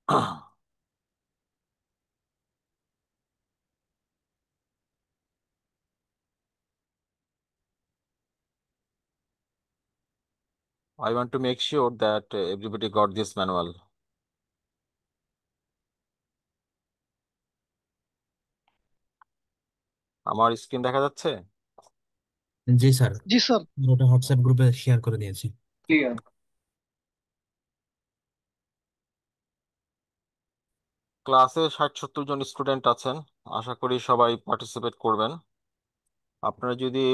I want to make sure that everybody got this manual. আমার screen দেখা যাচ্ছে? জি স্যার। জি স্যার। ওটা হোয়াটসঅ্যাপ গ্রুপে শেয়ার করে দিয়েছি। ক্লিয়ার। ক্লাসে 60-70 জন স্টুডেন্ট আছেন, আশা করি সবাই পার্টিসিপেট করবেন। আপনারা যদি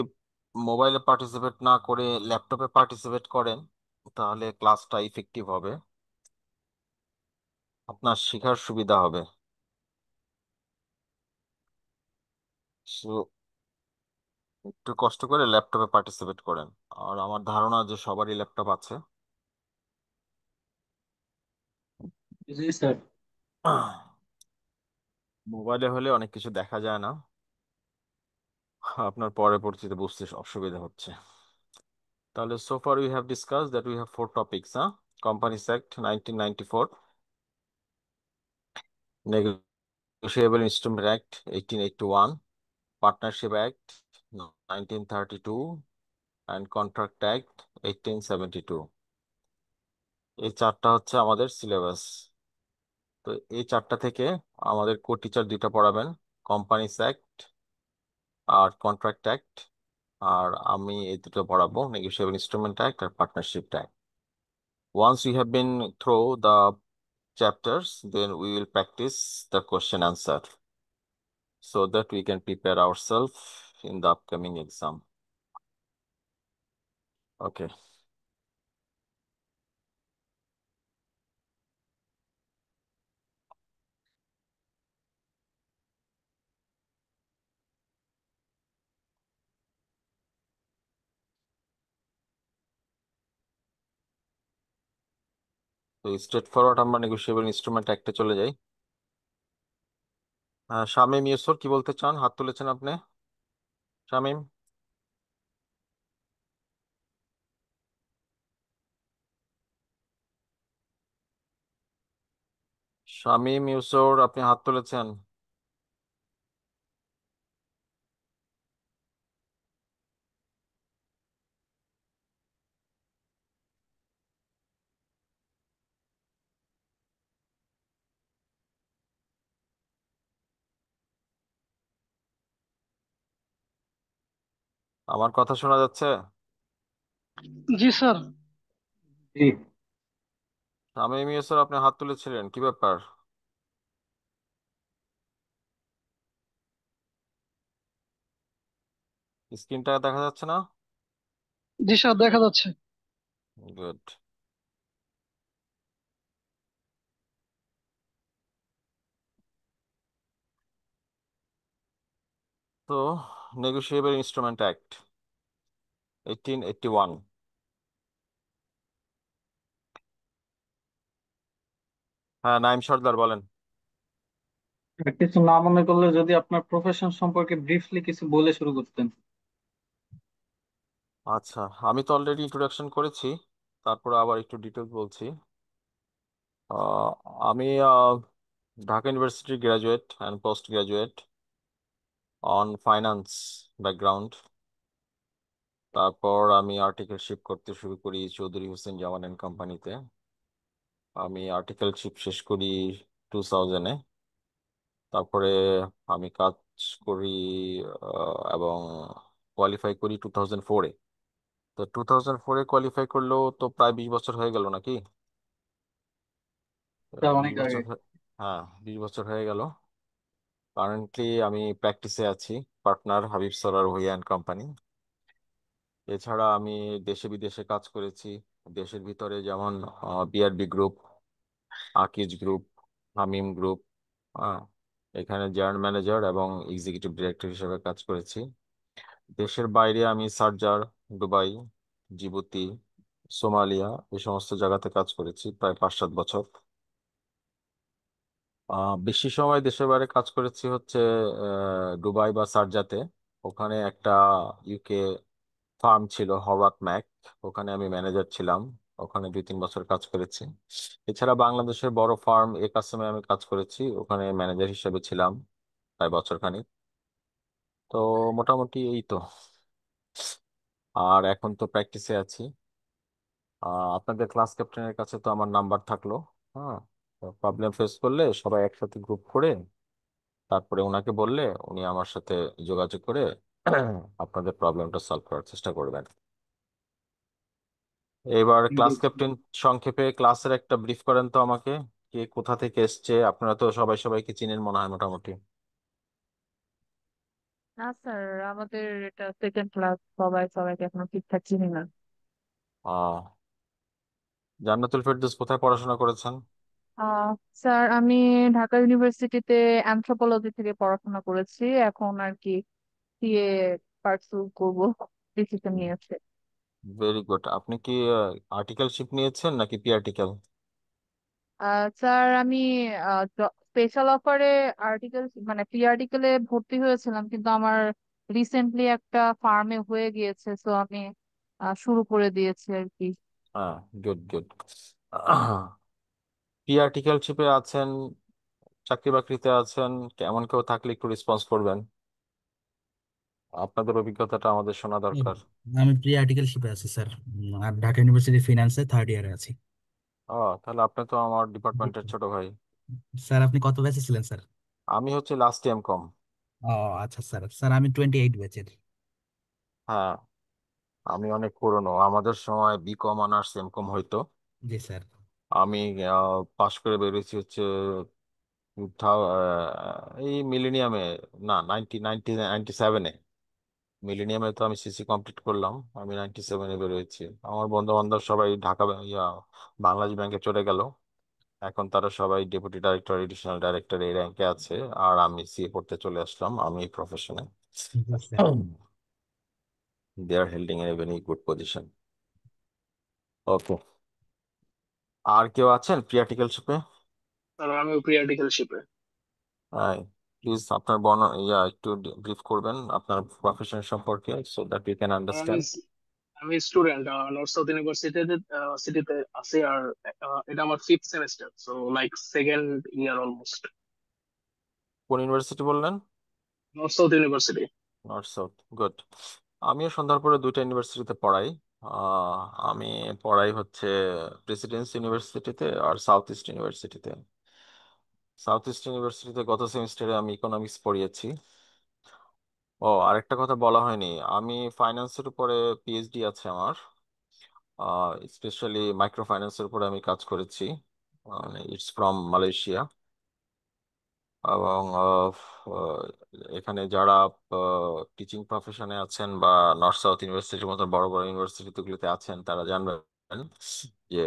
মোবাইলে পার্টিসিপেট না করে ল্যাপটপে পার্টিসিপেট করেন তাহলে ক্লাসটা ইফেক্টিভ হবে, আপনার শেখার সুবিধা হবে। So, একটু কষ্ট করে ল্যাপটপে পার্টিসিপেট করেন। আর আমার ধারণা যে সবারই ল্যাপটপ আছে। জি স্যার। মোবাইলে হলে অনেক কিছু দেখা যায় না, আপনার পরে পরিচিতি বুঝতে অসুবিধা হচ্ছে। তাহলে so far we have discussed that we have four topics, Companies Act 1994, Negotiable Instrument Act 1881, Partnership Act 1932, and Contract Act 1872। এই চারটা হচ্ছে আমাদের সিলেবাস। তো এই চারটা থেকে আমাদের কো টিচার দুইটা পড়াবেন, কোম্পানিস অ্যাক্ট আর কন্ট্রাক্ট অ্যাক্ট। আর আমি এই দুটো পড়াবো, নেগোশিয়েবল ইনস্ট্রুমেন্ট অ্যাক্ট আর partnership act. Once we have been through the chapters, then we will practice the question answer so that we can prepare ourselves in the upcoming exam. Okay. তো straight forward আমরা negotiable instrument অ্যাক্টে চলে যাই। শামীম ইউসুফ কি বলতে চান? হাত তুলেছেন আপনি, শামীম। শামীম ইউসুফ আপনি হাত তুলেছেন? আমার কথা শোনা যাচ্ছে? জি স্যার। জি। শামীম ইউসুফ আপনি হাত তুলেছিলেন, কি ব্যাপার? স্ক্রিনটা দেখা যাচ্ছে না? জি স্যার, দেখা যাচ্ছে। গুড। তো নেগোশিয়েবল ইনস্ট্রুমেন্ট অ্যাক্ট 1881। হ্যাঁ, নাইম সর্দার বলেন। কিছু না মনে করলে যদি আপনার প্রফেশন সম্পর্কে ব্রিফলি কিছু বলে শুরু করতেন। আচ্ছা, আমি তো অলরেডি ইন্ট্রোডাকশন করেছি, তারপরে আবার একটু ডিটেলস বলছি। আহ, আমি Dhaka university graduate and post graduate on finance background. তারপর আমি আর্টিকেলশিপ করতে শুরু করি চৌধুরী হোসেন জামান অ্যান্ড কোম্পানিতে। আমি আর্টিকেলশিপ শেষ করি 2000-এ। তারপরে আমি কাজ করি এবং কোয়ালিফাই করি 2004-এ। তো 2004-এ কোয়ালিফাই করলেও তো প্রায় 20 বছর হয়ে গেল নাকি? এটা বিশ অনেক আগে। বছর হ্যাঁ, 20 বছর হয়ে গেল। কারেন্টলি আমি প্র্যাকটিসে আছি, partner Habib Sorar Bhuiyan and company. এছাড়া আমি দেশে বিদেশে কাজ করেছি। দেশের ভিতরে যেমন বিআরবি গ্রুপ, আকিজ গ্রুপ, হামিম গ্রুপ, হ্যাঁ, এখানে জেনারেল ম্যানেজার এবং এক্সিকিউটিভ ডিরেক্টর হিসেবে কাজ করেছি। দেশের বাইরে আমি সার্জার, দুবাই, জিবুতি, সোমালিয়া এই সমস্ত জায়গাতে কাজ করেছি প্রায় 5-7 বছর। বেশি সময় দেশের বাইরে কাজ করেছি হচ্ছে দুবাই বা সার্জাতে। ওখানে একটা ইউকে ফার্ম ছিল হওয়ার্ড ম্যাক, ওখানে আমি ম্যানেজার ছিলাম। ওখানে 2-3 বছর কাজ করেছি। এছাড়া বাংলাদেশের বড় ফার্ম একাসেমে আমি কাজ করেছি, ওখানে ম্যানেজার হিসেবে ছিলাম প্রায় বছরখানেক। তো মোটামুটি এই তো। আর এখন তো প্র্যাকটিসে আছি। আপনাদের ক্লাস ক্যাপ্টেনের কাছে তো আমার নাম্বার থাকলো। হ্যাঁ, প্রবলেম ফেস করলে সবাই একসাথে গ্রুপ করে তারপরে ওনাকে বললে উনি আমার সাথে যোগাযোগ করে আপনাদের প্রবলেমটা সলভ করার চেষ্টা করবেন। এবার ক্লাস ক্যাপ্টেন, সংক্ষেপে ক্লাসের একটা ব্রিফ করেন তো আমাকে। কে কোথা থেকে এসছে? আপনারা তো সবাই সবাইকে চিনেন মনে হয় মোটামুটি। না স্যার, আমাদের এটা সেকেন্ড ক্লাস, সবাই সবাইকে এখনো ঠিকঠাক চিনি না। আহ জান্নাতুল ফেরদৌস কোথায় পড়াশোনা করেছেন? আহ স্যার, আমি ঢাকা ইউনিভার্সিটিতে অ্যানথ্রোপোলজি থেকে পড়াশোনা করেছি। এখন আর কি সিএ পার্সু করব ডিসিশন নিয়েছে। Very good. আপনি কি আর্টিকেলশিপ নিয়েছেন নাকি পি আর্টিকেল? স্যার, আমি স্পেশাল অফারে আর্টিকেল মানে পি আর্টিকেলে ভর্তি হয়েছিলাম, কিন্তু আমার রিসেন্টলি একটা ফার্মে হয়ে গিয়েছে, তো আমি শুরু করে দিয়েছি আর কি। হ্যাঁ, গুড গুড। পি আর্টিকেলশিপে আছেন, চাকরি বাকরিতে আছেন, কেমন কেউ থাকলে একটু রেসপন্স করবেন। আপনাদের অভিজ্ঞতাটা আমাদের শোনা হুম। দরকার। আমি প্রি আর্টিকেলশিপে আছি স্যার। আর ঢাকা ইউনিভার্সিটি ফিনান্সে থার্ড ইয়ারে আছি। তাহলে আপনি তো আমার ডিপার্টমেন্টের ছোট ভাই। স্যার আপনি কত ব্যাচে ছিলেন স্যার? আমি হচ্ছে লাস্ট টাইম কম। ও আচ্ছা স্যার, স্যার আমি 28 ব্যাচের। হ্যাঁ, আমি অনেক পুরনো, আমাদের সময় বিকম অনার্স এমকম হইতো। জি স্যার। আমি পাশ করে বেরিয়েছি হচ্ছে এই মিলেনিয়ামে, না 97-এ। মিলেনিয়ামে তো আমি সিসি কমপ্লিট করলাম, আমি 97-এ বেরোয়েছি। আমার বন্ধু বান্ধব সবাই ঢাকা বাংলাদেশ ব্যাংকে চলে গেল। এখন তারা সবাই ডেপুটি ডাইরেক্টর, এডিশনাল ডাইরেক্টর এই র্যাঙ্কে আছে। আর আমি সিএ পড়তে চলে আসলাম, আমি এই প্রফেশনে। জি sir. They are holding a very good position. Okay, আর কেউ আছেন প্রিয়ার্টিকেলশিপে? আর আমিও প্রি আর্টিকেলশিপে। হ্যাঁ, প্লিজ আপনার একটু ব্রিফ করবেন আপনার প্রফেশন সম্পর্কে, সো দ্যাট ইউ ক্যান আর আমি আন্ডারস্ট্যান্ড। আমি স্টুডেন্ট, নর্থ সাউথ ইউনিভার্সিটিতে সিটিতে আছি। আর এটা আমার fifth semester, so like second year almost. কোন ইউনিভার্সিটি বললেন? North south university. North south, good. আমিও সন্ধ্যার পরে দুইটা ইউনিভার্সিটিতে পড়াই। আমি পড়াই হচ্ছে প্রেসিডেন্সি ইউনিভার্সিটিতে আর সাউথ ইস্ট ইউনিভার্সিটিতে। সাউথ ইস্ট ইউনিভার্সিটিতে গত সেমিস্টারে আমি ইকোনমিক্স পড়িয়েছি। আরেকটা কথা বলা হয়নি, আমি ফাইন্যান্সের উপরে পিএইচডি আছে আমার। স্পেশালি মাইক্রো ফাইন্যান্সের উপরে আমি কাজ করেছি। It's from Malaysia. এবং আহ, এখানে যারা টিচিং প্রফেশনে আছেন বা নর্থ সাউথ ইউনিভার্সিটির মতো বড় বড় ইউনিভার্সিটিগুলোতে আছেন তারা জানবেন যে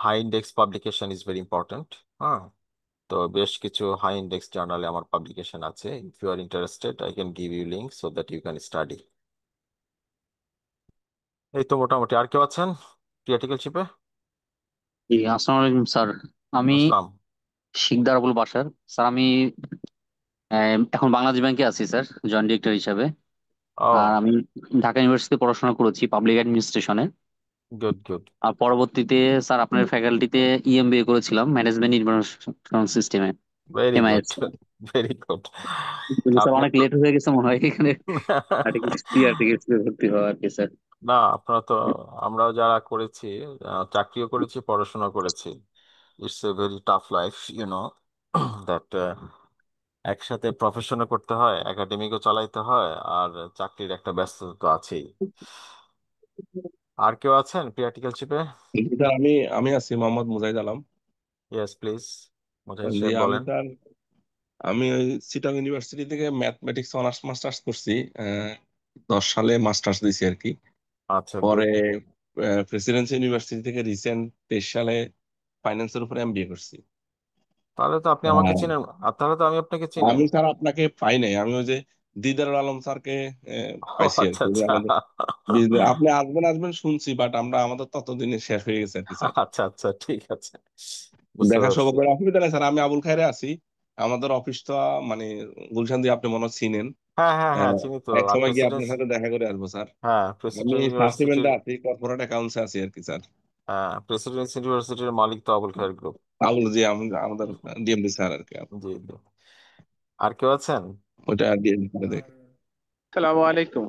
high index publication is very important. হ্যাঁ, তো বেশ কিছু হাই ইন্ডেক্স জার্নালে আমার পাবলিকেশন আছে। If you are interested I can give you link so that you can study. এই তো মোটামুটি। আর কেউ আছেন ক্রিটিক্যালশিপে? জি, আসসালামু আলাইকুম স্যার। আমি আসসালাম। শিকদার আবুল বাশার। স্যার আমি এখন বাংলাদেশ ব্যাংকে আছি স্যার, জয়েন্ট ডিরেক্টর হিসাবে। আর ও, আমি ঢাকা ইউনিভার্সিটিতে পড়াশোনা করেছি পাবলিক অ্যাডমিনিস্ট্রেশনে। Good good. আর পরবর্তীতে স্যার আপনার ফ্যাকাল্টিতে ইএমবিএ করেছিলাম, ম্যানেজমেন্ট ইনফরমেশন সিস্টেমে, very good, MIS. Very good. কিন্তু স্যার আপনি অনেক লেট হয়ে গেছে মনে হয় এখানে আর্টিকেল ভর্তি হওয়া আর কি স্যার। না, আপনারা তো, আমরাও যারা করেছি, চাকরিও করেছি, পড়াশোনা করেছি। It's a very tough life, that একসাথে প্রফেশনও করতে হয়, একাডেমিকও চালাইতে হয়, আর চাকরির একটা ব্যস্ততা তো আছেই। আর কেউ আছেন প্র্যাকটিক্যালশিপে? স্যার আমি আমি আছি মোহাম্মদ মুজাহিদ আলম। ইয়েস প্লিজ, মুজাহিদ জি সাহেব আমি বলেন। স্যার, আমি ওই চিটাগং ইউনিভার্সিটি থেকে ম্যাথমেটিক্স অনার্স মাস্টার্স করছি। 10 সালে মাস্টার্স দিছি আর কি। আচ্ছা, পরে গুড। প্রেসিডেন্সি ইউনিভার্সিটি থেকে রিসেন্ট 23 সালে ফাইন্যান্সের উপরে এমবিএ করছি। তাহলে তো আপনি আমাকে আর চিনেন। আর তাহলে তো আমি আপনাকে চিনি। আমি স্যার আপনাকে পাই নাই, আমি ওই যে দিদারুল আলম স্যারকে ও পাইছি আর আচ্ছা কি। যে আচ্ছা। আমাদের আপনি আসবেন আসবেন শুনছি, বাট আমরা আমাদের ততদিনে শেষ হয়ে গেছে আর কি স্যার। আচ্ছা আচ্ছা, ঠিক আছে, বুঝতে দেখা পারছি। সৌভাগ্যের অসুবিধা নেই স্যার, আমি আবুল খায়রে আছি। আমাদের অফিসটা মানে গুলশান দিয়ে আপনি মনে হয় চিনেন। হ্যাঁ হ্যাঁ হ্যাঁ, আহ, চিনি তো। এক আর সময় গিয়ে প্রেসিডেন্ট, আপনার সাথে দেখা করে আসবো স্যার। হ্যাঁ আমি প্রেসিডেন্ট ফার্স্ট ইউনিভার্সিটির। ইভেন্টে আছি, কর্পোরেট অ্যাকাউন্টসে আছি আর কি স্যার। প্রেসিডেন্সি ইউনিভার্সিটির মালিক তো আবুল খায়ের গ্রুপ। আবুল, জি, আমাদের ডিএমডি স্যার আর কি। জি জি। আর কেউ আছেন? ওটা ডিএমডি করে দেখ। আসসালামু আলাইকুম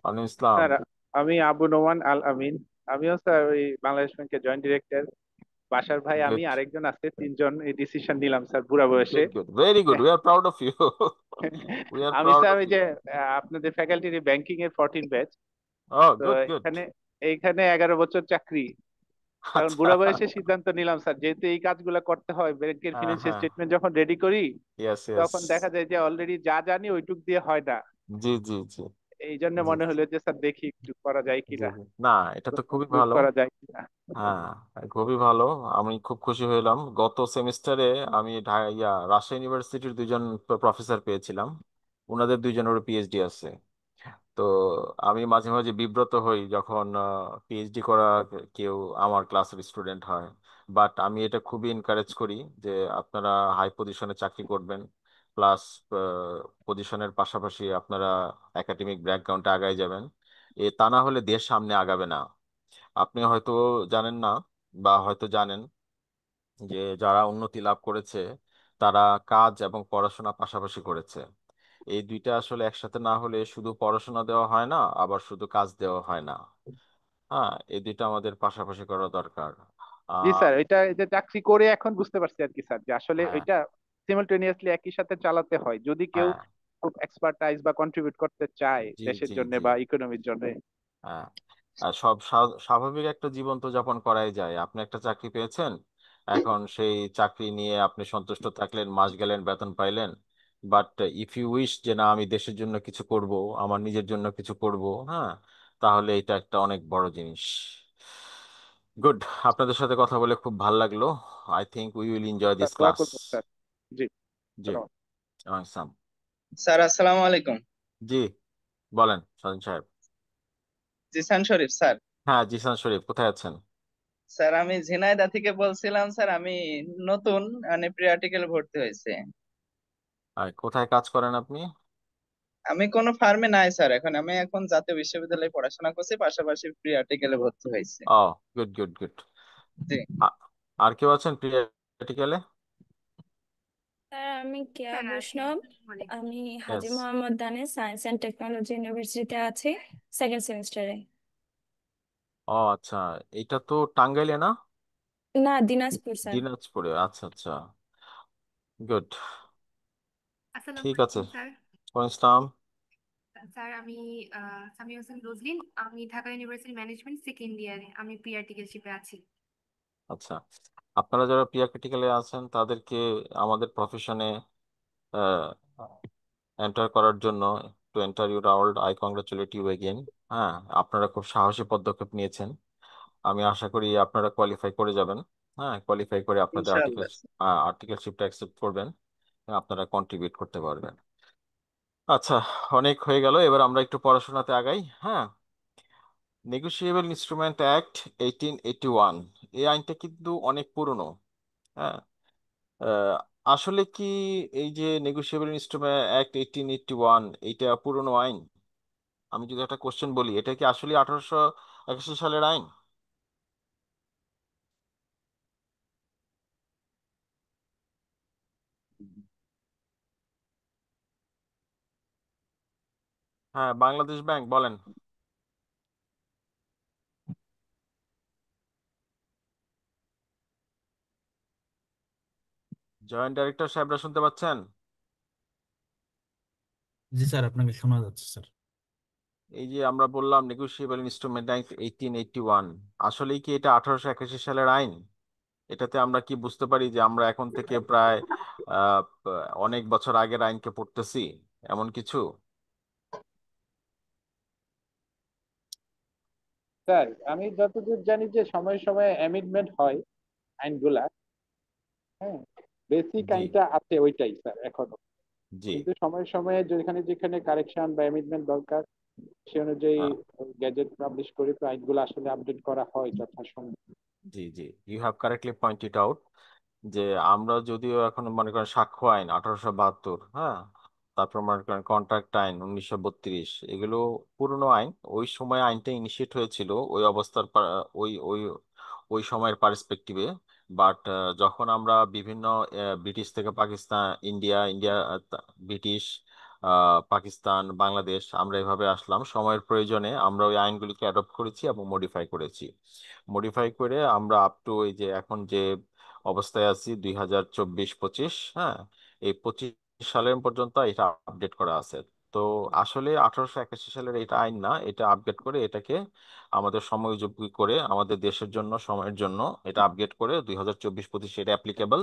ওয়ালাইকুম ইসলাম। স্যার। আমি আবু নোমান আল আমিন। আমিও স্যার ওই বাংলাদেশ ব্যাংকের জয়েন্ট ডিরেক্টর। বাসার ভাই আমি গুড আরেকজন আছে, তিনজন এই ডিসিশন নিলাম স্যার বুড়া বয়সে। Good good, very good, we are proud of you. We are আমি প্রাউড স্যার অফ ওই ইউ। যে আপনাদের ফ্যাকাল্টির ব্যাংকিং এর 14 ব্যাচ। ও তো গুড গুড। এখানে এইখানে 11 বছর চাকরি। এখন আচ্ছা। বুড়া বয়সে সিদ্ধান্ত নিলাম স্যার, যেহেতু এই কাজগুলো করতে হয়, ব্যাংকের হ্যাঁ ফিনান্সিয়াল হ্যাঁ, স্টেটমেন্ট যখন রেডি করি ইয়েস ইয়েস। তখন দেখা যায় যে অলরেডি যা জানি ওইটুক দিয়ে হয় না। জি জি জি এই জন্য জি মনে হলো যে স্যার দেখি একটু করা যায় জি কিনা, জি। না, এটা তো খুবই মুভ ভালো। করা যায় কিনা। হ্যাঁ, খুবই ভালো। আমি খুব খুশি হলাম। গত সেমিস্টারে আমি রাজশাহী ইউনিভার্সিটির দুইজন প্রফেসর পেয়েছিলাম। ওনাদের দুইজনেরও পিএইচডি আছে। তো আমি মাঝে মাঝে বিব্রত হই যখন পিএইচডি করা কেউ আমার ক্লাসের স্টুডেন্ট হয়। বাট আমি এটা খুবই এনকারেজ করি যে আপনারা হাই পজিশনে চাকরি করবেন, প্লাস পজিশনের পাশাপাশি আপনারা একাডেমিক ব্যাকগ্রাউন্ডে আগায় যাবেন। তা না হলে দেশ সামনে আগাবে না। আপনি হয়তো জানেন না, বা হয়তো জানেন যে যারা উন্নতি লাভ করেছে তারা কাজ এবং পড়াশোনা পাশাপাশি করেছে। এই দুইটা আসলে একসাথে না হলে শুধু পড়াশোনা দেওয়া হয় না, আবার শুধু কাজ দেওয়া হয় না। হ্যাঁ, এই দুইটা আমাদের পাশাপাশি করা দরকার। জি আহ স্যার, এটা এই যে চাকরি করে এখন বুঝতে পারছি আর কি স্যার, যে আসলে হ্যাঁ ওইটা সিমিলটেনিয়াসলি একই সাথে চালাতে হয় যদি কেউ হ্যাঁ, খুব এক্সপার্টাইজ বা কন্ট্রিবিউট করতে চায় জি দেশের জি জন্য জি, বা ইকোনমির জন্য। হ্যাঁ। আর স্বাভাবিক একটা জীবন তো যাপন করাই যায়। আপনি একটা চাকরি পেয়েছেন, এখন সেই চাকরি নিয়ে আপনি সন্তুষ্ট থাকলেন, মাস গেলেন, বেতন পাইলেন। বাট ইফ ইউ উইশ যে না, আমি দেশের জন্য কিছু করব, আমার নিজের জন্য কিছু করব, হ্যাঁ, তাহলে এটা একটা অনেক বড় জিনিস। গুড। আপনাদের সাথে কথা বলে খুব ভালো লাগলো। I think we will enjoy sir this দোয়া ক্লাস। করবেন স্যার। জি, জি, ধন্যবাদ। আসাম। স্যার আসসালামু আলাইকুম। জি, বলেন সাজিন সাহেব। জিসান শরীফ স্যার। হ্যাঁ, জিসান শরীফ, কোথায় আছেন? স্যার আমি ঝিনাইদহ থেকে বলছিলাম স্যার, আমি নতুন মানে প্রি আর্টিকেল ভর্তি হয়েছে। আর কোথায় কাজ করেন আপনি? আমি কোনো ফার্মে নাই স্যার, আমি এখন জাতীয় বিশ্ববিদ্যালয়ে পড়াশোনা করছি, পাশাপাশি প্রি আর্টিকেলে ভর্তি হয়েছে। ও, গুড গুড গুড। জি আর কেউ আছেন প্রিয়াটিক্যালে? স্যার আমি কেয়া বৈষ্ণব। আমি হাজী ইয়েস। মোহাম্মদ দানে সায়েন্স অ্যান্ড টেকনোলজি ইউনিভার্সিটিতে আছি, সেকেন্ড সেমিস্টারে। ও আচ্ছা, এটা তো টাঙ্গাইলে না? না, দিনাজপুর স্যার। দিনাজপুরে, আচ্ছা আচ্ছা, গুড। আসসালামু ঠিক আছে। আলাইকুম স্যার। কোন ইসলাম? স্যার আমি সামিয়া হোসেন রোজলিন। আমি ঢাকা ইউনিভার্সিটি ম্যানেজমেন্ট সেকেন্ড ইয়ারে, আমি প্রি আর্টিকেলশিপে আছি। আচ্ছা, আপনারা যারা প্রিয়াটিক্যালে আছেন তাদেরকে আমাদের প্রফেশনে এন্টার করার জন্য, to enter you round, I congratulate you again. হ্যাঁ, আপনারা খুব সাহসী পদক্ষেপ নিয়েছেন। আমি আশা করি আপনারা কোয়ালিফাই করে যাবেন। হ্যাঁ, কোয়ালিফাই করে আপনাদের ইনশাআল্লাহ। আর্টিকেলশিপটা অ্যাকসেপ্ট করবেন, এবং আপনারা কন্ট্রিবিউট করতে পারবেন। আচ্ছা, অনেক হয়ে গেল, এবার আমরা একটু পড়াশোনাতে আগাই। হ্যাঁ, নেগোশিয়েবল ইনস্ট্রুমেন্ট অ্যাক্ট 1881, এই আইনটা কিন্তু অনেক পুরনো। হ্যাঁ, আহ, আসলে কি এই যে নেগোশিয়েবল ইনস্ট্রুমেন্ট অ্যাক্ট 1881 এইটা পুরনো আইন? আমি যদি একটা কোশ্চেন বলি, এটা কি আসলে 1881 সালের আইন? হ্যাঁ, বাংলাদেশ ব্যাংক, বলেন। জয়েন্ট ডাইরেক্টর সাহেবরা শুনতে পাচ্ছেন? জি স্যার, আপনাকে শোনা যাচ্ছে স্যার। এই যে আমরা বললাম নেগোশিয়েবল ইনস্ট্রুমেন্ট অ্যাক্ট 1881, আসলেই কি এটা 1881 সালের আইন? এটাতে আমরা কি বুঝতে পারি যে আমরা এখন থেকে প্রায় আহ অনেক বছর আগের আইনকে পড়তেছি, এমন কিছু? স্যার আমি যতদূর জানি যে সময়ে সময়ে অ্যামেন্ডমেন্ট হয় আইনগুলা। হ্যাঁ, বেসিক জি আইনটা আছে ওইটাই স্যার এখনো। জি। কিন্তু সময়ে সময়ে যেখানে যেখানে কারেকশন বা অ্যামেন্ডমেন্ট দরকার সে অনুযায়ী হ্যাঁ, গ্যাজেট পাবলিশ করে তো আইনগুলো আসলে আপডেট করা হয় যথাসময়ে। জি জি, you have correctly pointed out যে আমরা যদিও এখন মনে করেন সাক্ষ্য আইন 1872, হ্যাঁ, তারপর মনে করেন কন্ট্রাক্ট আইন 1932, এগুলো পুরনো আইন। ওই সময় আইনটা ইনিশিয়েট হয়েছিল ওই অবস্থার ওই ওই ওই সময়ের পার্সপেক্টিভে। বাট যখন আমরা বিভিন্ন ব্রিটিশ থেকে পাকিস্তান, ইন্ডিয়া ব্রিটিশ, পাকিস্তান, বাংলাদেশ, আমরা এভাবে আসলাম, সময়ের প্রয়োজনে আমরা ওই আইনগুলিকে অ্যাডপ্ট করেছি এবং মডিফাই করেছি। মডিফাই করে আমরা আপ টু এই যে এখন যে অবস্থায় আছি 2024-25, হ্যাঁ, এই 25 সালের পর্যন্ত এটা আপডেট করা আছে। তো আসলে 1881 সালের এটা আইন না, এটা আপডেট করে এটাকে আমাদের সময় উপযোগী করে আমাদের দেশের জন্য, সময়ের জন্য এটা আপডেট করে 2024-25 এটা অ্যাপ্লিকেবল,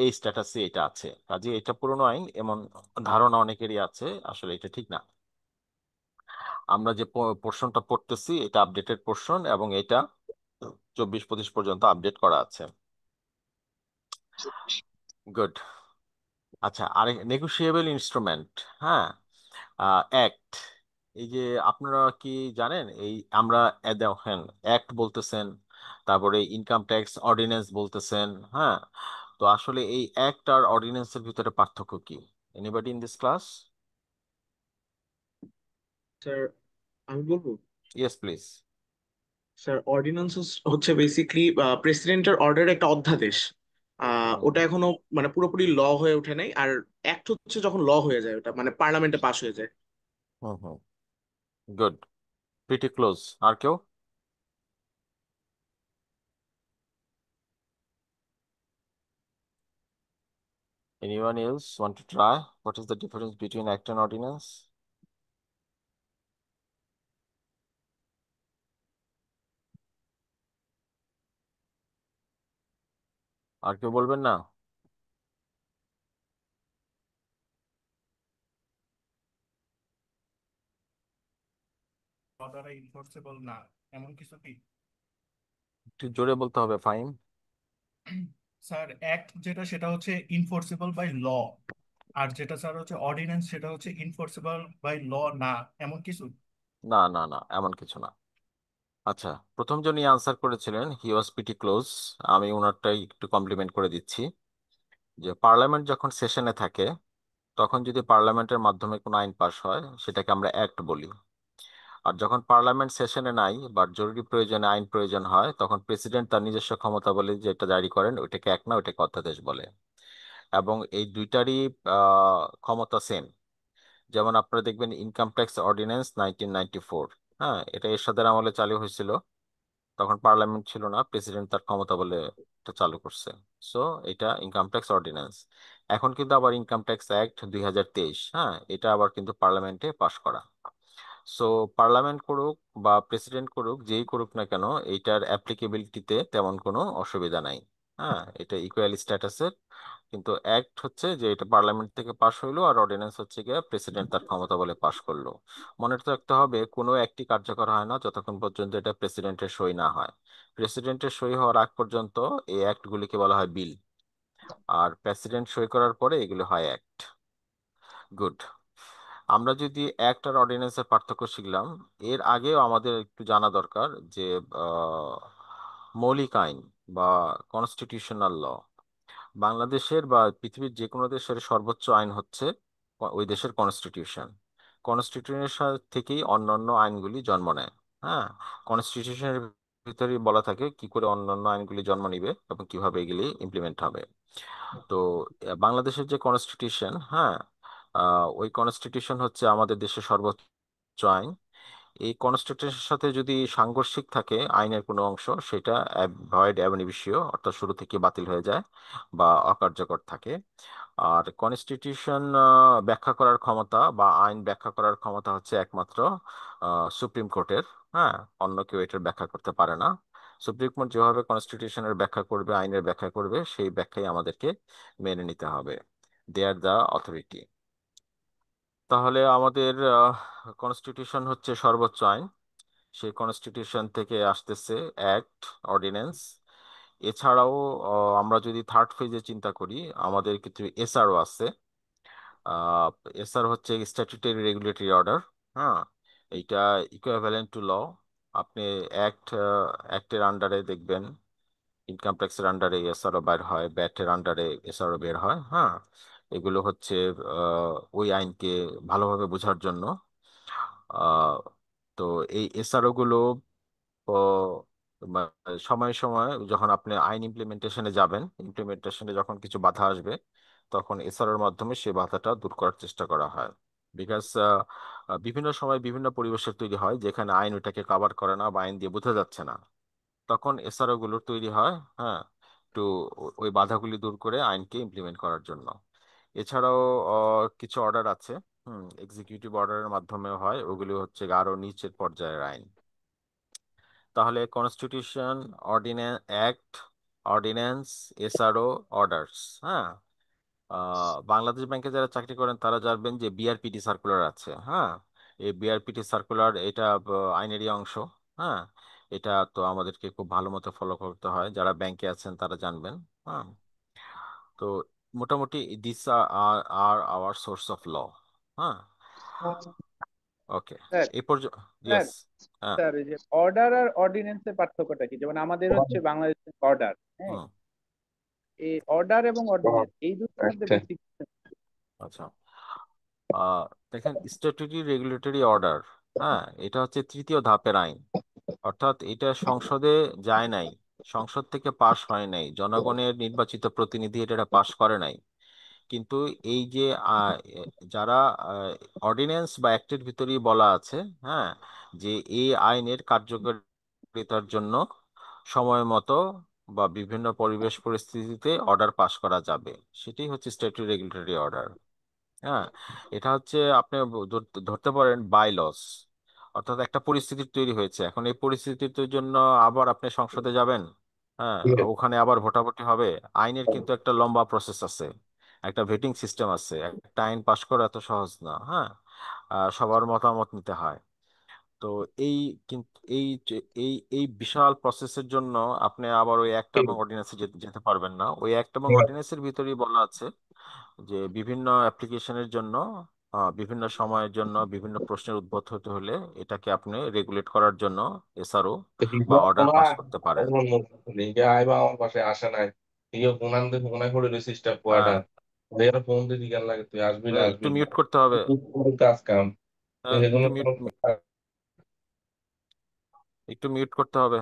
এই স্ট্যাটাসে এটা আছে। কাজে এটা পুরনো আইন এমন ধারণা অনেকেরই আছে, আসলে এটা ঠিক না। আমরা যে পোর্শনটা পড়তেছি এটা আপডেটেড পোর্শন এবং এটা 24-25 পর্যন্ত আপডেট করা আছে। গুড। আচ্ছা, আরেক নেগোশিয়েবল ইনস্ট্রুমেন্ট, হ্যাঁ, অ্যাক্ট। এই যে আপনারা কি জানেন, এই আমরা দেখেন অ্যাক্ট বলতেছেন, তারপরে ইনকাম ট্যাক্স অর্ডিন্যান্স বলতেছেন, হ্যাঁ। তো আসলে এই অ্যাক্ট আর অর্ডিন্যান্সের ভিতরে পার্থক্য কি? Anybody in this class? Sir আমি বলবো। Yes please. স্যার অর্ডিন্যান্স হচ্ছে বেসিকলি প্রেসিডেন্টের অর্ডার একটা অধ্যাদেশ। ওটা এখনো মানে পুরোপুরি ল হয়ে ওঠে নাই। আর অ্যাক্ট হচ্ছে যখন ল হয়ে যায়, ওটা মানে পার্লামেন্টে পাস হয়ে যায়। হুম হুম, গুড, প্রিটি ক্লোজ। আর কেউ? Anyone else want to try? What is the difference between act and ordinance? আর কেউ বলবেন না? দ্বারা ইনফোর্সেবল না এমন কিছু কি? একটু জোরে বলতে হবে, ফাইন। স্যার অ্যাক্ট যেটা সেটা হচ্ছে ইনফোর্সেবল বাই ল, আর যেটা স্যার হচ্ছে অর্ডিন্যান্স সেটা হচ্ছে ইনফোর্সেবল বাই ল না এমন কিছু। না না না, এমন কিছু না। আচ্ছা, প্রথম জনই আনসার করেছিলেন, হি ওয়াজ প্রিটি ক্লোজ। আমি ওনারটাই একটু কমপ্লিমেন্ট করে দিচ্ছি, যে পার্লামেন্ট যখন সেশনে থাকে তখন যদি পার্লামেন্টের মাধ্যমে কোনো আইন পাশ হয় সেটাকে আমরা অ্যাক্ট বলি। আর যখন পার্লামেন্ট সেশনে নাই বা জরুরি প্রয়োজনে আইন প্রয়োজন হয় তখন প্রেসিডেন্ট তার নিজস্ব ক্ষমতা বলে যেটা জারি করেন ওইটাকে অ্যাক্ট না, ওইটাকে অধ্যাদেশ বলে। এবং এই দুইটারই ক্ষমতা সেম। যেমন আপনারা দেখবেন ইনকাম ট্যাক্স অর্ডিন্যান্স 1994, হ্যাঁ, এটা এরশাদের আমলে চালু হয়েছিল, তখন পার্লামেন্ট ছিল না, প্রেসিডেন্ট তার ক্ষমতা বলে এটা চালু করছে। সো এটা ইনকাম ট্যাক্স অর্ডিন্যান্স। এখন কিন্তু আবার ইনকাম ট্যাক্স অ্যাক্ট 2023, হ্যাঁ, এটা আবার কিন্তু পার্লামেন্টে পাশ করা। সো পার্লামেন্ট করুক বা প্রেসিডেন্ট করুক, যেই করুক না কেন, এইটার অ্যাপ্লিকেবিলিটিতে তেমন কোনো অসুবিধা নাই। হ্যাঁ, এটা ইকুয়াল স্ট্যাটাসের। কিন্তু অ্যাক্ট হচ্ছে যে এটা পার্লামেন্ট থেকে পাশ হইলো, আর অর্ডিন্যান্স হচ্ছে গিয়ে প্রেসিডেন্ট তার ক্ষমতা বলে পাশ করলো। মনে রাখতে হবে কোনো একটি কার্যকর হয় না যতক্ষণ পর্যন্ত এটা প্রেসিডেন্টের সই না হয়। প্রেসিডেন্টের সই হওয়ার আগ পর্যন্ত এই অ্যাক্টগুলিকে বলা হয় বিল, আর প্রেসিডেন্ট সই করার পরে এগুলো হয় অ্যাক্ট। গুড। আমরা যদি অ্যাক্ট আর অর্ডিন্যান্সের পার্থক্য শিখলাম, এর আগেও আমাদের একটু জানা দরকার যে আহ, মৌলিক আইন বা কনস্টিটিউশনাল ল, বাংলাদেশের বা পৃথিবীর যে কোনো দেশের সর্বোচ্চ আইন হচ্ছে ওই দেশের কনস্টিটিউশন। কনস্টিটিউশন থেকেই অন্যান্য আইনগুলি জন্ম নেয়। হ্যাঁ, কনস্টিটিউশনের ভিতরে বলা থাকে কি করে অন্যান্য আইনগুলি জন্ম নিবে এবং কিভাবে এগুলি ইমপ্লিমেন্ট হবে। তো বাংলাদেশের যে কনস্টিটিউশন, হ্যাঁ, ওই কনস্টিটিউশন হচ্ছে আমাদের দেশের সর্বোচ্চ আইন। এই কনস্টিটিউশনের সাথে যদি সাংঘর্ষিক থাকে আইনের কোনো অংশ, সেটা ভয়েড অ্যাব ইনিশিও, অর্থাৎ শুরু থেকে বাতিল হয়ে যায় বা অকার্যকর থাকে। আর কনস্টিটিউশন ব্যাখ্যা করার ক্ষমতা বা আইন ব্যাখ্যা করার ক্ষমতা হচ্ছে একমাত্র সুপ্রিম কোর্টের। হ্যাঁ, অন্য কেউ এটার ব্যাখ্যা করতে পারে না। সুপ্রিম কোর্ট যেভাবে কনস্টিটিউশনের ব্যাখ্যা করবে, আইনের ব্যাখ্যা করবে, সেই ব্যাখ্যাই আমাদেরকে মেনে নিতে হবে। দে আর দ্য অথরিটি। তাহলে আমাদের কনস্টিটিউশন হচ্ছে সর্বোচ্চ আইন। সেই কনস্টিটিউশন থেকে আসতেছে অ্যাক্ট, অর্ডিন্যান্স। এছাড়াও আমরা যদি থার্ড ফেজে চিন্তা করি, আমাদের কিছু এসআরও আছে। এসআর হচ্ছে স্ট্যাটুটরি রেগুলেটরি অর্ডার। হ্যাঁ, এইটা ইকুইভ্যালেন্ট টু ল। আপনি অ্যাক্টের আন্ডারে দেখবেন ইনকাম ট্যাক্সের আন্ডারে এসআরও বের হয়, ব্যাটের আন্ডারে এসআরও বের হয়। হ্যাঁ, এগুলো হচ্ছে ওই আইনকে ভালোভাবে বোঝার জন্য। আহ, তো এই এসআরও গুলো সময়ে সময়ে যখন আপনি আইন ইমপ্লিমেন্টেশনে যাবেন, ইমপ্লিমেন্টেশনে যখন কিছু বাধা আসবে, তখন এসআরওর মাধ্যমে সেই বাধাটা দূর করার চেষ্টা করা হয়। বিকজ বিভিন্ন সময় বিভিন্ন পরিবেশের তৈরি হয় যেখানে আইন ওটাকে কভার করে না বা আইন দিয়ে বোঝা যাচ্ছে না, তখন এসআরও গুলোর তৈরি হয়, হ্যাঁ, একটু ওই বাধাগুলি দূর করে আইনকে ইমপ্লিমেন্ট করার জন্য। এছাড়াও কিছু অর্ডার আছে, এক্সিকিউটিভ অর্ডারের মাধ্যমে হয়, ওগুলি হচ্ছে আরো নিচের পর্যায়ের আইন। তাহলে constitution, ordinance, act, ordinance, SRO, orders, হ্যাঁ। বাংলাদেশ ব্যাংকে যারা চাকরি করেন তারা জানবেন যে বিআরপিটি সার্কুলার আছে, হ্যাঁ। এই বিআরপিটি সার্কুলার এটা আইনেরই অংশ, হ্যাঁ। এটা তো আমাদেরকে খুব ভালো মতো ফলো করতে হয়, যারা ব্যাংকে আছেন তারা জানবেন, হ্যাঁ। তো মোটামুটি this are are our source of law, হ্যাঁ। ওকে, স্যার এই পর্যন্ত। Sir yes. হ্যাঁ। স্যার এই যে অর্ডার আর অর্ডিন্যান্সের পার্থক্যটা কি? যেমন আমাদের হচ্ছে বাংলাদেশ অর্ডার, হ্যাঁ, হুম। এই অর্ডার এবং অর্ডিন্যান্স এই দুটোর মধ্যে বেসিক। আচ্ছা, দেখেন, স্ট্যাটুটরি রেগুলেটরি অর্ডার, হ্যাঁ, এটা হচ্ছে তৃতীয় ধাপের আইন। অর্থাৎ এটা সংসদে যায় নাই, সংসদ থেকে পাশ হয় নাই, জনগণের নির্বাচিত প্রতিনিধি এটা পাশ করে নাই। কিন্তু এই যে যারা অর্ডিন্যান্স বা অ্যাক্টের ভিতরেই বলা আছে, হ্যাঁ, যে এই আইনের কার্যকারিতার জন্য সময় মতো বা বিভিন্ন পরিবেশ পরিস্থিতিতে অর্ডার পাশ করা যাবে, সেটাই হচ্ছে স্ট্যাটুটরি রেগুলেটরি অর্ডার। হ্যাঁ, এটা হচ্ছে আপনি ধরতে পারেন বাইলস, অর্থাৎ একটা পরিস্থিতি তৈরি হয়েছে, এখন এই পরিস্থিতির জন্য আবার আপনি সংসদে যাবেন, হ্যাঁ, ওখানে আবার ভোটাভুটি হবে। আইনের কিন্তু একটা লম্বা প্রসেস আছে, একটা ভেটিং সিস্টেম আছে, একটা আইন পাশ করা এত সহজ না, হ্যাঁ। সবার মতামত নিতে হয়। তো এই কিন্তু এই বিশাল প্রসেসের জন্য আপনি আবার ওই অ্যাক্ট এবং অর্ডিন্যান্সে যেতে যেতে পারবেন না। ওই অ্যাক্ট এবং অর্ডিন্যান্সের ভিতরেই বলা আছে যে বিভিন্ন অ্যাপ্লিকেশনের জন্য, বিভিন্ন সময়ের জন্য বিভিন্ন প্রশ্নের উদ্ভব হতে হলে এটাকে আপনি রেগুলেট করার জন্য এসআরও বা অর্ডার পাস করতে পারেন। আইবা আমার পাশে আসে নাই, ইয়ে কোনান দিয়ে কোনায় পড়ে রয়েছে স্টাফ হ্যাঁ, কোয়াটা, দেয়ার ফোন দিয়ে দিকে লাগে তুই আসবি না একটু আসবি না, মিউট করতে হবে। কাজ কাম তো হ্যাঁ, সেগুলো একটু মিউট করতে হবে।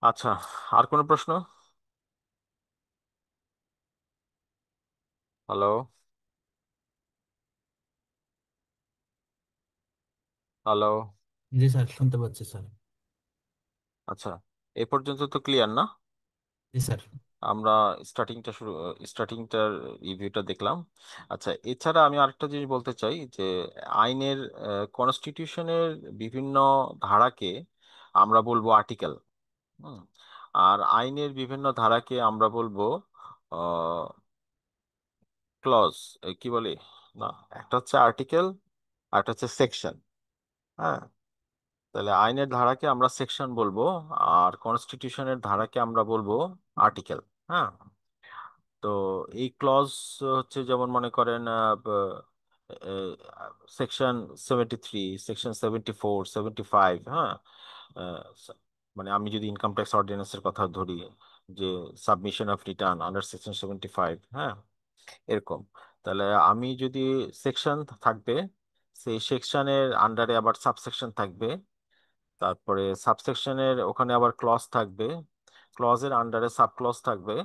আচ্ছা, আর কোনো প্রশ্ন? Hello, hello. জি স্যার, শুনতে পাচ্ছি স্যার। আচ্ছা, এ পর্যন্ত তো ক্লিয়ার না? জি স্যার। আমরা স্টার্টিংটার রিভিউটা দেখলাম। আচ্ছা, এছাড়া আমি আরেকটা জিনিস বলতে চাই যে আইনের, কনস্টিটিউশনের বিভিন্ন ধারাকে আমরা বলবো আর্টিকেল, আর আইনের বিভিন্ন ধারাকে আমরা বলবো ক্লজ, কি বলি, না, একটা হচ্ছে আর্টিকেল আর একটা হচ্ছে সেকশন, হ্যাঁ। তাহলে আইনের ধারাকে আমরা সেকশন বলবো, আর কনস্টিটিউশনের ধারাকে আমরা বলবো আর্টিকেল, হ্যাঁ। তো এই ক্লজ হচ্ছে যেমন মনে করেন সেকশন 73, সেকশন 74, 75, হ্যাঁ। আহ, স- মানে আমি যদি ইনকাম ট্যাক্স অর্ডিন্যান্সের কথা ধরি, যে submission of return under section 75, হ্যাঁ, এরকম। তাহলে আমি যদি সেকশন থাকবে, সেই সেকশনের আন্ডারে আবার সাবসেকশন থাকবে, তারপরে সাবসেকশনের ওখানে আবার ক্লজ থাকবে, ক্লজের আন্ডারে সাব ক্লজ থাকবে,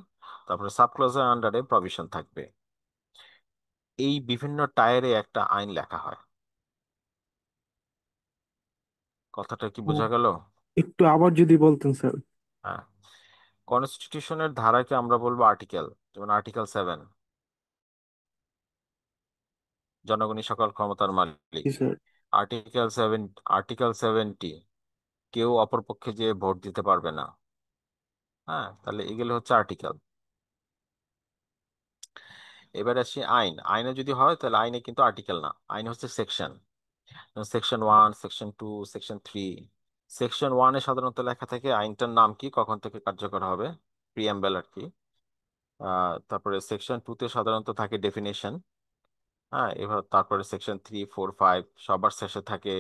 তারপরে সাব ক্লজের আন্ডারে প্রভিশন থাকবে। এই বিভিন্ন টায়ারে একটা আইন লেখা হয়। কথাটা কি বোঝা গেল? একটু আবার যদি বলতেন স্যার। হ্যাঁ, কনস্টিটিউশনের ধারাকে আমরা বলবো আর্টিকেল, যেমন আর্টিকেল 7, জনগণই সকল ক্ষমতার মালিক। জি স্যার। আর্টিকেল 7, আর্টিকেল 70, কেউ অপরপক্ষে যে ভোট দিতে পারবে না, হ্যাঁ। তাহলে এগুলো হচ্ছে আর্টিকেল। এবার আসি আইন। আইনে যদি হয় তাহলে আইনে কিন্তু আর্টিকেল না, আইন হচ্ছে section. Section 1, section 2, section 3। Section 1-এ সাধারণত লেখা থাকে আইনটার নাম কি, কখন থেকে কার্যকর হবে, প্রিএম্বেল আর কি। তারপরে সেকশন 2-তে সাধারণত থাকে ডেফিনেশন, হ্যাঁ। এবার তারপরে সেকশন 3, 4, 5 সবার শেষে থাকে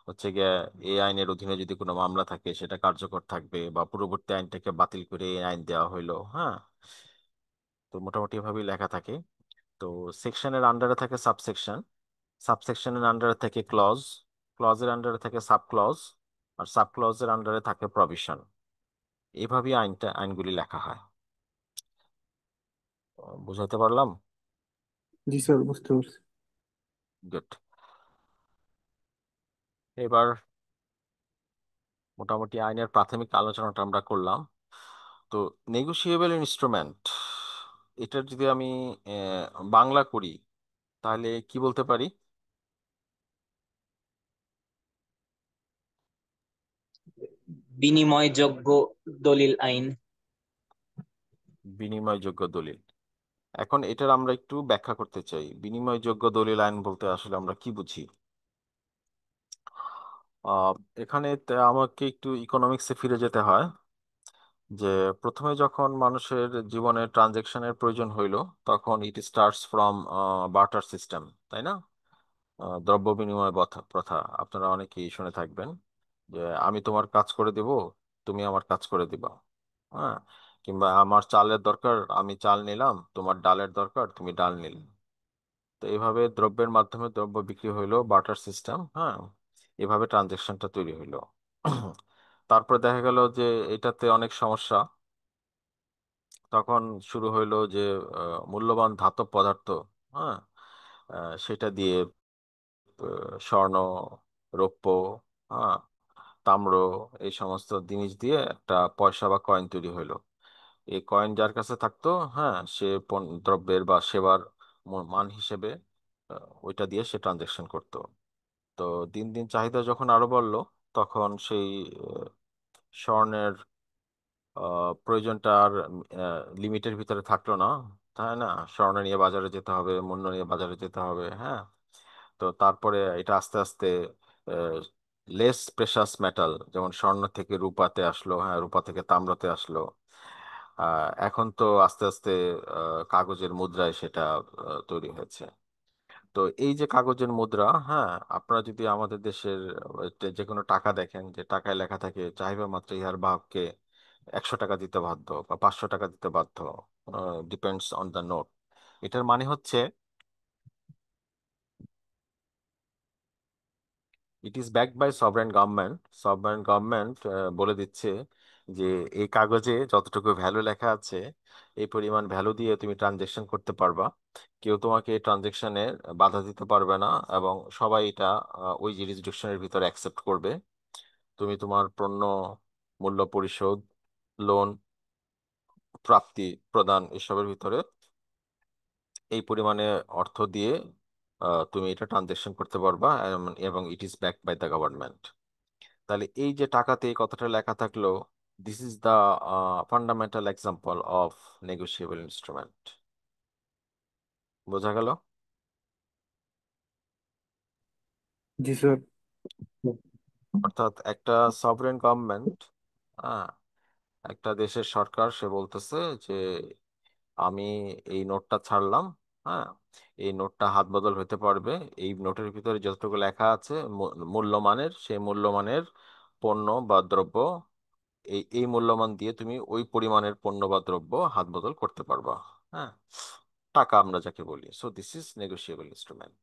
হচ্ছে গিয়ে এই আইনের অধীনে যদি কোনো মামলা থাকে সেটা কার্যকর থাকবে, বা পূর্ববর্তী আইনটাকে বাতিল করে এই আইন দেওয়া হইলো, হ্যাঁ। তো মোটামুটি এভাবেই লেখা থাকে। তো সেকশনের আন্ডারে থাকে সাবসেকশন, সাবসেকশনের আন্ডারে থাকে ক্লজ, ক্লজের আন্ডারে থাকে সাব ক্লজ, আর সাব ক্লজের আন্ডারে থাকে প্রভিশন। এভাবেই আইনগুলি লেখা হয়। বুঝাতে পারলাম? জি স্যার, বুঝতে পারছি। গুড। এবার মোটামুটি আইনের প্রাথমিক আলোচনাটা আমরা করলাম। তো নেগোশিয়েবল ইনস্ট্রুমেন্ট, এটার যদি আমি বাংলা করি তাহলে কি বলতে পারি? বিনিময়যোগ্য দলিল আইন। বিনিময়যোগ্য দলিল। এখন এটার আমরা একটু ব্যাখ্যা করতে চাই। বিনিময়যোগ্য দলিল আইন বলতে আসলে আমরা কি বুঝি? আহ, এখানে আমাকে একটু ইকোনমিক্সে ফিরে যেতে হয়। যে প্রথমে যখন মানুষের জীবনে ট্রানজেকশনের প্রয়োজন হইল, তখন it starts from barter system, তাই না? দ্রব্য বিনিময় প্রথা প্রথা আপনারা অনেকেই শুনে থাকবেন, যে আমি তোমার কাজ করে দেব, তুমি আমার কাজ করে দিবা। হ্যাঁ, কিংবা আমার চালের দরকার, আমি চাল নিলাম, তোমার ডালের দরকার, তুমি ডাল নিলে। তো এইভাবে দ্রব্যের মাধ্যমে দ্রব্য বিক্রি হইলো, বার্টার সিস্টেম। হ্যাঁ, এভাবে ট্রানজেকশনটা তৈরি হইলো। তারপর দেখা গেল যে এটাতে অনেক সমস্যা। তখন শুরু হইলো যে মূল্যবান ধাতব পদার্থ, হ্যাঁ, সেটা দিয়ে স্বর্ণ, রৌপ্য, হ্যাঁ, তাম্র, এই সমস্ত জিনিস দিয়ে একটা পয়সা বা কয়েন তৈরি হইলো। এই কয়েন যার কাছে থাকতো, হ্যাঁ, সে দ্রব্যের বা সেবার মান হিসেবে ওইটা দিয়ে সে ট্রানজেকশন করতো। তো দিন দিন চাহিদা যখন আরো বাড়লো, তখন সেই স্বর্ণের প্রয়োজনটা আর লিমিটের ভিতরে থাকলো না, তাই না? স্বর্ণ নিয়ে বাজারে যেতে হবে, মুদ্রা নিয়ে বাজারে যেতে হবে। হ্যাঁ, তো তারপরে এটা আস্তে আস্তে লেস প্রেশাস মেটাল, যেমন স্বর্ণ থেকে রূপাতে আসলো, হ্যাঁ, রূপা থেকে তাম্রতে আসলো। এখন তো আস্তে আস্তে কাগজের মুদ্রায় সেটা তৈরি হয়েছে। তো এই যে কাগজের মুদ্রা, হ্যাঁ, আপনারা যদি আমাদের দেশের যে কোনো টাকা দেখেন, যে টাকায় লেখা থাকে চাহিদা মাত্র ইহার বাহককে 100 টাকা দিতে বাধ্য বা 500 টাকা দিতে বাধ্য, ডিপেন্ডস অন দ্য নোট। এটার মানে হচ্ছে it is backed by sovereign government. Sovereign government বলে দিচ্ছে যে এই কাগজে যতটুকু ভ্যালু লেখা আছে, এই পরিমাণ ভ্যালু দিয়ে তুমি ট্রানজেকশন করতে পারবা। কেউ তোমাকে এই ট্রানজেকশনে বাধা দিতে পারবে না, এবং সবাই এটা ওই জুরিসডিকশনের ভিতরে অ্যাকসেপ্ট করবে। তুমি তোমার পণ্য মূল্য পরিশোধ, লোন প্রাপ্তি প্রদান, এসবের ভিতরে এই পরিমাণে অর্থ দিয়ে তুমি এটা ট্রানজেকশন করতে পারবা, এবং it is backed by the government. তাহলে এই যে টাকাতে এই কথাটা লেখা থাকলো, this is the fundamental example of negotiable instrument. বোঝা গেল? জি স্যার। অর্থাৎ একটা সভরেন গভর্নমেন্ট, হ্যাঁ, একটা দেশের সরকার, সে বলতেছে যে আমি এই নোটটা ছাড়লাম, হ্যাঁ, এই নোটটা হাত বদল হতে পারবে, এই নোটের ভিতরে যতটুকু লেখা আছে মূল্যমানের, সেই মূল্যমানের পণ্য বা দ্রব্য, এই এই মূল্যমান দিয়ে তুমি ওই পরিমাণের পণ্য বা দ্রব্য হাত বদল করতে পারবা। হ্যাঁ, টাকা আমরা যাকে বলি। So this is negotiable instrument.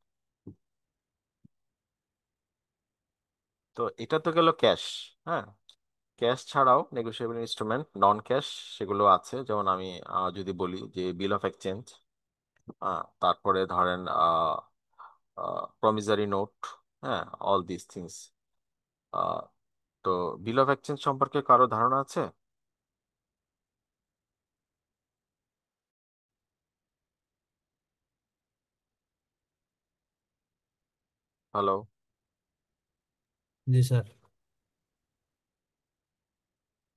তো এটা তো গেল ক্যাশ। হ্যাঁ, ক্যাশ ছাড়াও নেগোশিয়েবল ইনস্ট্রুমেন্ট নন ক্যাশ সেগুলো আছে। যেমন আমি যদি বলি যে বিল অফ এক্সচেঞ্জ, তারপরে ধরেন প্রমিসারি নোট, হ্যাঁ, অল দিস থিংস। তো বিল অফ এক্সচেঞ্জ সম্পর্কে কারো ধারণা আছে? হ্যালো? জি স্যার।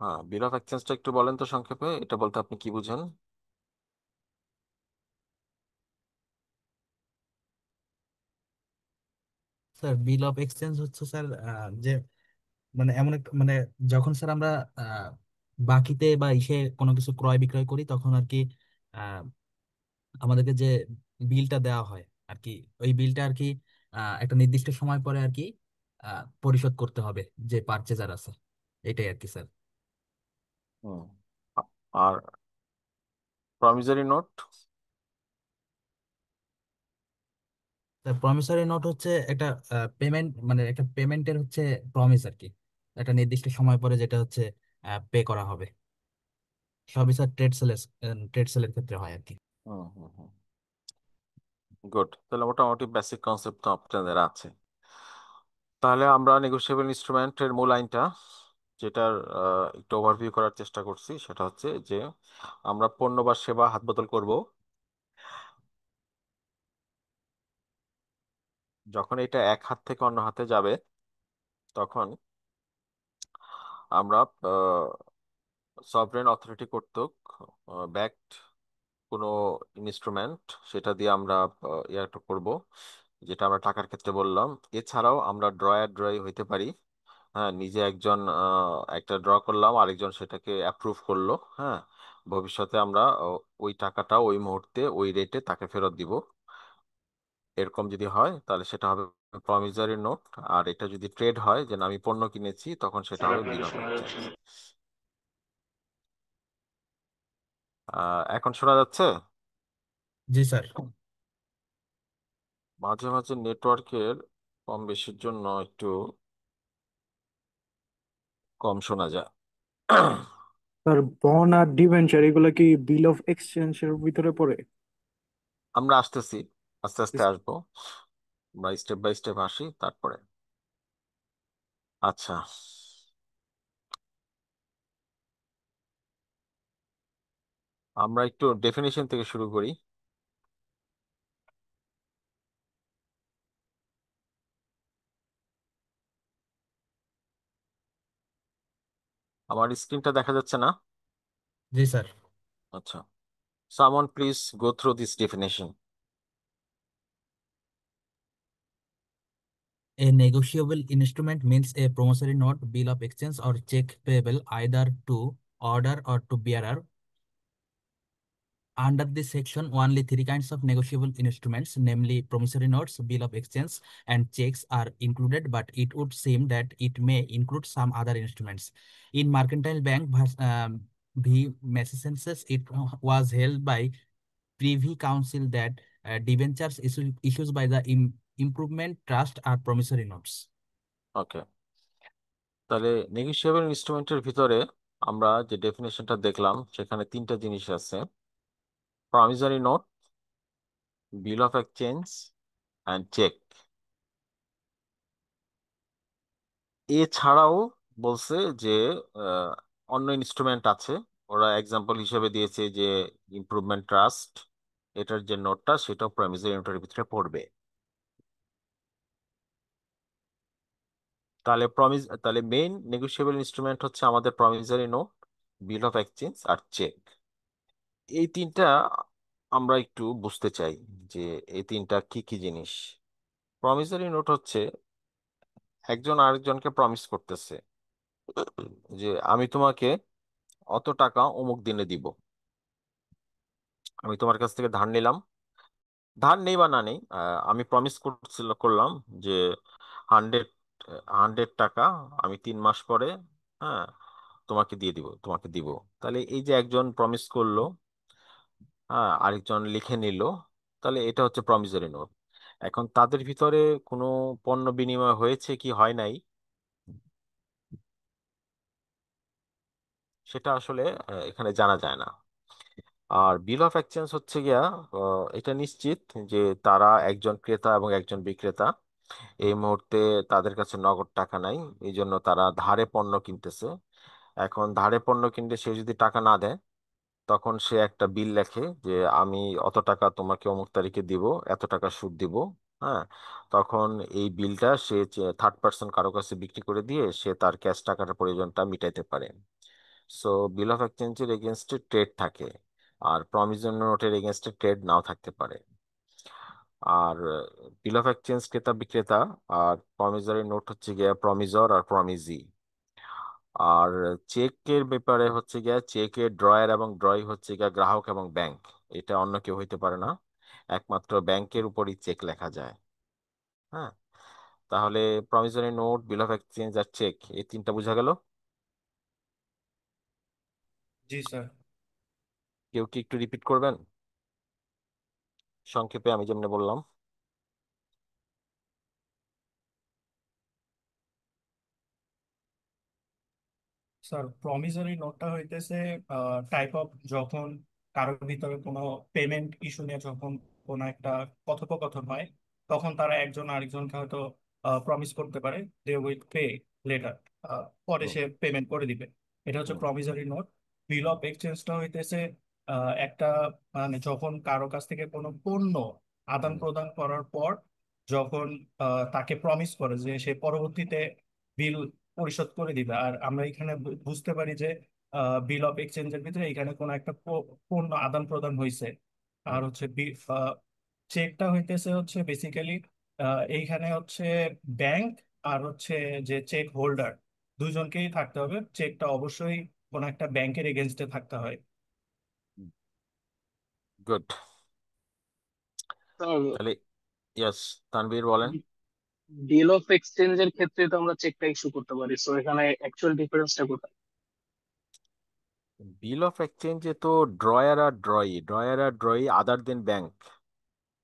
হ্যাঁ, বিল অফ এক্সচেঞ্জটা একটু বলেন তো সংক্ষেপে, এটা বলতে আপনি কি বুঝেন? স্যার বিল অফ এক্সচেঞ্জ হচ্ছে স্যার যে মানে এমন একটা মানে যখন স্যার আমরা আহ, বাকিতে বা ইসে কোনো কিছু ক্রয় বিক্রয় করি তখন আর কি আহ, আমাদেরকে যে বিলটা দেওয়া হয় আর কি, ওই বিলটা আর কি একটা নির্দিষ্ট সময় পরে আর কি পরিশোধ করতে হবে যে পারচেজার আছে, এটাই আর কি স্যার। হুম। আর প্রমিসারি নোট? প্রমিসরি নোট হচ্ছে একটা পেমেন্ট, মানে একটা পেমেন্টের হচ্ছে প্রমিস আর কি। একটা নির্দিষ্ট সময় পরে যেটা হচ্ছে পে করা হবে। সবই স্যার ট্রেড সেলের ক্ষেত্রে হয় আর কি। হুম হুম হুম গুড, তাহলে মোটামুটি বেসিক কনসেপ্ট তো আপনাদের আছে। তাহলে আমরা নেগোশিয়েবল ইনস্ট্রুমেন্টের মূল আইনটা, যেটার একটু ওভারভিউ করার চেষ্টা করছি, সেটা হচ্ছে যে আমরা পণ্য বা সেবা হাত বদল করব যখন এটা এক হাত থেকে অন্য হাতে যাবে, তখন আমরা সভরেন অথরিটি কর্তৃক ব্যাকড কোনো ইনস্ট্রুমেন্ট, সেটা দিয়ে আমরা একটা করব, যেটা আমরা টাকার ক্ষেত্রে বললাম। এছাড়াও আমরা ড্রয়ার হইতে পারি। হ্যাঁ, নিজে একজন একটা ড্র করলাম, আরেকজন সেটাকে অ্যাপ্রুভ করলো। হ্যাঁ, ভবিষ্যতে আমরা ওই টাকাটা ওই মুহূর্তে ওই রেটে তাকে ফেরত দিব। এরকম যদি হয় তাহলে সেটা হবে প্রমিসরি নোট। আর এটা যদি ট্রেড হয়, যে না, আমি পণ্য কিনেছি, তখন সেটা স্যার হবে আপনাকে বিল অফ শোনা এক্সচেঞ্জ। যাচ্ছে না। এখন শোনা যাচ্ছে? জি স্যার। মাঝে মাঝে নেটওয়ার্কের কম বেশির জন্য একটু কম শোনা যায়। স্যার বন্ড আর ডিবেঞ্চার এগুলো কি বিল অফ এক্সচেঞ্জের ভিতরে পড়ে? আমরা আসতেছি, আস্তে আস্তে আসবো, আমরা স্টেপ বাই স্টেপ আসি তারপরে। আচ্ছা, আমরা একটু ডেফিনেশন থেকে শুরু করি। আমার স্ক্রিনটা দেখা যাচ্ছে না? জি স্যার। আচ্ছা, someone please go through this definition. A negotiable instrument means a promissory note, bill of exchange, or check payable either to order or to bearer. Under this section, only three kinds of negotiable instruments, namely promissory notes, bill of exchange, and checks, are included, but it would seem that it may include some other instruments. In Mercantile Bank v. Massachusetts, it was held by Privy Council that debentures issues by the Improvement Trust are promissory notes. ওকে, তাহলে negotiable ইনস্ট্রুমেন্টের ভিতরে আমরা যে ডেফিনেশনটা দেখলাম, সেখানে তিনটা জিনিস আছে: promissory note, bill of exchange, and cheque. এছাড়াও বলছে যে আহ, অন্য ইনস্ট্রুমেন্ট আছে। ওরা এক্সাম্পল হিসেবে দিয়েছে যে ইমপ্রুভমেন্ট ট্রাস্ট, এটার যে নোটটা সেটাও প্রমিসরি নোটের ভিতরে পড়বে। তাহলে মেইন নেগোশিয়েবল ইনস্ট্রুমেন্ট হচ্ছে আমাদের promissory note, bill of exchange আর চেক। এই তিনটা আমরা একটু বুঝতে চাই যে এই তিনটা কি কি জিনিস। প্রমিসরি নোট হচ্ছে একজন আরেকজনকে প্রমিস করতেছে যে আমি তোমাকে অত টাকা অমুক দিনে দিব। আমি তোমার কাছ থেকে ধার নিলাম, ধার নেই বা না নেই, আমি প্রমিস করলাম যে 100 টাকা আমি 3 মাস পরে, হ্যাঁ, তোমাকে দিব। তাহলে এই যে একজন প্রমিস করলো, হ্যাঁ, আরেকজন লিখে নিল, তাহলে এটা হচ্ছে প্রমিসরি নোট। এখন তাদের ভিতরে কোনো পণ্য বিনিময় হয়েছে কি হয় নাই, সেটা আসলে এখানে জানা যায় না। আর বিল অফ এক্সচেঞ্জ হচ্ছে গিয়া এটা নিশ্চিত যে তারা একজন ক্রেতা এবং একজন বিক্রেতা, এই মুহূর্তে তাদের কাছে নগদ টাকা নাই, এই জন্য তারা ধারে পণ্য কিনতেছে। এখন ধারে পণ্য কিনলে সে যদি টাকা না দেয়, তখন সে একটা বিল লেখে যে আমি অত টাকা তোমাকে অমুক তারিখে দিব, এত টাকা সুদ দিব। হ্যাঁ, তখন এই বিলটা সে থার্ড পার্সন কারো কাছে বিক্রি করে দিয়ে সে তার ক্যাশ টাকার প্রয়োজনটা মিটাইতে পারে। সো বিল অফ এক্সচেঞ্জের এগেনস্টে ট্রেড থাকে, আর প্রমিসরি নোটের এগেনস্টে ট্রেড নাও থাকতে পারে। আর বিল অফ এক্সচেঞ্জ ক্রেতা বিক্রেতা, আর প্রমিসরি নোট হচ্ছে গিয়া প্রমিসর আর প্রমিজি। আর চেকের ব্যাপারে হচ্ছে গিয়া চেকের ড্রয়ার এবং ড্রয় হচ্ছে গিয়া গ্রাহক এবং ব্যাংক, এটা অন্য কেউ হইতে পারে না, একমাত্র ব্যাংকের উপরই চেক লেখা যায়। হ্যাঁ, তাহলে promissory note, bill of exchange আর চেক, এই তিনটা বোঝা গেল। জি স্যার। কেউ কি একটু রিপিট করবেন সংক্ষেপে, আমি যেমনি বললাম? স্যার প্রমিসরি নোটটা হইতেছে টাইপ অফ যখন কারোর ভিতরে কোনো পেমেন্ট ইস্যু নিয়ে যখন কোনো একটা কথোপকথন হয়, তখন তারা একজন আরেকজনকে হয়তো প্রমিস করতে পারে দে উইল পে লেটার, পরে হুম সে পেমেন্ট করে দিবে। এটা হচ্ছে হুম প্রমিসরি নোট। বিল অফ এক্সচেঞ্জটা হইতেছে একটা, মানে যখন কারো কাছ থেকে কোনো পণ্য আদান হুম প্রদান করার পর যখন তাকে প্রমিস করে যে সে পরবর্তীতে বিল পরিশোধ করে দিবে। আর আমরা এখানে বুঝতে পারি যে বিল অফ এক্সচেঞ্জের ভিতরে এখানে কোনো একটা পণ্য আদান প্রদান হয়েছে। আর হুম হচ্ছে চেকটা হইতেছে হচ্ছে বেসিক্যালি এইখানে হচ্ছে ব্যাংক আর হচ্ছে যে চেক হোল্ডার দুইজনকেই থাকতে হবে। চেকটা অবশ্যই কোনো একটা ব্যাংকের এগেনস্টে থাকতে হয়। গুড। স্যার, তাহলে ইয়াস, তানভীর বলেন। ডিল অফ এক্সচেঞ্জের ক্ষেত্রে তো আমরা চেকটা ইস্যু করতে পারি, সো এখানে অ্যাকচুয়াল ডিফারেন্সটা কোথায়? বিল অফ এক্সচেঞ্জে তো ড্রয়ার আর ড্রয়ি আদার দেন ব্যাংক।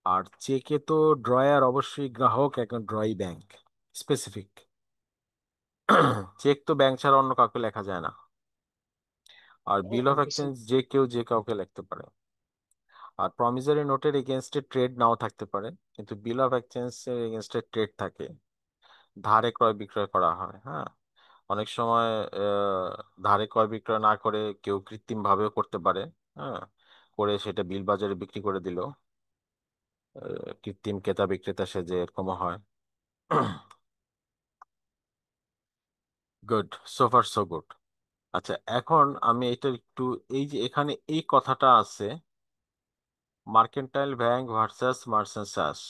আর চেকে তো ড্রয়ার অবশ্যই গ্রাহক, এখন ড্রয়ি ব্যাংক, স্পেসিফিক। চেক তো ব্যাংক ছাড়া অন্য কাউকে লেখা যায় না। আর bill of okay sir. Exchange যে কেউ যে কাউকে লিখতে পারে। আর প্রমিসরি নোটের এগেনস্টে ট্রেড নাও থাকতে পারে, কিন্তু বিল অফ এক্সচেঞ্জ এর এগেনস্টে ট্রেড থাকে, ধারে ক্রয় বিক্রয় করা হয়। হ্যাঁ, অনেক সময় ধারে ক্রয় বিক্রয় না করে কেউ কৃত্রিম ভাবেও করতে পারে। হ্যাঁ, করে সেটা বিল বাজারে বিক্রি করে দিল, কৃত্রিম ক্রেতা বিক্রেতা সেজে, এরকমও হয়। Good, so far so good. আচ্ছা, এখন আমি এটা একটু, এই যে এখানে এই কথাটা আছে, মার্কেন্টাইল ব্যাংক ভার্সাস মার্চেন্টস,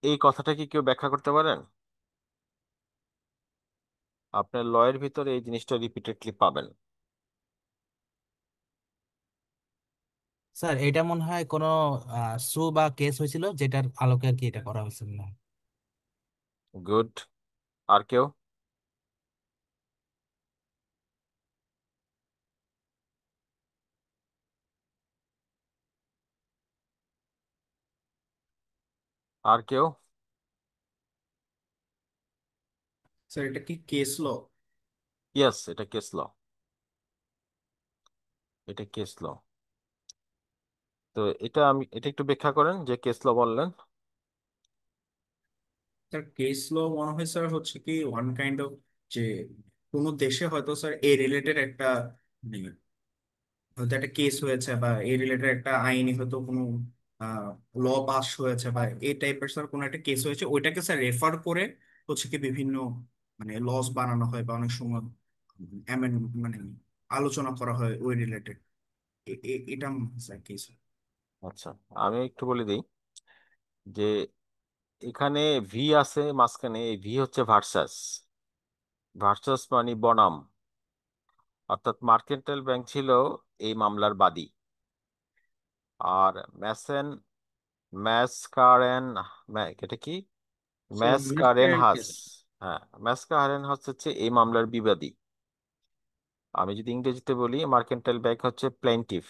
এই কথাটা কি কেউ ব্যাখ্যা করতে পারেন? আপনার লয়ের ভিতরে এই জিনিসটা রিপিটেডলি পাবেন। স্যার এটা মনে হয় কোনো সু বা কেস হয়েছিল যেটার আলোকে আর কি এটা করা হয়েছিল না। গুড। আর কেউ? আর কেউ? স্যার এটা কি কেস ল? ইয়েস, এটা কেস ল, এটা কেস ল। তো এটা একটু ব্যাখ্যা করেন যে কেস ল বললেন। স্যার কেস ল মনে হয় স্যার হচ্ছে কি ওয়ান কাইন্ড অফ, যে কোনো দেশে হয়তো স্যার এ রিলেটেড একটা, মানে হয়তো একটা কেস হয়েছে বা এই রিলেটেড একটা আইনি হয়তো কোনো ল পাস হয়েছে বা এই টাইপের স্যার কোনো একটা কেস হয়েছে, ওইটাকে স্যার রেফার করে হচ্ছে কি বিভিন্ন মানে লস বানানো হয় বা অনেক সময় amend মানে আলোচনা করা হয় ওই রিলেটেড। এটা মনে হয় স্যার কেস। আচ্ছা, আমি একটু বলে দিই যে এখানে ভি আছে মাঝখানে, এই ভি হচ্ছে ভার্সাস। ভার্সাস মানে বনাম, অর্থাৎ মার্কেন্টাইল ব্যাংক ছিল এই মামলার বাদী। আর ম্যাসেন ম্যাসকারেন এটা কি, স্যার ম্যাসকারেন মিসক্যারেন্ট হাস, কেস। হ্যাঁ, ম্যাসকারেন হাস হচ্ছে এই মামলার বিবাদী। আমি যদি ইংরেজিতে বলি, মার্কেন্টাইল ব্যাংক হচ্ছে প্লেন্টিফ,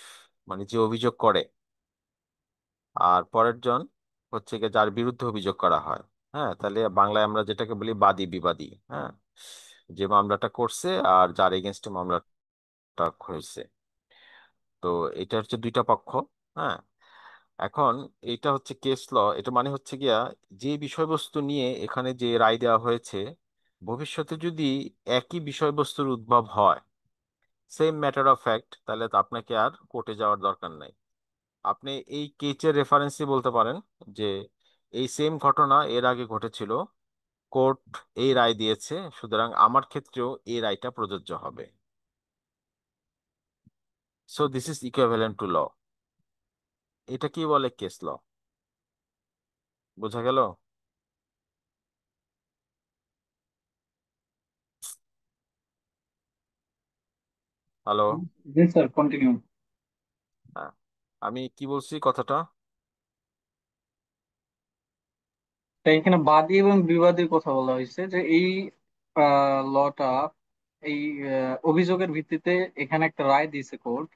মানে যে অভিযোগ করে। আর পরের জন হচ্ছে গিয়ে যার বিরুদ্ধে অভিযোগ করা হয়। হ্যাঁ, তাহলে বাংলায় আমরা যেটাকে বলি বাদী বিবাদী। হ্যাঁ, যে মামলাটা করছে আর যার এগেনস্টে মামলাটা হয়েছে। তো এটা হচ্ছে দুইটা পক্ষ। হ্যাঁ, এখন এটা হচ্ছে কেস ল। এটা মানে হচ্ছে গিয়া যে বিষয়বস্তু নিয়ে এখানে যে রায় দেওয়া হয়েছে, ভবিষ্যতে যদি একই বিষয়বস্তুর উদ্ভব হয়, সেম ম্যাটার অফ ফ্যাক্ট, তাহলে তো আপনাকে আর কোর্টে যাওয়ার দরকার নাই। আপনি এই কেচের রেফারেন্সই বলতে পারেন যে এই সেম ঘটনা এর আগে ঘটেছিল, কোর্ট এই রায় দিয়েছে, সুতরাং আমার ক্ষেত্রেও এই রায়টা প্রযোজ্য হবে। So this is equivalent to law. এটা কি বলে কেস ল, বোঝা গেল? হ্যালো? জি স্যার, কন্টিনিউ। হ্যাঁ, আমি কি বলছি কথাটা? এখানে বাদী এবং বিবাদীর কথা বলা হয়েছে যে এই লটা, এই অভিযোগের ভিত্তিতে এখানে একটা রায় দিয়েছে কোর্ট।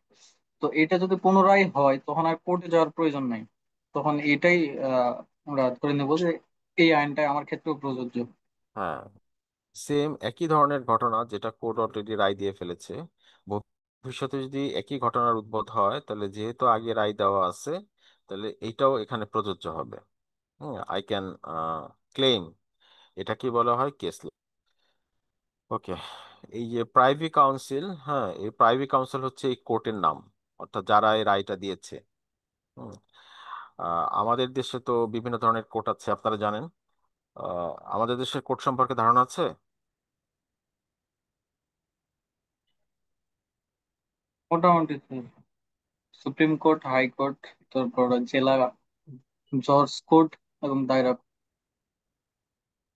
তো এটা যদি পুনরায় হয় তখন আর কোর্টে যাওয়ার প্রয়োজন নাই। তখন এটাই আমরা ধরে নেবো যে এই আইনটা আমার ক্ষেত্রেও প্রযোজ্য। হ্যাঁ, সেম একই ধরনের ঘটনা যেটা কোর্ট অলরেডি রায় দিয়ে ফেলেছে, ভবিষ্যতে যদি একই ঘটনার উদ্ভব হয় তাহলে যেহেতু আগে রায় দেওয়া আছে তাহলে এইটাও এখানে প্রযোজ্য হবে। আই ক্যান ক্লেম, এটা কি বলা হয় কেস। ওকে, এই যে প্রাইভি কাউন্সিল, হ্যাঁ এই প্রাইভি কাউন্সিল হচ্ছে এই কোর্টের নাম, অর্থাৎ যারা এই রায়টা দিয়েছে। হুম, আমাদের দেশে তো বিভিন্ন ধরনের কোর্ট আছে আপনারা জানেন। আমাদের দেশের কোর্ট সম্পর্কে ধারণা আছে? মোটামুটি সুপ্রিম কোর্ট, হাই কোর্ট, তারপর জেলা জজ কোর্ট এবং দায়রা।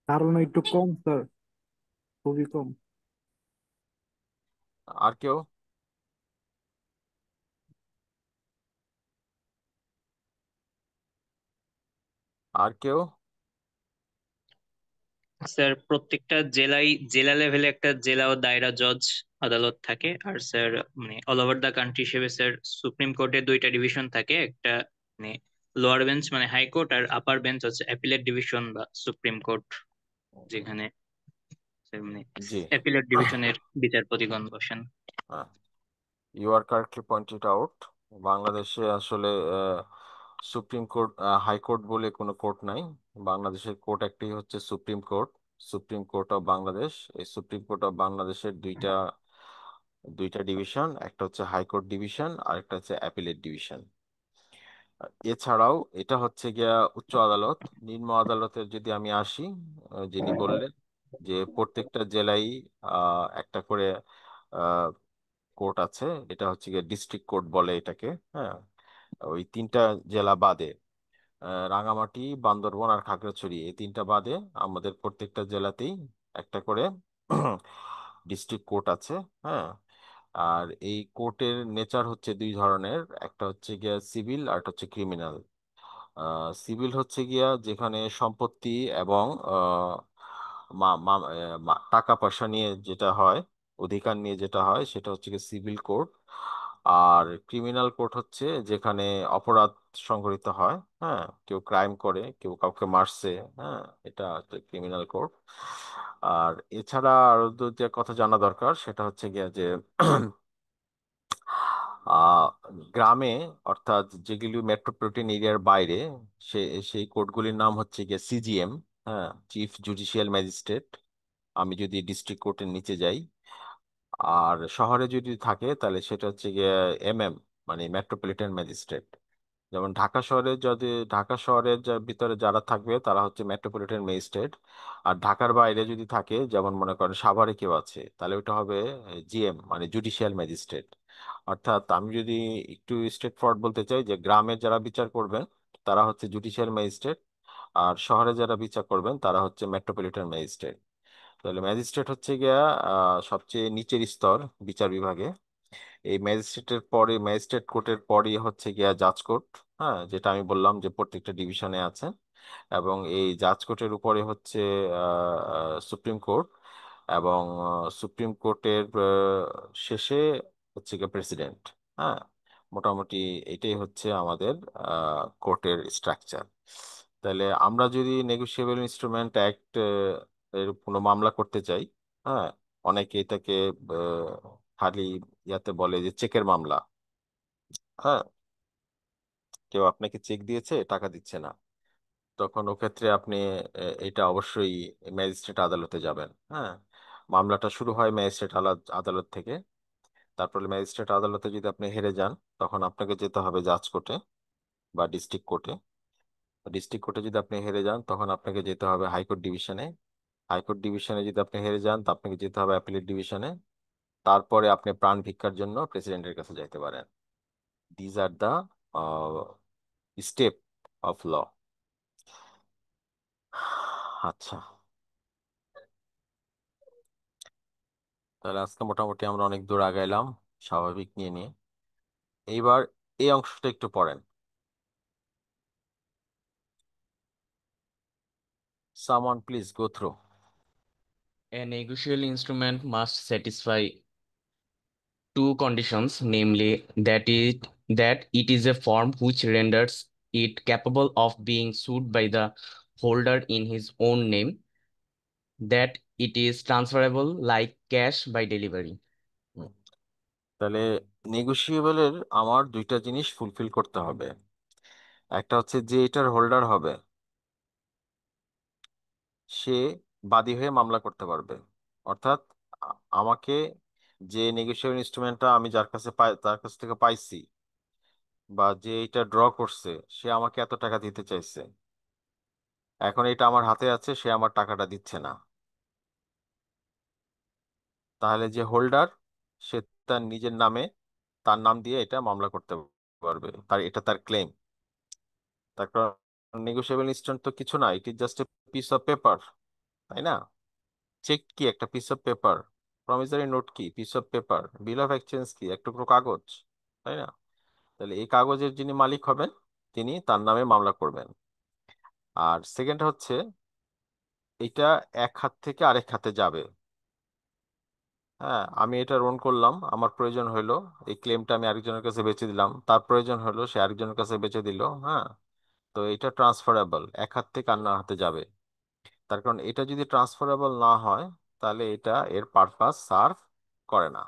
ধারণা একটু কম স্যার, খুবই কম। আর কেউ? আর কেউ? স্যার প্রত্যেকটা জেলা লেভেলে একটা জেলা ও দায়রা জজ আদালত থাকে। আর স্যার মানে অল ওভার দা কান্ট্রি হিসেবে স্যার সুপ্রিম কোর্টের দুইটা ডিভিশন থাকে, একটা মানে লোয়ার বেঞ্চ মানে হাইকোর্ট, আর আপার বেঞ্চ হচ্ছে অ্যাপিলেট ডিভিশন বা সুপ্রিম কোর্ট, যেখানে স্যার মানে জি, অ্যাপিলেট ডিভিশনের বিচারপতিগণ বসেন। You are correctly pointed out. বাংলাদেশে আসলে সুপ্রিম কোর্ট, হাইকোর্ট বলে কোনো কোর্ট নাই। বাংলাদেশের কোর্ট একটাই হচ্ছে supreme court, supreme court of Bangladesh. এই সুপ্রিম কোর্ট অফ বাংলাদেশের দুইটা দুইটা ডিভিশন, একটা হচ্ছে হাইকোর্ট ডিভিশন আর একটা হচ্ছে অ্যাপিলেট ডিভিশন। এছাড়াও এটা হচ্ছে গিয়া উচ্চ আদালত। নিম্ন আদালতের যদি আমি আসি, যিনি বললেন যে প্রত্যেকটা জেলায় একটা করে কোর্ট আছে, এটা হচ্ছে গিয়ে ডিস্ট্রিক্ট কোর্ট বলে এটাকে। হ্যাঁ, ওই তিনটা জেলা বাদে, রাঙামাটি, বান্দরবান আর খাগড়াছড়ি, এই তিনটা বাদে আমাদের প্রত্যেকটা জেলাতেই একটা করে ডিস্ট্রিক্ট কোর্ট আছে। হ্যাঁ, আর এই কোর্টের নেচার হচ্ছে দুই ধরনের, একটা হচ্ছে গিয়া সিভিল আর একটা হচ্ছে ক্রিমিনাল। সিভিল হচ্ছে গিয়া যেখানে সম্পত্তি এবং টাকা পয়সা নিয়ে যেটা হয়, অধিকার নিয়ে যেটা হয়, সেটা হচ্ছে গিয়ে সিভিল কোর্ট। আর ক্রিমিনাল কোর্ট হচ্ছে যেখানে অপরাধ সংঘটিত হয়, হ্যাঁ কেউ ক্রাইম করে, কেউ কাউকে মারছে, হ্যাঁ এটা হচ্ছে ক্রিমিনাল কোর্ট। আর এছাড়া আরো দুইটা কথা জানা দরকার, সেটা হচ্ছে গিয়া যে আহ গ্রামে, অর্থাৎ যেগুলি মেট্রোপলিটন এরিয়ার বাইরে, সে সেই কোর্টগুলির নাম হচ্ছে গিয়ে সিজিএম, হ্যাঁ চিফ জুডিশিয়াল ম্যাজিস্ট্রেট। আমি যদি ডিস্ট্রিক্ট কোর্টের নিচে যাই, আর শহরে যদি থাকে তাহলে সেটা হচ্ছে গিয়ে এমএম, মানে মেট্রোপলিটন ম্যাজিস্ট্রেট। যেমন ঢাকা শহরে, যদি ঢাকা শহরের ভিতরে যারা থাকবে তারা হচ্ছে মেট্রোপলিটন ম্যাজিস্ট্রেট। আর ঢাকার বাইরে যদি থাকে, যেমন মনে করেন সাভারে কেউ আছে, তাহলে ওটা হবে জিএম, মানে জুডিশিয়াল ম্যাজিস্ট্রেট। অর্থাৎ আমি যদি একটু স্ট্রেট ফরওয়ার্ড বলতে চাই, যে গ্রামে যারা বিচার করবেন তারা হচ্ছে জুডিশিয়াল ম্যাজিস্ট্রেট, আর শহরে যারা বিচার করবেন তারা হচ্ছে মেট্রোপলিটন ম্যাজিস্ট্রেট। তাহলে ম্যাজিস্ট্রেট হচ্ছে গিয়া সবচেয়ে নিচের স্তর বিচার বিভাগে। এই ম্যাজিস্ট্রেটের পরে, ম্যাজিস্ট্রেট কোর্টের পরই হচ্ছে গিয়া জাজ কোর্ট, হ্যাঁ যেটা আমি বললাম যে প্রত্যেকটা ডিভিশনে আছে। এবং এই জাজ কোর্টের উপরে হচ্ছে সুপ্রিম কোর্ট, এবং সুপ্রিম কোর্টের শেষে হচ্ছে গিয়ে প্রেসিডেন্ট। হ্যাঁ, মোটামুটি এটাই হচ্ছে আমাদের কোর্টের স্ট্রাকচার। তাহলে আমরা যদি নেগোশিয়েবল ইনস্ট্রুমেন্ট অ্যাক্ট এর কোনো মামলা করতে চাই, হ্যাঁ অনেকে এটাকে খালি ইয়াতে বলে যে চেকের মামলা। হ্যাঁ, কেউ আপনাকে চেক দিয়েছে, টাকা দিচ্ছে না, তখন ওক্ষেত্রে আপনি এটা অবশ্যই ম্যাজিস্ট্রেট আদালতে যাবেন। হ্যাঁ, মামলাটা শুরু হয় ম্যাজিস্ট্রেট আদালত থেকে। তারপরে ম্যাজিস্ট্রেট আদালতে যদি আপনি হেরে যান, তখন আপনাকে যেতে হবে জাজ কোর্টে বা ডিস্ট্রিক্ট কোর্টে। ডিস্ট্রিক্ট কোর্টে যদি আপনি হেরে যান, তখন আপনাকে যেতে হবে হাইকোর্ট ডিভিশনে। হাইকোর্ট ডিভিশনে যদি আপনি হেরে যান, তো আপনাকে যেতে হবে অ্যাপিলেট ডিভিশনে। তারপরে আপনি প্রাণ ভিক্ষার জন্য প্রেসিডেন্টের কাছে যাইতে পারেন। These are the step of law. আচ্ছা, তাহলে আজকে মোটামুটি আমরা অনেক দূর আগাইলাম স্বাভাবিক নিয়ে নিয়ে। এইবার এই অংশটা একটু পড়েন। Someone please go through. A negotiable instrument must satisfy two conditions, namely that it is a form which renders it capable of being sued by the holder in his own name, that it is transferable like cash by delivery. তাহলে নেগোশিয়েবলের আমার দুইটা জিনিস fulfil করতে হবে। একটা হচ্ছে যে এটার হোল্ডার হবে সে বাদী হয়ে মামলা করতে পারবে, অর্থাৎ আমাকে যে নেগোশিয়েবল ইনস্ট্রুমেন্টটা আমি যার কাছে তার কাছ থেকে পাইছি বা যে এটা ড্র করছে সে আমাকে এত টাকা দিতে চাইছে, এখন এটা আমার হাতে আছে, সে আমার টাকাটা দিচ্ছে না, তাহলে যে হোল্ডার সে তার নিজের নামে তার নাম দিয়ে এটা মামলা করতে পারবে, এটা তার ক্লেম। তার কারণ নেগোশিয়েবল ইনস্ট্রুমেন্ট তো কিছু না, it is just a piece of paper, তাই না? চেক কি? একটা piece of paper. Promissory note কি? Piece of paper. Bill of exchange কি? এক টুকরো কাগজ, তাই না? তাহলে এই কাগজের যিনি মালিক হবেন তিনি তার নামে মামলা করবেন। আর সেকেন্ড হচ্ছে এটা এক হাত থেকে আরেক হাতে যাবে। হ্যাঁ, আমি এটা রন করলাম, আমার প্রয়োজন হলো এই ক্লেমটা আমি আরেকজনের কাছে বেচে দিলাম, তার প্রয়োজন হলো সে আরেকজনের কাছে বেচে দিল। হ্যাঁ, তো এটা ট্রান্সফারেবল, এক হাত থেকে অন্য হাতে যাবে। তার কারণ এটা যদি ট্রান্সফারেবল না হয় তাহলে এটা এর পারপাস সার্ভ করে না।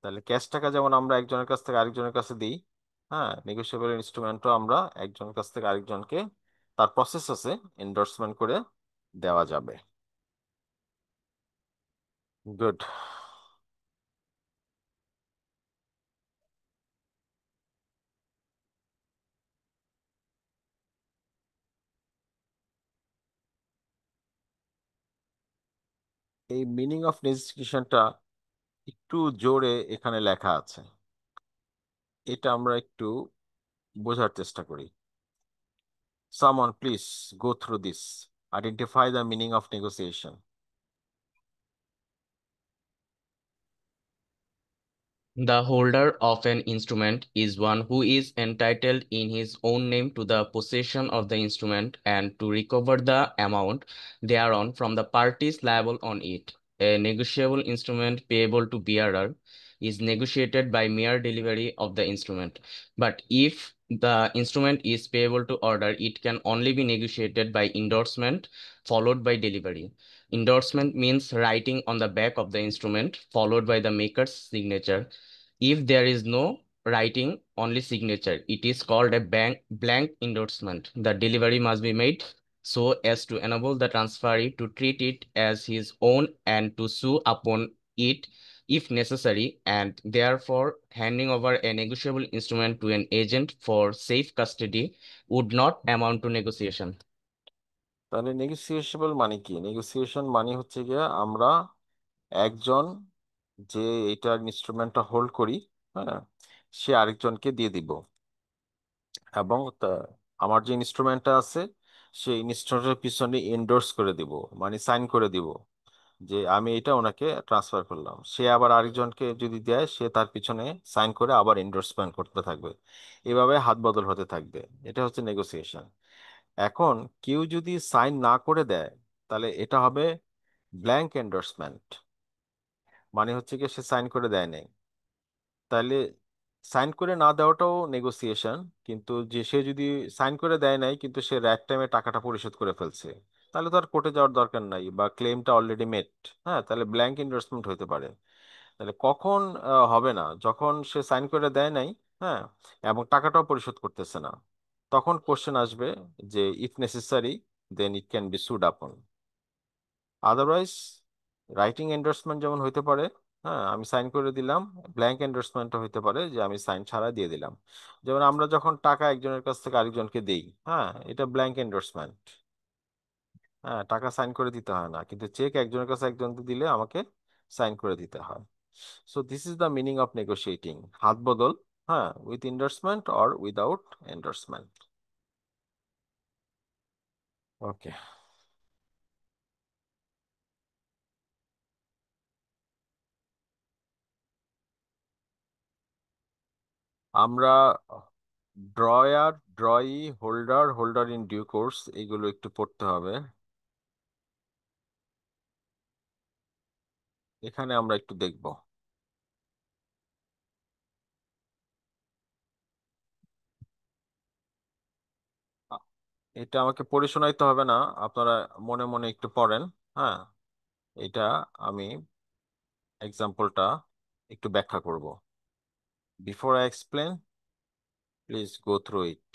তাহলে ক্যাশ টাকা যেমন আমরা একজনের কাছ থেকে আরেকজনের কাছে দিই, হ্যাঁ, নেগোশিয়েবল ইনস্ট্রুমেন্টও আমরা একজনের কাছ থেকে আরেকজনকে তার প্রসেস আছে এন্ডোর্সমেন্ট করে দেওয়া যাবে। গুড। এই মিনিং অফ নেগোসিয়েশনটা একটু জোরে এখানে লেখা আছে, এটা আমরা একটু বোঝার চেষ্টা করি। Someone please go through this. Identify the meaning of negotiation. The holder of an instrument is one who is entitled in his own name to the possession of the instrument and to recover the amount thereon from the parties liable on it. A negotiable instrument payable to bearer is negotiated by mere delivery of the instrument. But if the instrument is payable to order, it can only be negotiated by endorsement followed by delivery. Endorsement means writing on the back of the instrument followed by the maker's signature. If there is no writing, only signature, it is called a blank endorsement. The delivery must be made so as to enable the transferee to treat it as his own and to sue upon it if necessary, and therefore handing over a negotiable instrument to an agent for safe custody would not amount to negotiation. তাহলে negotiation মানে কি? Negotiation মানে হচ্ছে গিয়ে আমরা একজন যে এটার ইনস্ট্রুমেন্টটা হোল্ড করি, হ্যাঁ, সে আরেকজনকে দিয়ে দিব, এবং আমার যে ইনস্ট্রুমেন্টটা আছে সেই ইনস্ট্রুমেন্টের পিছনে এন্ডোর্স করে দিব, মানে সাইন করে দিব যে আমি এটা ওনাকে ট্রান্সফার করলাম। সে আবার আরেকজনকে যদি দেয় সে তার পিছনে সাইন করে আবার এন্ডোর্সমেন্ট করতে থাকবে, এভাবে হাত বদল হতে থাকবে। এটা হচ্ছে নেগোসিয়েশন। এখন কেউ যদি সাইন না করে দেয় তাহলে এটা হবে ব্ল্যাঙ্ক এন্ডোর্সমেন্ট, মানে হচ্ছে কি সে সাইন করে দেয় নাই। তাহলে সাইন করে না দেওয়াটাও নেগোসিয়েশন, কিন্তু যে সে যদি সাইন করে দেয় নাই কিন্তু সে রাইট টাইমে টাকাটা পরিশোধ করে ফেলছে, তাহলে তো আর কোর্টে যাওয়ার দরকার নাই, বা ক্লেমটা অলরেডি মেট। হ্যাঁ, তাহলে ব্ল্যাঙ্ক ইনভেস্টমেন্ট হতে পারে। তাহলে কখন হবে না? যখন সে সাইন করে দেয় নাই, হ্যাঁ, এবং টাকাটাও পরিশোধ করতেছে না, তখন কোশ্চেন আসবে যে if necessary then it can be sued upon. Otherwise writing endorsement যেমন হইতে পারে, হ্যাঁ, আমি সাইন করে দিলাম, ব্ল্যাঙ্ক এন্ডোর্সমেন্টও হইতে পারে যে আমি সাইন ছাড়া দিয়ে দিলাম। যেমন আমরা যখন টাকা একজনের কাছ থেকে আরেকজনকে দেই, হ্যাঁ, এটা ব্ল্যাঙ্ক এন্ডোর্সমেন্ট। হ্যাঁ, টাকা সাইন করে দিতে হয় না, কিন্তু চেক একজনের কাছে একজনকে দিলে আমাকে সাইন করে দিতে হয়। So this is the meaning of negotiating, হাত বদল, হ্যাঁ, with endorsement or without endorsement. Okay, আমরা drawer, drawee, holder, holder in due course এগুলো একটু পড়তে হবে। এখানে আমরা একটু দেখব। আ- এটা আমাকে পড়ে শোনাইতে হবে না, আপনারা মনে মনে একটু পড়েন। হ্যাঁ, এটা আমি এক্সাম্পলটা একটু ব্যাখ্যা করব। Before I explain, please go through ইট।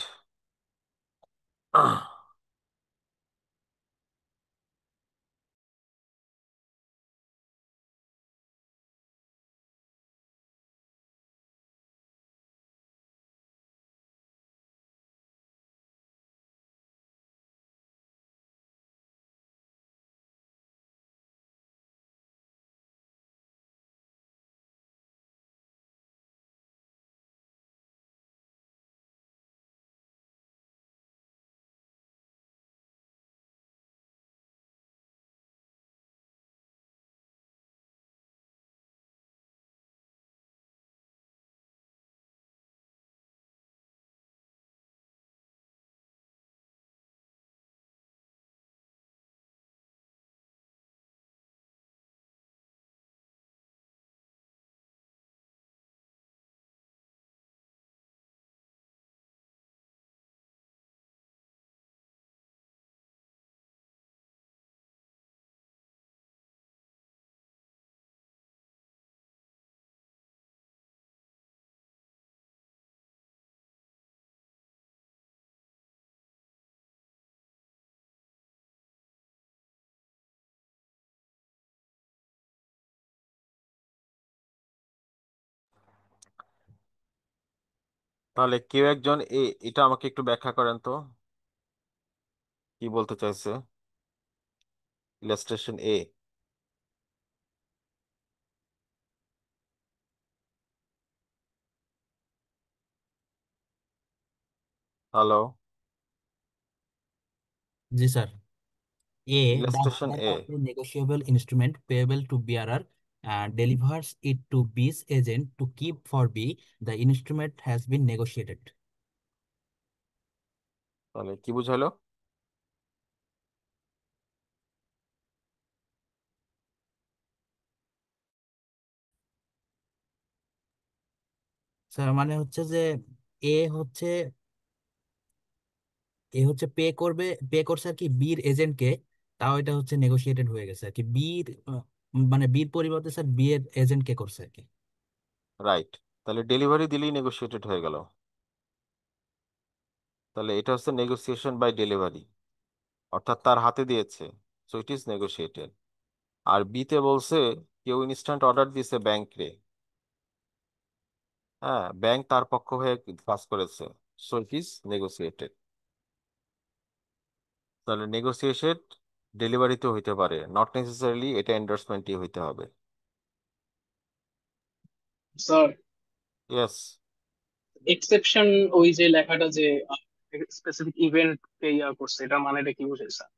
তাহলে কেউ একজন এটা আমাকে একটু ব্যাখ্যা করেন তো, কি বলতে চাইছে ইলাস্ট্রেশন এ। হ্যালো, জি sir. A, the illustration holder A. of a negotiable instrument payable to bearer delivers it to B's agent to keep for B. The instrument has been negotiated. তাহলে কি বুঝাইলো? স্যার মানে হচ্ছে যে এ হচ্ছে পে করছে আর কি বির এজেন্টকে, তাও এটা হচ্ছে নেগোশিয়েটেড হয়ে গেছে আর কি। বির মানে বির পরিবর্তে স্যার বি এর এজেন্ট কে করছে আর কি। রাইট, তাহলে ডেলিভারি দিলেই নেগোশিয়েটেড হয়ে গেল। তাহলে এটা হচ্ছে নেগোসিয়েশন বাই ডেলিভারি, অর্থাৎ তার হাতে দিয়েছে, সো ইট ইজ নেগোশিয়েটেড। আর বিতে বলছে কেউ ইনস্ট্যান্ট অর্ডার দিয়েছে ব্যাংকে, হ্যাঁ, ব্যাংক তার পক্ষ হয়ে কাজ করেছে, সো ইট ইজ নেগোসিয়েটেড। তাহলে নেগোসিয়েশন ডেলিভারিতে হইতে পারে, নট নেসেসারিলি এটা এন্ডোর্সমেন্টই হইতে হবে। Sir, yes. এক্সেপশন ওই যে লেখাটা যে স্পেসিফিক ইভেন্ট কে ইয়া করছে, এটা মানেটা কি বুঝাই স্যার?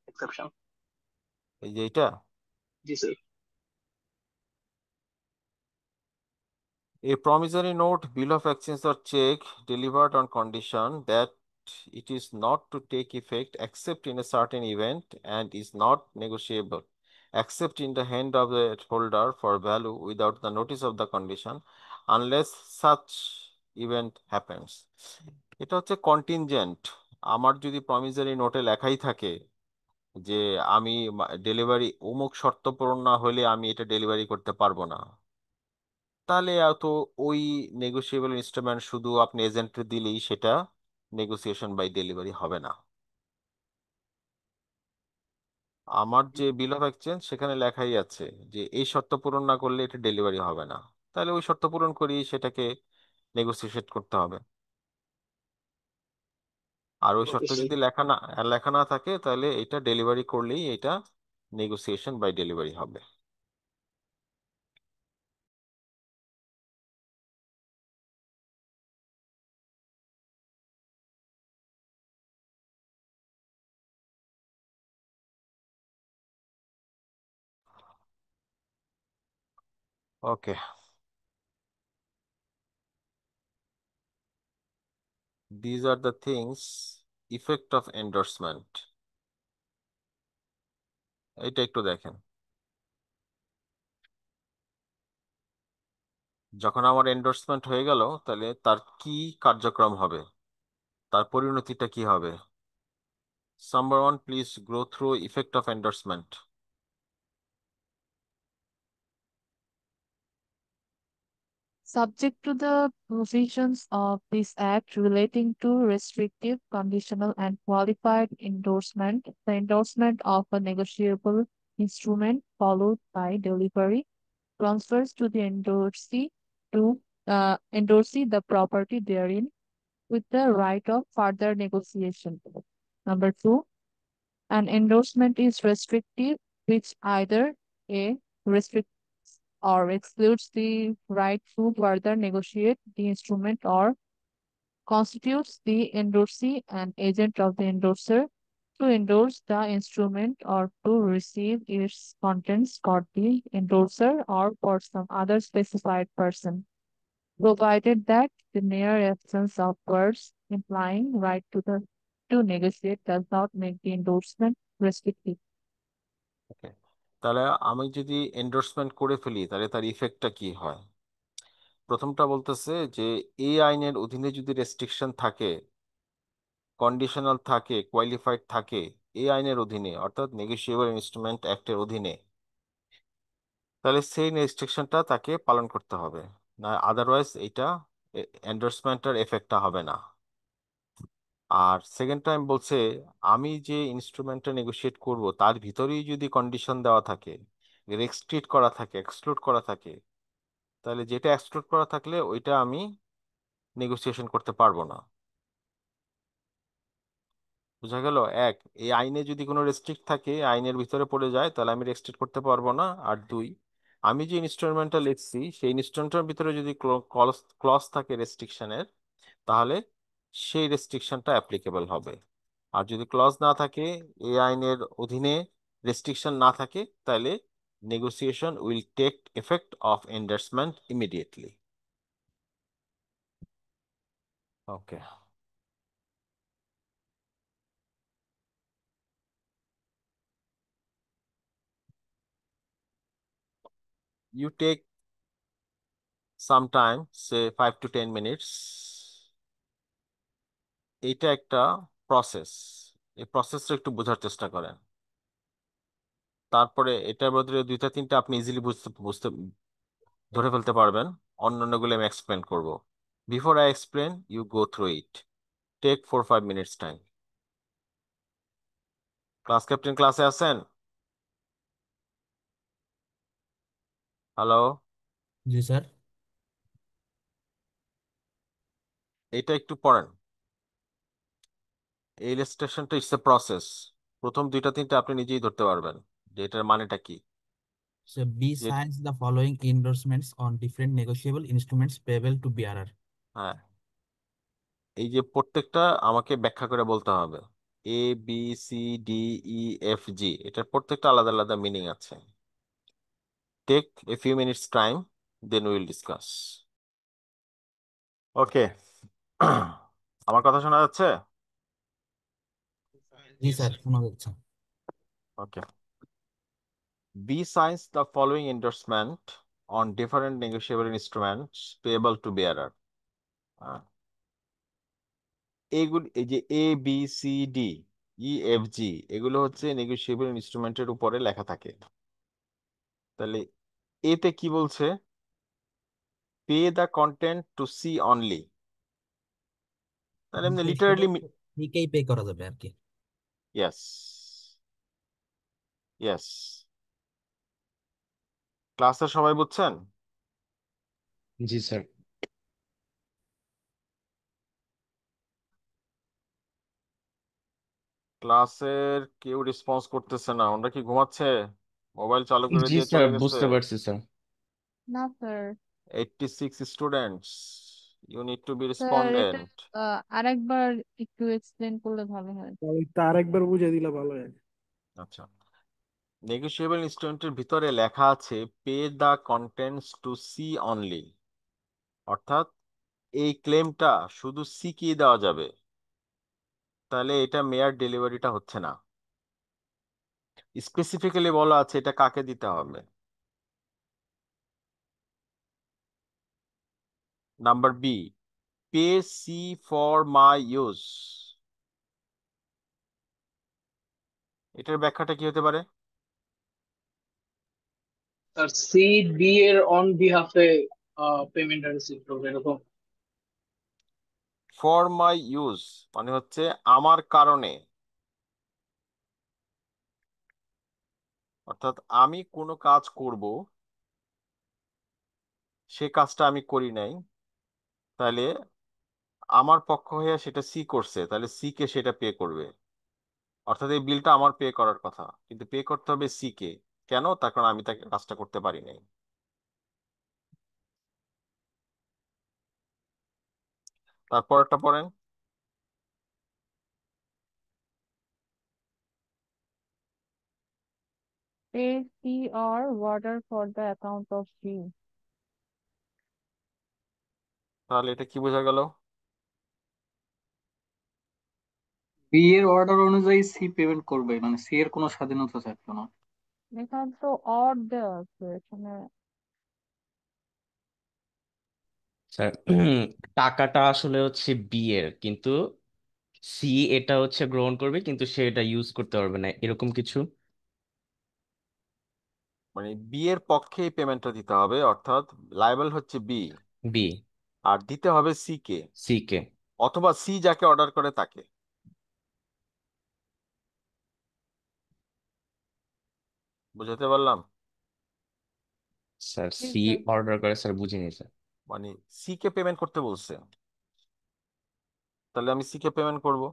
এক্সেপশন। এই যে এটা, জি sir. a promissory note, bill of exchange or check delivered on condition that it is not to take effect except in a certain event and is not negotiable except in the hand of the holder for value without the notice of the condition unless such event happens. এটা হচ্ছে contingent. আমার যদি প্রমিসারি নোটে লেখাই থাকে যে আমি delivery অমুক শর্ত পূরণ না হলে আমি এটা ডেলিভারি করতে পারবো না, তাহলে তো ওই নেগোসিয়েবল ইনস্ট্রুমেন্ট শুধু আপনি এজেন্টকে দিলেই সেটা নেগোসিয়েশন বাই ডেলিভারি হবে না। আমার যে বিল অফ এক্সচেঞ্জ সেখানে লেখাই আছে যে এই শর্ত পূরণ না করলে এটা ডেলিভারি হবে না, তাহলে ওই শর্ত পূরণ করি সেটাকে নেগোসিয়েট করতে হবে। আর ওই ওকে শর্ত স্যার। যদি লেখা না থাকে তাহলে এটা ডেলিভারি করলেই এটা নেগোসিয়েশন বাই ডেলিভারি হবে। ওকে, these are the things, effect of endorsement, এটা একটু দেখেন। যখন আমার এন্ডোর্সমেন্ট হয়ে গেল তাহলে তার কি কার্যক্রম হবে, তার পরিণতিটা কি হবে? Number one, please go through effect of endorsement. Subject to the provisions of this Act relating to restrictive, conditional, and qualified endorsement, the endorsement of a negotiable instrument followed by delivery transfers to the to endorsee the property therein with the right of further negotiation. Number two, an endorsement is restrictive, which either A, restricts or excludes the right to further negotiate the instrument, or constitutes the endorsee an agent of the endorser to endorse the instrument or to receive its contents for the endorser or for some other specified person, provided that the mere absence of words implying right to negotiate does not make the endorsement restrictive. ওকে, তাহলে আমি যদি endorsement করে ফেলি তাহলে তার ইফেক্টটা কি হয়? প্রথমটা বলতেছে যে এই আইনের অধীনে যদি রেস্ট্রিকশন থাকে, কন্ডিশনাল থাকে, কোয়ালিফাইড থাকে এই আইনের অধীনে অর্থাৎ নেগোশিয়েবল ইনস্ট্রুমেন্ট অ্যাক্টের অধীনে, তাহলে সেই রেস্ট্রিকশনটা তাকে পালন করতে হবে, না আদারওয়াইজ এইটা এন্ডোর্সমেন্টের এফেক্টটা হবে না। আর সেকেন্ড টাইম বলছে আমি যে ইনস্ট্রুমেন্টটা নেগোশিয়েট করব তার ভিতরেই যদি কন্ডিশন দেওয়া থাকে, রেস্ট্রিক্ট করা থাকে, এক্সক্লুড করা থাকে, তাহলে যেটা এক্সক্লুড করা থাকলে ওইটা আমি নেগোসিয়েশন করতে পারবো না। বোঝা গেল? এক, এই আইনে যদি কোনো রেস্ট্রিক্ট থাকে, আইনের ভিতরে পড়ে যায়, তাহলে আমি রেস্ট্রিক্ট করতে পারবো না। আর দুই, আমি যে ইনস্ট্রুমেন্টটা লিখছি সেই ইনস্ট্রুমেন্টের ভিতরে যদি ক্লজ থাকে রেস্ট্রিকশনের, তাহলে সেই রেস্ট্রিকশনটা অ্যাপ্লিকেবল হবে। আর যদি ক্লজ না থাকে, এই আইনের অধীনে রেস্ট্রিকশন না থাকে, তাহলে negotiation will take effect of endorsement immediately. Okay, you take some time, say 5 to 10 minutes. এটা একটা প্রসেস, এই প্রসেসটা একটু বোঝার চেষ্টা করেন। তারপরে এটার বদলে দুইটা তিনটা আপনি ইজিলি বুঝতে বুঝতে ধরে ফেলতে পারবেন। অন্যান্যগুলো আমি এক্সপ্লেন করব। Before I explain, you go through it. Take 4-5 minutes time. Class captain ক্লাসে আছেন? হ্যালো? জি স্যার। এটা একটু পড়েন। এই ইলাস্ট্রেশনটা ইটস এ প্রসেস। প্রথম দুইটা তিনটা আপনি নিজেই ধরতে পারবেন যে এটার মানেটা কি। So besides the following endorsements on different negotiable instruments payable to bearer. হ্যাঁ, এই যে প্রত্যেকটা আমাকে ব্যাখ্যা করে বলতে হবে। A B C D E F G, এটার প্রত্যেকটা আলাদা আলাদা মিনিং আছে। Take a few minutes time, then will discuss. Okay, আমার কথা শোনা যাচ্ছে? জি স্যার, শোনা যাচ্ছে। Okay, B signs the following endorsement on different negotiable instruments payable to bearer. এইগুলি, এই যে A B C D E F G, এগুলো হচ্ছে নেগোশিয়েবল ইনস্ট্রুমেন্টের উপরে লেখা থাকে। তাহলে এতে কি বলছে? Pay the content to see only. তাহলে এমনি লিটারালি, একেই পে করা যাবে আর কি। Yes yes. ক্লাসে সবাই বুঝছেন? জি স্যার। ক্লাসের কেউ রেসপন্স করতেছে না, ওরা কি ঘুমাচ্ছে? মোবাইল চালু করে জি দিয়ে স্যার, চলে গেছে। বুঝতে পারছি স্যার। না sir. 86 students, you need to be sir এটা রেসপন্ডেন্ট। আরেকবার একটু এক্সপ্লেন করলে ভালো হয়। তার একবার বুঝিয়ে দিলে ভালো হয়। আচ্ছা, নেগোশিয়েবল ইনস্ট্রুমেন্টের ভিতরে লেখা আছে pay the contents to see only, অর্থাৎ এই ক্লেমটা শুধু সি কি দেওয়া যাবে। তাহলে এটা মেয়ার ডেলিভারিটা হচ্ছে না। স্পেসিফিক্যালি বলা আছে এটা কাকে দিতে হবে। Number B, pay C for my use. এটার ব্যাখ্যাটা কি হতে পারে? স্যার সি ডি এর অন বিহাফে পেমেন্টটা রিসিভ করবে এরকম। ফর মাই ইউজ মানে হচ্ছে আমার কারণে, অর্থাৎ আমি কোনো কাজ করব, সে কাজটা আমি করি নাই, তাহলে আমার পক্ষ হয়ে সেটা সি করছে, তাহলে সি কে সেটা পে করবে। অর্থাৎ এই বিলটা আমার পে করার কথা, কিন্তু পে করতে হবে সি কে। কেন? তার কারণ আমি তাকে কাজটা করতে পারি নাই। তারপরটা পড়েন। Pay C or water for the account of C. তাহলে এটা কি বোঝা গেল? বি এর অর্ডার অনুযায়ী সি পেমেন্ট করবে, মানে সি এর কোনো স্বাধীনতা থাকবে না। এখানে তো অর দেওয়া আছে এখানে। স্যার টাকাটা আসলে হচ্ছে বি এর, কিন্তু সি এটা হচ্ছে গ্রহণ করবে, কিন্তু সে এটা ইউজ করতে পারবে না, এরকম কিছু। মানে বি এর পক্ষেই পেমেন্টটা দিতে হবে, অর্থাৎ লায়াবল হচ্ছে বি, বি, আর দিতে হবে সি কে, সি কে। অথবা সি যাকে অর্ডার করে তাকে। বুঝাতে পারলাম? স্যার জি সি স্যার। অর্ডার করে, স্যার বুঝিনি স্যার। মানে সি কে পেমেন্ট করতে বলছে, তাহলে আমি সি কে পেমেন্ট করব,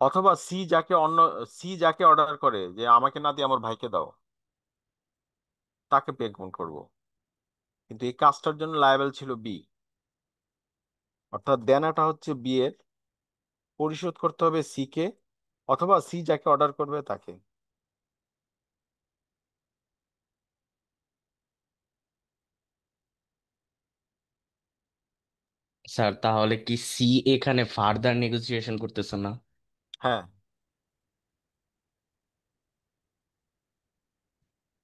অথবা সি যাকে অর্ডার করে যে আমাকে না দিয়ে আমার ভাইকে দাও, তাকে পেমেন্ট করব। কিন্তু এই কাজটার জন্য লায়াবল ছিল বি, অর্থাৎ দেনাটা হচ্ছে বি এর, পরিশোধ করতে হবে সি কে, অথবা সি যাকে অর্ডার করবে তাকে। স্যার তাহলে কি সি এখানে ফার্দার নেগোসিয়েশন করতেছে না? হ্যাঁ,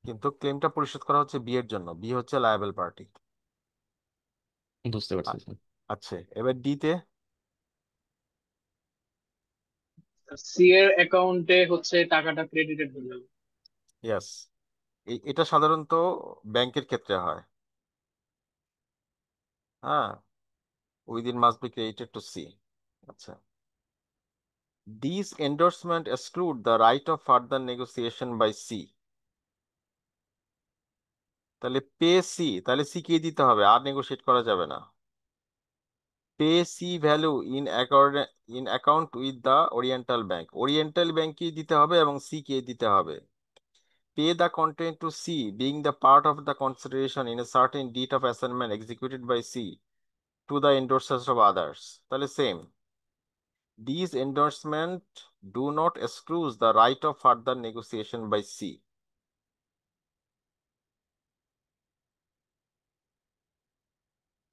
কিন্তু ক্লেমটা পরিশোধ করা হচ্ছে বি এর জন্য, বি হচ্ছে লায়াবল পার্টি। বুঝতে পারছি স্যার। আচ্ছা, এবার ডিতে। সি এর অ্যাকাউন্টে হচ্ছে টাকাটা ক্রেডিটেড হয়ে যাবে। ইয়েস, এটা সাধারণত ব্যাংকের ক্ষেত্রে হয়। হ্যাঁ, within must be credited to C. আচ্ছা, this endorsement exclude the right of further negotiation by C. তাহলে পে সি, তাহলে সি কে দিতে হবে, আর নেগোশিয়েট করা যাবে না। Pay C value in account with the Oriental Bank, Oriental ব্যাংকই দিতে হবে এবং সি কে দিতে হবে। Pay the content to C, being the part of the consideration in a certain deed of assignment executed by C to the endorsers of others. তাহলে same. These endorsement do not exclude the right of further negotiation by C.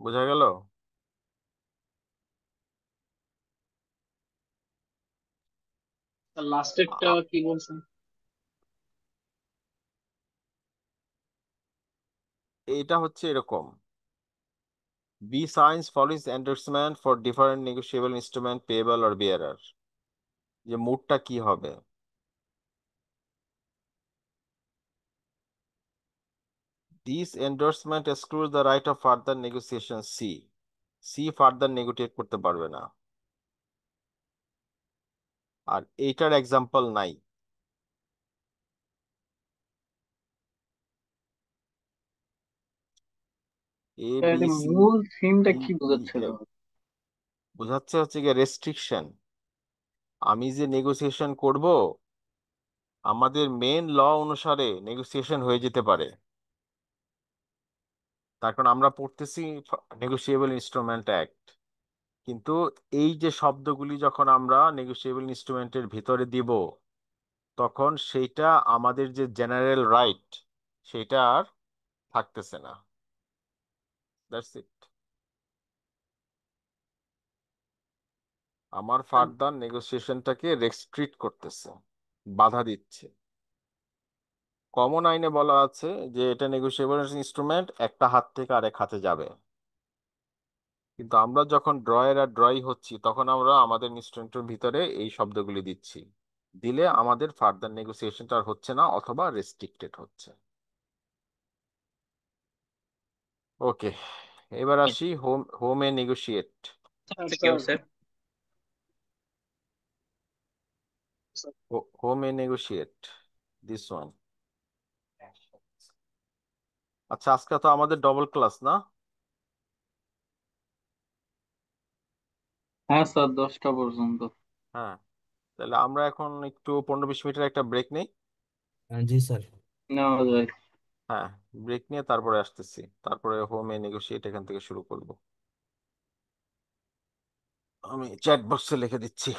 বোঝা গেল? লাস্টেরটা কি বলছেন? এটা হচ্ছে এরকম: B signs following endorsement for different negotiable instrument payable or bearer. যে মুডটা কি হবে? This endorsement excludes the right of further negotiation C. C further negotiate করতে পারবে না। আর এইটার এক্সাম্পল নাই। এ বি সি মূল থিমটা ডি কি ই বোঝাচ্ছিল? এফ বোঝাচ্ছে হচ্ছে গিয়ে রেস্ট্রিকশন। আমি যে নেগোসিয়েশন করব, আমাদের মেন ল অনুসারে নেগোসিয়েশন হয়ে যেতে পারে, তার কারণ আমরা পড়তেছি নেগোসিয়েবল ইনস্ট্রুমেন্ট অ্যাক্ট। কিন্তু এই যে শব্দগুলি যখন আমরা নেগোসিয়েবল ইনস্ট্রুমেন্টের ভিতরে দিব, তখন সেইটা আমাদের যে জেনারেল রাইট, সেটা আর থাকতেছে না। That's it. আমার ফার্দার নেগোসিয়েশনটাকে রেস্ট্রিক্ট করতেছে, বাধা দিচ্ছে। কমন আইনে বলা আছে যে এটা নেগোশিয়েবল ইনস্ট্রুমেন্ট, একটা হাত থেকে আরেক হাতে যাবে। কিন্তু আমরা যখন ড্রয়ের আর ড্রই হচ্ছি, তখন আমরা আমাদের ইনস্ট্রুমেন্টের ভিতরে এই শব্দগুলি দিচ্ছি, দিলে আমাদের ফার্দার নেগোসিয়েশনটা আর হচ্ছে না, অথবা রেস্ট্রিক্টেড হচ্ছে। ওকে, এবার আসি হোমে নেগোশিয়েট। That's কেউ স্যার? হোমে নেগোশিয়েট, দিস ওয়ান। আচ্ছা, আজকে তো আমাদের ডবল ক্লাস না? হ্যাঁ স্যার, 10টা পর্যন্ত। হ্যাঁ, তাহলে আমরা এখন একটু 15-20 মিনিটের একটা ব্রেক নেই। জি স্যার। নেওয়া যায়। হ্যাঁ, ব্রেক নিয়ে তারপরে আসতেছি, তারপরে হোমে নেগোশিয়েট এখান থেকে শুরু করব। আমি চ্যাট বক্সে লিখে দিচ্ছি।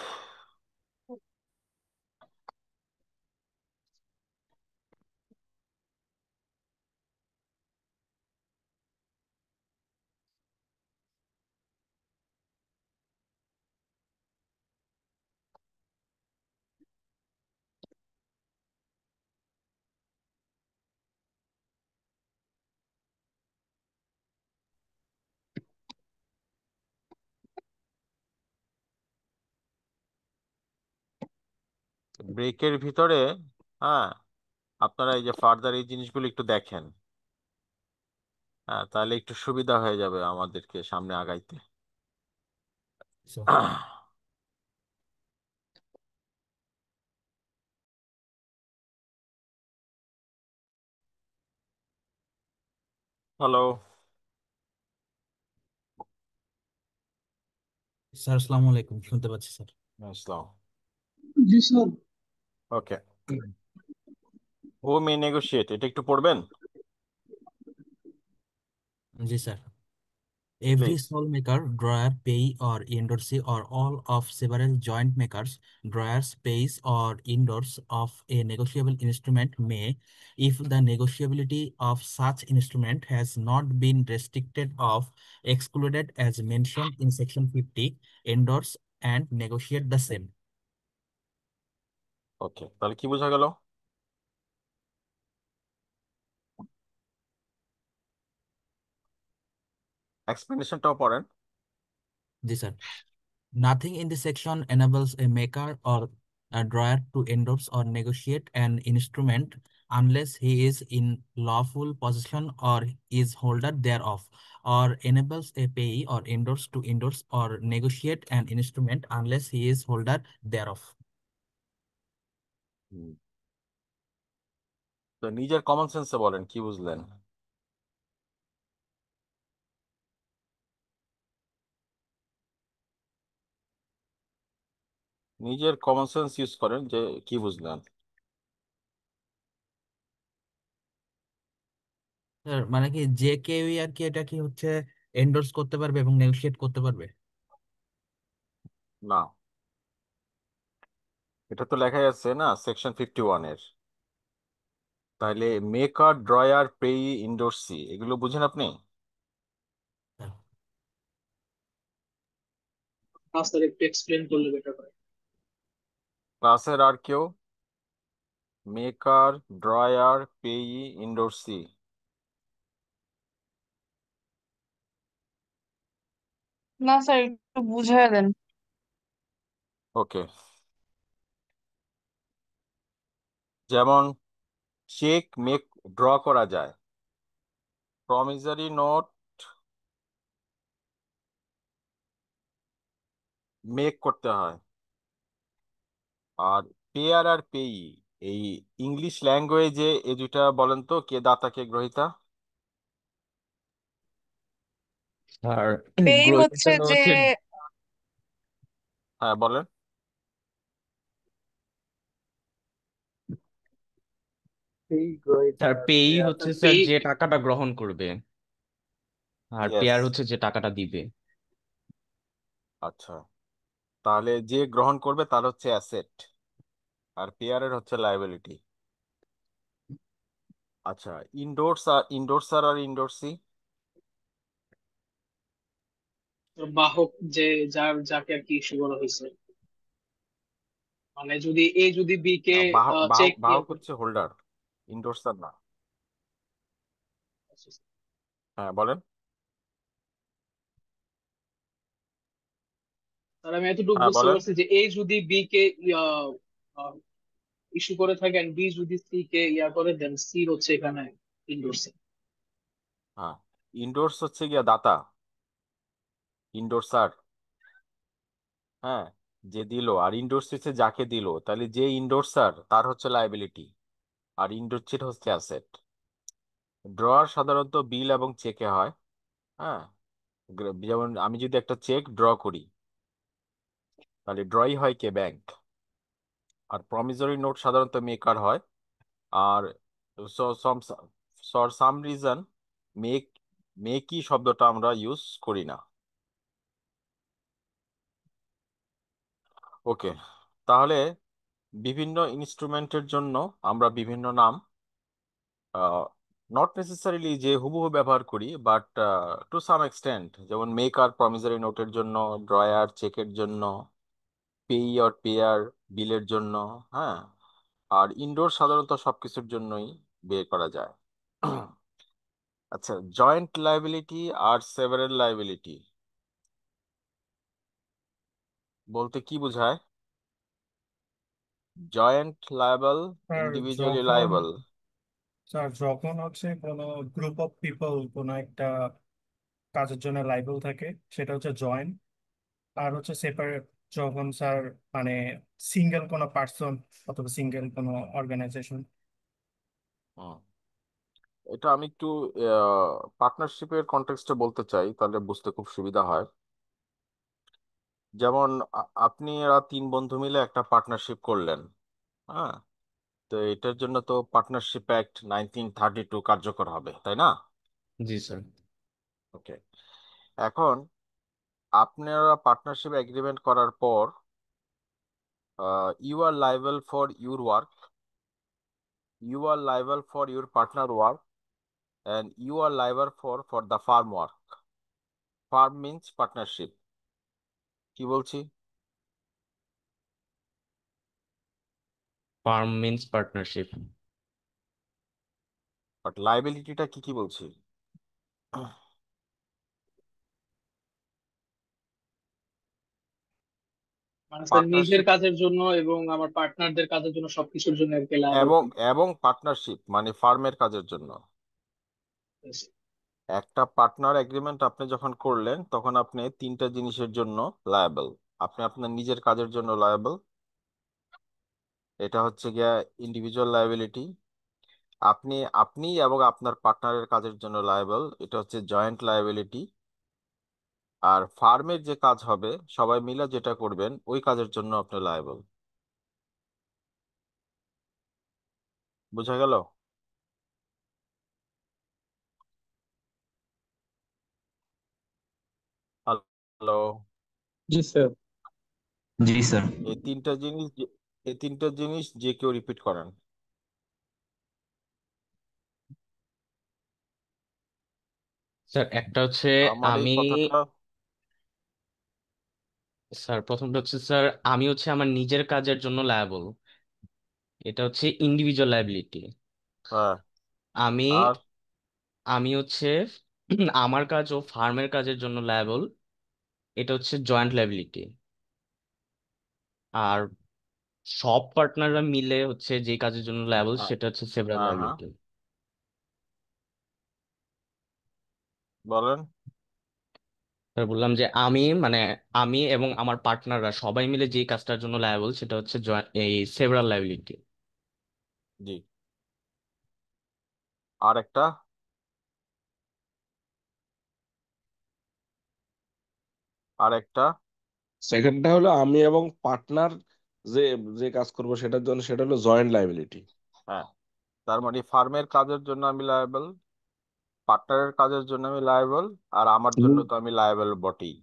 ব্রেকের ভিতরে, হ্যাঁ, আপনারা এই যে ফার্দার এই জিনিসগুলো একটু দেখেন। হ্যাঁ, তাহলে একটু সুবিধা হয়ে যাবে আমাদেরকে সামনে আগাইতে। হ্যালো স্যার, আসসালামু আলাইকুম, শুনতে পাচ্ছি স্যার। আসসালাম। জি স্যার। ওকে, হোমে নেগোশিয়েট এটা একটু পড়বেন জি sir. Every please. sole maker, drawer, payee, or endorsee, or all of several joint makers, drawers, payees, or endors of a negotiable instrument may, if the negotiability of such instrument has not been restricted of, excluded as mentioned in section 50, endorse and negotiate the same. ওকে, তাহলে কি বোঝা গেল? এক্সপ্লেনেশনটাও পড়েন। Ji sir. Nothing in this section enables a maker or a drawer to endorse or negotiate an instrument unless he is in lawful possession or is holder thereof, or enables a payee or endorse to endorse or negotiate an instrument unless he is holder thereof. তো নিজের common সেন্সে বলেন কি বুঝলেন? নিজের common sense use করেন, যে কি বুঝলেন? স্যার, মানে কি যে কেউই আর কি এটা কি হচ্ছে এন্ডোর্স করতে পারবে এবং নেগোশিয়েট করতে পারবে? না, এটা তো লেখাই আছে না সেকশন 51-এর। তাহলে মেকার, ড্রয়ার, পেয়ি, ইন্ডোর্সি এগুলো বুঝেন আপনি? না স্যার, একটু এক্সপ্লেন করলে বেটার হয়। ক্লাসের আর কেউ? Maker, drawer, payee, endorsee. না স্যার, একটু বুঝাই দেন। ওকে, যেমন চেক মেক ড্র করা যায়, প্রমিসারি নোট মেক করতে হয়, আর পেয়ার আর পেয়ি এই ইংলিশ ল্যাঙ্গুয়েজে এই দুইটা বলেন তো, কে দাতা কে গ্রহীতা? আর পেই হচ্ছে গ্রহীতাটা যে, হচ্ছে হ্যাঁ বলেন। স্যার পেই হচ্ছে স্যার পেই যে টাকাটা গ্রহণ করবে, আর ইয়েস, পেয়ার হচ্ছে যে টাকাটা দিবে। আচ্ছা, তাহলে যে গ্রহণ করবে তার হচ্ছে অ্যাসেট, আর পেয়ারের হচ্ছে লায়াবিলিটি। আচ্ছা, ইন্ডোর্সার আর ইন্ডোর্সি? বাহক, যে যাকে আর কি ইস্যু করা হয়েছে। মানে যদি এ যদি বি কে বাহক চেক বাহক বাহক হচ্ছে হোল্ডার, ইন্ডোর্সার না। হ্যাঁ বলেন। তাহলে আমি এতটুকু হ্যাঁ বুঝতে বলেন। পারছি যে এ যদি বি কে ইস্যু করে থাকে, বি যদি সি কে করে, দেন সি হচ্ছে এখানে ইন্ডোর্স। হ্যাঁ, ইন্ডোর্স হচ্ছে গিয়া দাতা, ইন্ডোর্সার। হ্যাঁ, যে দিল, আর ইন্ডোর্স হচ্ছে যাকে দিল, তাহলে যে ইন্ডোর্সার তার হচ্ছে লাইবিলিটি, আর ইন্ডোর্সের হচ্ছে অ্যাসেট। ড্রয়ার সাধারণত বিল এবং চেকে হয়। হ্যাঁ, যেমন আমি যদি একটা চেক ড্র করি, তাহলে ড্রই হয় কে? ব্যাংক। আর প্রমিসরি নোট সাধারণত মেকার হয়। আর ফর সাম রিজন মেক মেকি শব্দটা আমরা ইউজ করি না। ওকে, তাহলে বিভিন্ন ইনস্ট্রুমেন্টের জন্য আমরা বিভিন্ন নাম নট নেসেসারিলি যে হুবহু ব্যবহার করি, বাট টু সাম এক্সটেন্ট, যেমন মেকার প্রমিসরি নোটের জন্য, ড্রয়ার চেকের জন্য, পেই অর পেয়ার বিলের জন্য। হ্যাঁ, আর ইনডোর সাধারণত সবকিছুর জন্যই বের করা যায়। আচ্ছা, joint liability are several liability বলতে কি বোঝায়? জয়েন্ট লায়াবল, স্যার ইন্ডিভিজুয়ালি যখন লায়াবল। স্যার যখন হচ্ছে কোনো গ্রুপ অফ পিপল কোনো একটা কাজের জন্য লাইবল থাকে, সেটা হচ্ছে জয়েন্ট। আর হচ্ছে সেপারেট যখন স্যার মানে সিঙ্গেল কোনো পার্সন অথবা সিঙ্গেল কোনো অর্গানাইজেশন। এটা আমি একটু পার্টনারশিপের কনটেক্সটে বলতে চাই, তাহলে বুঝতে খুব সুবিধা হয়। যেমন আপনি এরা তিন বন্ধু মিলে একটা পার্টনারশিপ করলেন। হ্যাঁ, তো এটার জন্য তো পার্টনারশিপ অ্যাক্ট 1932 কার্যকর হবে, তাই না? জি স্যার। ওকে, এখন আপনারা পার্টনারশিপ এগ্রিমেন্ট করার পর you are liable for your work, you are liable for your partner work, and you are liable for the firm work. Firm means partnership. কি বলছি? Firm means partnership. বাট লাইবিলিটিটা কি কি বলছি? মানে স্যার নিজের পার্টনারশিপ কাজের জন্য এবং আমার পার্টনারদের কাজের জন্য সবকিছুর জন্য আর কি লায়াবল এবং থাকবে। এবং পার্টনারশিপ মানে ফার্মের কাজের জন্য একটা পার্টনার এগ্রিমেন্ট আপনি যখন করলেন, তখন আপনি তিনটা জিনিসের জন্য লায়াবল। আপনি আপনার নিজের কাজের জন্য লায়াবল, এটা হচ্ছে গিয়া ইন্ডিভিজুয়াল লায়াবিলিটি। আপনি আপনি এবং আপনার পার্টনারের কাজের জন্য লায়াবল, এটা হচ্ছে জয়েন্ট লায়াবিলিটি। আর ফার্মের যে কাজ হবে, সবাই মিলে যেটা করবেন, ওই কাজের জন্য আপনি লায়াবল। বুঝা গেল? হ্যালো? জি স্যার। জি স্যার। এই তিনটা জিনিস যে কেউ রিপিট করেন। স্যার একটা হচ্ছে আমার এই আমি, কথাটা স্যার প্রথমটা হচ্ছে স্যার আমি হচ্ছে আমার নিজের কাজের জন্য লায়াবল, এটা হচ্ছে ইন্ডিভিজুয়াল লায়াবিলিটি। হ্যাঁ, আমি আর আমি হচ্ছে আমার কাজ ও ফার্মের কাজের জন্য লায়াবল, এটা হচ্ছে জয়েন্ট লায়াবিলিটি। আর সব পার্টনাররা মিলে হচ্ছে যে কাজের জন্য লায়াবল, হ্যাঁ সেটা হচ্ছে সেভারাল হ্যাঁ হ্যাঁ, লায়াবিলিটি। বলেন। স্যার বললাম যে আমি মানে আমি এবং আমার পার্টনাররা সবাই মিলে যে কাজটার জন্য লায়াবল, সেটা হচ্ছে এই সেভারাল লায়াবিলিটি। জি, আর একটা আর একটা সেকেন্ডটা হলো আমি এবং পার্টনার যে যে কাজ করব সেটার জন্য, সেটা হলো জয়েন্ট লাইবিলিটি। হ্যাঁ, তার মানে ফার্মের কাজের জন্য আমি লায়াবল, পার্টনারের কাজের জন্য আমি লায়াবল, আর আমার জন্য তো আমি লায়াবল বটেই।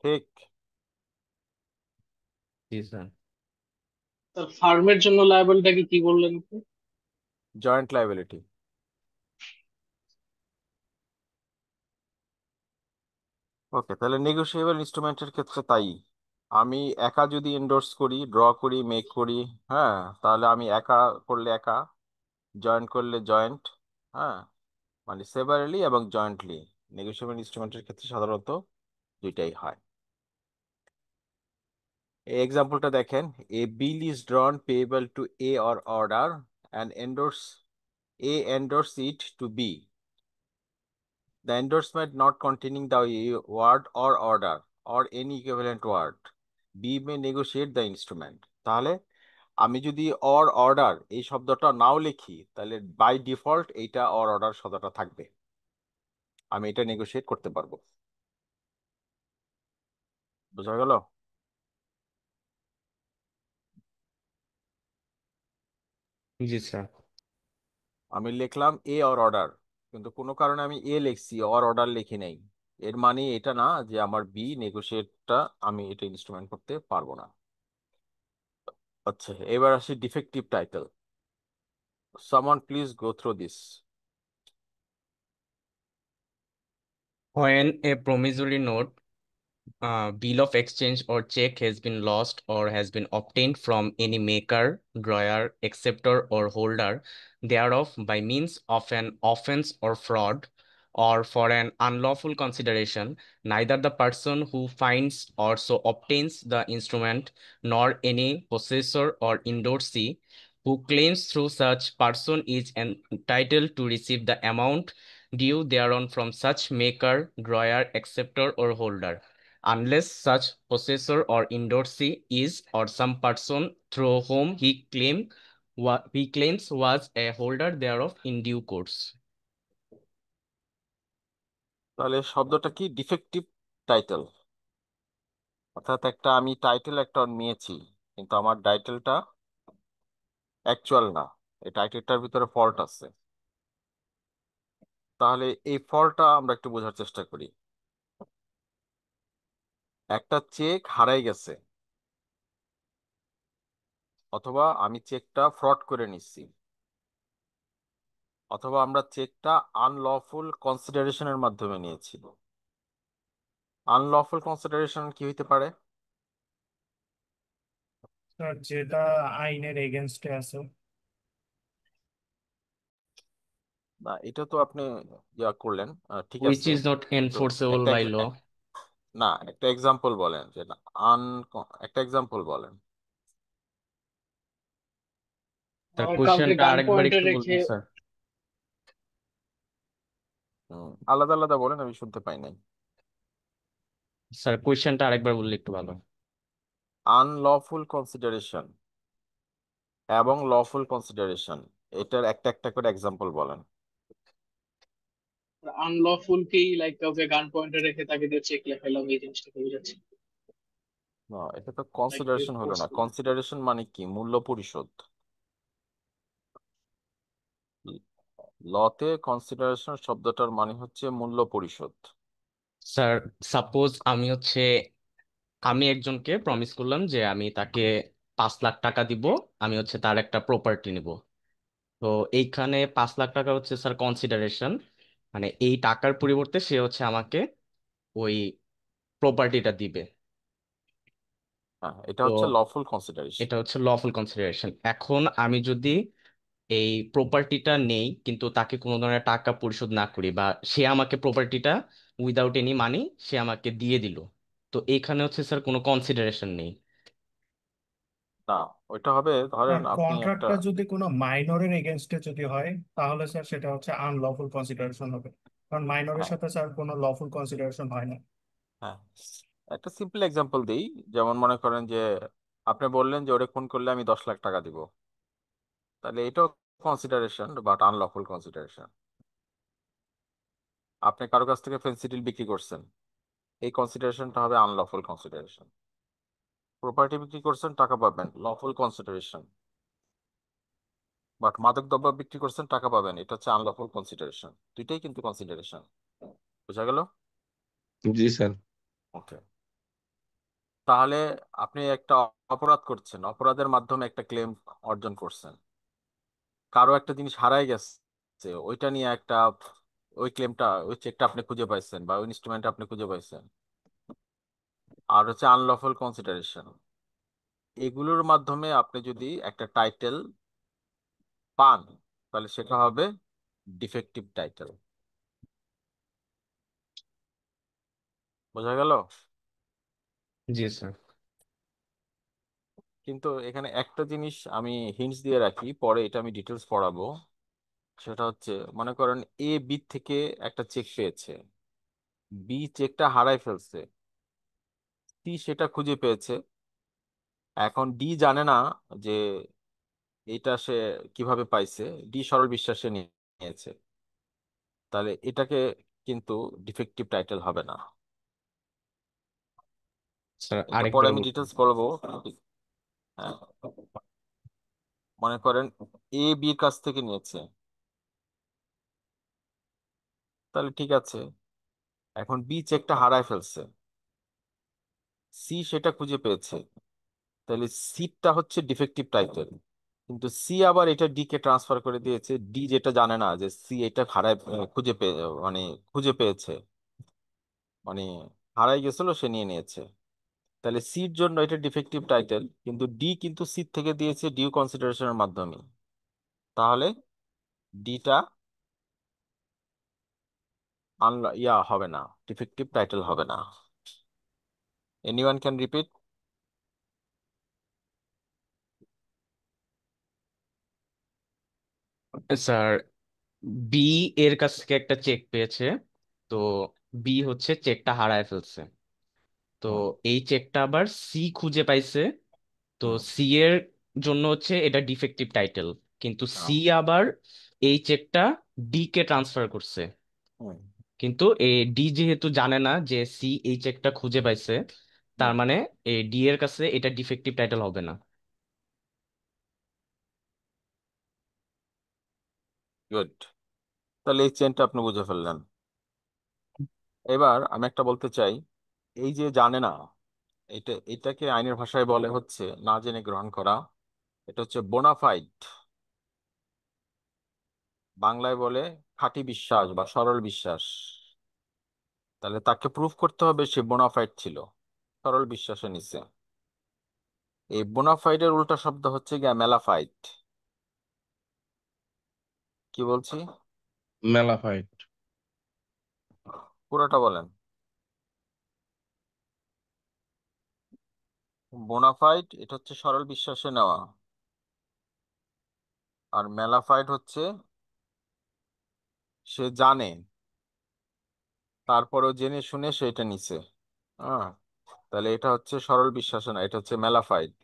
ঠিক। জি স্যার। স্যার ফার্মের জন্য লায়াবলটাকে কি বললেন আপনি? Joint liability. ওকে, তাহলে নেগোশিয়েবল ইনস্ট্রুমেন্টের ক্ষেত্রে তাই। আমি একা যদি এন্ডোর্স করি, ড্র করি, মেক করি, হ্যাঁ, তাহলে আমি একা করলে একা, জয়েন্ট করলে জয়েন্ট। হ্যাঁ, মানে সেভারেলি এবং জয়েন্টলি। নেগোশিয়েবল ইনস্ট্রুমেন্টের ক্ষেত্রে সাধারণত দুইটাই হয়। এই এক্সাম্পলটা দেখেন, a bill is drawn payable to A or order and endorse A endorse it to B. The endorsement not containing the word or order or any equivalent word. B may negotiate the instrument. তাহলে আমি যদি or order এই শব্দটা নাও লিখি তাহলে by default এইটা or order শব্দটা থাকবে, আমি এটা নেগোশিয়েট করতে পারবো। বোঝা গেল? জি স্যার। আমি লিখলাম এ অর অর্ডার, কিন্তু কোনো কারণে আমি এ লিখছি অর অর্ডার লিখি নাই, এর মানে এটা না যে আমার বি নেগোশিয়েটটা আমি এটা ইনস্ট্রুমেন্ট করতে পারবো না। আচ্ছা, এবার আসি defective title. Someone please go through this. When a promissory note, bill of exchange or check has been lost or has been obtained from any maker, drawer, acceptor, or holder thereof by means of an offense or fraud, or for an unlawful consideration, neither the person who finds or so obtains the instrument, nor any possessor or endorsee who claims through such person is entitled to receive the amount due thereon from such maker, drawer, acceptor, or holder, unless such possessor or endorsee is or some person through whom he claims was a holder thereof in due course. তাহলে শব্দটা কি? Defective title. অর্থাৎ একটা আমি title একটা নিয়েছি কিন্তু আমার টাইটেলটা অ্যাকচুয়াল না, এই টাইটেলটার ভিতরে ফল্ট আছে। তাহলে এই ফল্টটা আমরা একটু বোঝার চেষ্টা করি। একটা চেক হারাই গেছে, অথবা আমি চেকটা ফ্রড করে নিচ্ছি, অথবা আমরা চেকটা আনলফুল কনসিডারেশনের মাধ্যমে নিয়েছি। আনলফুল কনসিডারেশন কি হইতে পারে? স্যার যেটা আইনের এগেনস্টে আছে। না, এটা তো আপনি ইয়া করলেন, ঠিক Which আছে, is not কিন্তু enforceable একটা by law. না, একটা এক্সাম্পল বলেন যে না আন একটা এক্সাম্পল বলেন। তার কাউকে কোশ্চেনটা গান আরেকবার পয়েন্টে একটু রেখে, বলবেন স্যার? আলাদা আলাদা বলেন, আমি শুনতে পাই নাই। স্যার কোশ্চেনটা আরেকবার বললে একটু ভালো। আনলফুল কনসিডারেশন এবং লফুল কনসিডারেশন, এটার একটা একটা করে এক্সাম্পল বলেন। আনলফুল কেই লাইক কাউকে গান পয়েন্টে রেখে তাকে দিয়ে চেক লেখাইলাম, এই জিনিসটাকে বোঝাচ্ছে। না, এটা তো লাইক কনসিডারেশন হলো না। কনসিডারেশন মানে কি? মূল্য পরিশোধ। লতে কনসিডারেশন শব্দটার মানে হচ্ছে মূল্য পরিশোধ। স্যার সাপোজ আমি একজনকে প্রমিস করলাম যে আমি তাকে 5 লাখ টাকা দিব, আমি তার একটা প্রপার্টি নিব। তো এইখানে 5 লাখ টাকা স্যার কনসিডারেশন, মানে এই টাকার পরিবর্তে সে আমাকে ওই প্রপার্টিটা দিবে। হ্যাঁ, এটা তো হচ্ছে লফুল কনসিডারেশন। এটা লফুল কনসিডারেশন। এখন আমি যদি এই প্রপার্টিটা নেই কিন্তু তাকে কোনো ধরনের টাকা পরিশোধ না করি, বা সে আমাকে প্রপার্টিটা উইদাউট এনি মানি সে আমাকে দিয়ে দিল, তো এখানে স্যার কোনো কনসিডারেশন নেই। না, ওইটা হবে ধরেন স্যার আপনি একটা কন্ট্রাক্টটা যদি কোনো মাইনরের এগেনস্টে যদি হয় তাহলে স্যার সেটা হচ্ছে আনলফুল কনসিডারেশন হবে, কারণ মাইনরের হ্যাঁ সাথে স্যার কোনো লফুল কনসিডারেশন হয় না। হ্যাঁ, একটা সিম্পল এক্সাম্পল দিই। যেমন মনে করেন যে আপনি বললেন যে ওরে খুন করলে আমি 10 লাখ টাকা দিব, তাহলে এটাও কনসিডারেশন বাট আনলফুল কনসিডারেশন। আপনি কারো কাছ থেকে ফেন্সিডিল বিক্রি করছেন, এই কনসিডারেশনটা হবে আনলফুল কনসিডারেশন। প্রপার্টি বিক্রি করছেন, টাকা পাবেন, লফুল কনসিডারেশন। বাট মাদক দ্রব্য বিক্রি করছেন, টাকা পাবেন, এটা হচ্ছে আনলফুল কনসিডারেশন। দুইটাই কিন্তু কনসিডারেশন। বুঝা গেল? জি স্যার। ওকে। তাহলে আপনি একটা অপরাধ করছেন, অপরাধের মাধ্যমে একটা ক্লেম অর্জন করছেন। কারো একটা জিনিস হারাই গেছে, ওইটা নিয়ে একটা ওই ক্লেমটা ওই চেকটা আপনি খুঁজে পাইছেন বা ওই ইনস্ট্রুমেন্ট আপনি খুঁজে পাইছেন। আর হচ্ছে আনলফুল কনসিডারেশন, এগুলোর মাধ্যমে আপনি যদি একটা টাইটেল পান তাহলে সেটা হবে ডিফেক্টিভ টাইটেল। বোঝা গেল? জি স্যার। কিন্তু এখানে একটা জিনিস আমি হিন্টস দিয়ে রাখি, পরে এটা আমি ডিটেলস পড়াবো। সেটা হচ্ছে, মনে করেন এ বি থেকে একটা চেক পেয়েছে, বি চেকটা হারাই ফেলছে, সি সেটা খুঁজে পেয়েছে। এখন ডি জানে না যে এটা সে কিভাবে পাইছে, ডি সরল বিশ্বাসে নিয়েছে, তাহলে এটাকে কিন্তু ডিফেক্টিভ টাইটেল হবে না। স্যার এটা পরে আরেকবার আমি বলুন। ডিটেলস বলবো। হ্যাঁ, মনে করেন এ বির কাছ থেকে নিয়েছে, তাহলে ঠিক আছে। এখন বি চেকটা হারায় ফেলছে, সি সেটা খুঁজে পেয়েছে, তাহলে সিটা হচ্ছে ডিফেক্টিভ টাইটেল। কিন্তু সি আবার এটা ডি কে ট্রান্সফার করে দিয়েছে, ডি যেটা জানে না যে সি এটা হারায় খুঁজে পেয়ে মানে খুঁজে পেয়েছে, মানে হারাই গেছিল সে নিয়ে নিয়েছে। তাহলে সির জন্য এটা ডিফেক্টিভ টাইটেল, কিন্তু ডি কিন্তু সি থেকে দিয়েছে ডিউ কনসিডারেশনের মাধ্যমে, তাহলে ডিটা ইয়া হবে না, ডিফেক্টিভ টাইটেল হবে না। Anyone can repeat? Sir B এর কাছ থেকে একটা চেক পেয়েছে, তো বি হচ্ছে চেকটা হারায় ফেলছে, তো এই চেকটা আবার সি খুঁজে পাইছে, তো সি এর জন্য হচ্ছে এটা ডিফেক্টিভ টাইটেল, কিন্তু সি আবার এই চেকটা ডি কে ট্রান্সফার করছে, কিন্তু এই ডি যেহেতু জানে না যে সি এই চেকটা খুঁজে পাইছে, তার মানে এই ডি এর কাছে এটা ডিফেক্টিভ টাইটেল হবে না। গুড, তাহলে এই চেনটা আপনি বুঝে ফেললেন। এবার আমি একটা বলতে চাই, এই যে জানে না, এটাকে আইনের ভাষায় বলে হচ্ছে না জেনে গ্রহণ করা। এটা হচ্ছে বোনাফাইড, বাংলায় বলে খাঁটি বিশ্বাস বা সরল বিশ্বাস। তাহলে তাকে প্রুফ করতে হবে সে বোনাফাইড ছিল, সরল বিশ্বাসে নিছে। এই বোনাফাইডের উল্টা শব্দ হচ্ছে গিয়া মেলাফাইড। কি বলছি? মেলাফাইড। পুরোটা বলেন। বোনাফাইড এটা হচ্ছে সরল বিশ্বাসে নেওয়া, আর মেলাফাইড হচ্ছে সে জানে তারপরেও জেনে শুনে সে এটা নিছে। হ্যাঁ, তাহলে এটা হচ্ছে সরল বিশ্বাসে না, এটা হচ্ছে মেলাফাইড।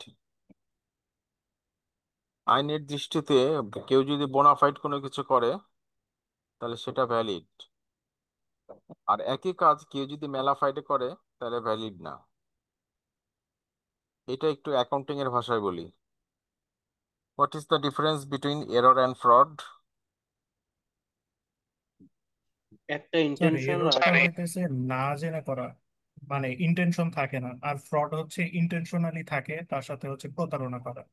আইনের দৃষ্টিতে কেউ যদি বোনাফাইড কোনো কিছু করে তাহলে সেটা ভ্যালিড, আর একই কাজ কেউ যদি মেলাফাইডে করে তাহলে ভ্যালিড না। এটা একটু অ্যাকাউন্টিং এর ভাষায় বলি। What is the difference between error and fraud? একটা স্যার ইন্টেনশন আর এররটা হইতেছে না জেনে করা, মানে ইন্টেনশন থাকে না, আর ফ্রড হচ্ছে ইন্টেনশনালি থাকে, তার সাথে হচ্ছে প্রতারণা করা।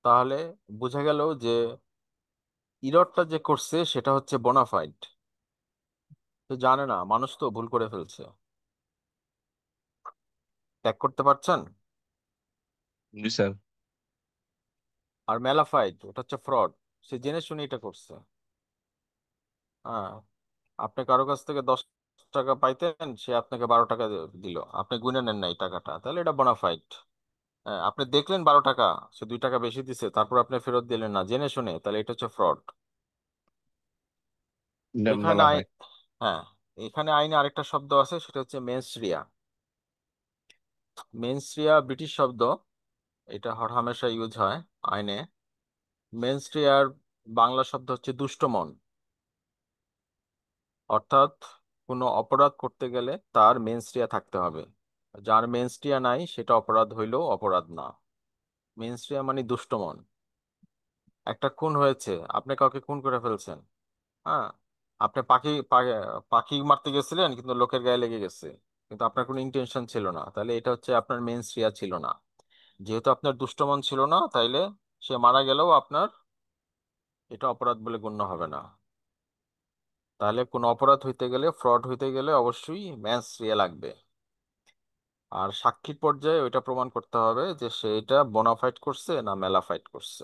তাহলে বোঝা গেল যে ইররটা যে করছে সেটা হচ্ছে বোনাফাইড, তো জানে না, মানুষ তো ভুল করে ফেলছে। ত্যাগ করতে পারছেন? জি স্যার। আর মেলাফাইড ওটা হচ্ছে ফ্রড, সে জেনে শুনে এটা করছে। হ্যাঁ, আপনি কারো কাছ থেকে 10 টাকা পাইতেন, সে আপনাকে 12 টাকা দিল, আপনি গুনে নেন নাই টাকাটা, তাহলে এটা বোনাফাইড। হ্যাঁ, আপনি দেখলেন 12 টাকা, সে 2 টাকা বেশি দিছে, তারপর আপনি ফেরত দিলেন না জেনে শুনে, তাহলে এটা হচ্ছে ফ্রড। এখানে মেলাফাইড। হ্যাঁ, এখানে আইনে আরেকটা শব্দ আছে, সেটা হচ্ছে মেনস্ট্রিয়া। মেনস্ট্রিয়া ব্রিটিশ শব্দ, এটা হর হামেশা ইউজ হয় আইনে। মেনস্ট্রিয়ার বাংলা শব্দ হচ্ছে দুষ্ট মন, অর্থাৎ কোনো অপরাধ করতে গেলে তার মেনস্ট্রিয়া থাকতে হবে, যার মেনস্ট্রিয়া নাই সেটা অপরাধ হইলেও অপরাধ না। মেনস্ট্রিয়া মানে দুষ্ট মন। একটা খুন হয়েছে, আপনি কাউকে খুন করে ফেলছেন। হ্যাঁ, আপনি পাখি মারতে গেছিলেন কিন্তু লোকের গায়ে লেগে গেছে, কিন্তু আপনার কোনো ইন্টেনশন ছিল না, তাহলে এটা হচ্ছে আপনার মেনস্ট্রিয়া ছিল না। যেহেতু আপনার দুষ্ট মন ছিল না, তাইলে সে মারা গেলেও আপনার এটা অপরাধ বলে গণ্য হবে না। তাহলে কোনো অপরাধ হইতে গেলে, ফ্রড হইতে গেলে অবশ্যই মেনস্ট্রিয়া লাগবে, আর সাক্ষীর পর্যায়ে ওইটা প্রমাণ করতে হবে যে সে এটা বোনাফাইড করছে না মেলাফাইড করছে।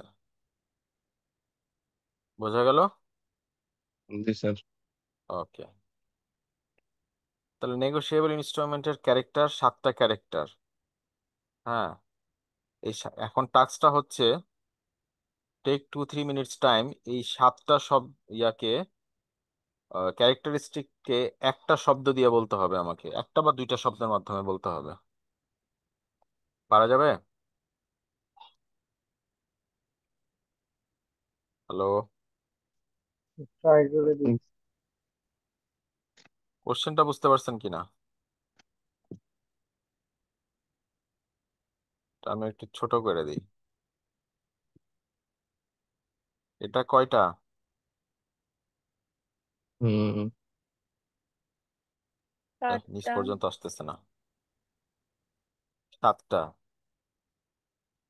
বোঝা গেল? জি স্যার। ওকে, তাহলে নেগোশিয়েবল ইনস্ট্রুমেন্টের ক্যারেক্টার 7টা ক্যারেক্টার। হ্যাঁ, এখন টাস্কটা হচ্ছে টেক 2-3 মিনিটস টাইম। এই 7টা ইয়াকে ক্যারেক্টারিস্টিককে একটা শব্দ দিয়ে বলতে হবে আমাকে, একটা বা দুইটা শব্দের মাধ্যমে বলতে হবে। পারা যাবে? হ্যালো, ট্রাই করে দিই। কোশ্চেনটা বুঝতে পারছেন কিনা? আমি একটু ছোট করে দিই। এটা কয়টা? হুম নিচ 7টা। পর্যন্ত আসতেছে না। 7টা।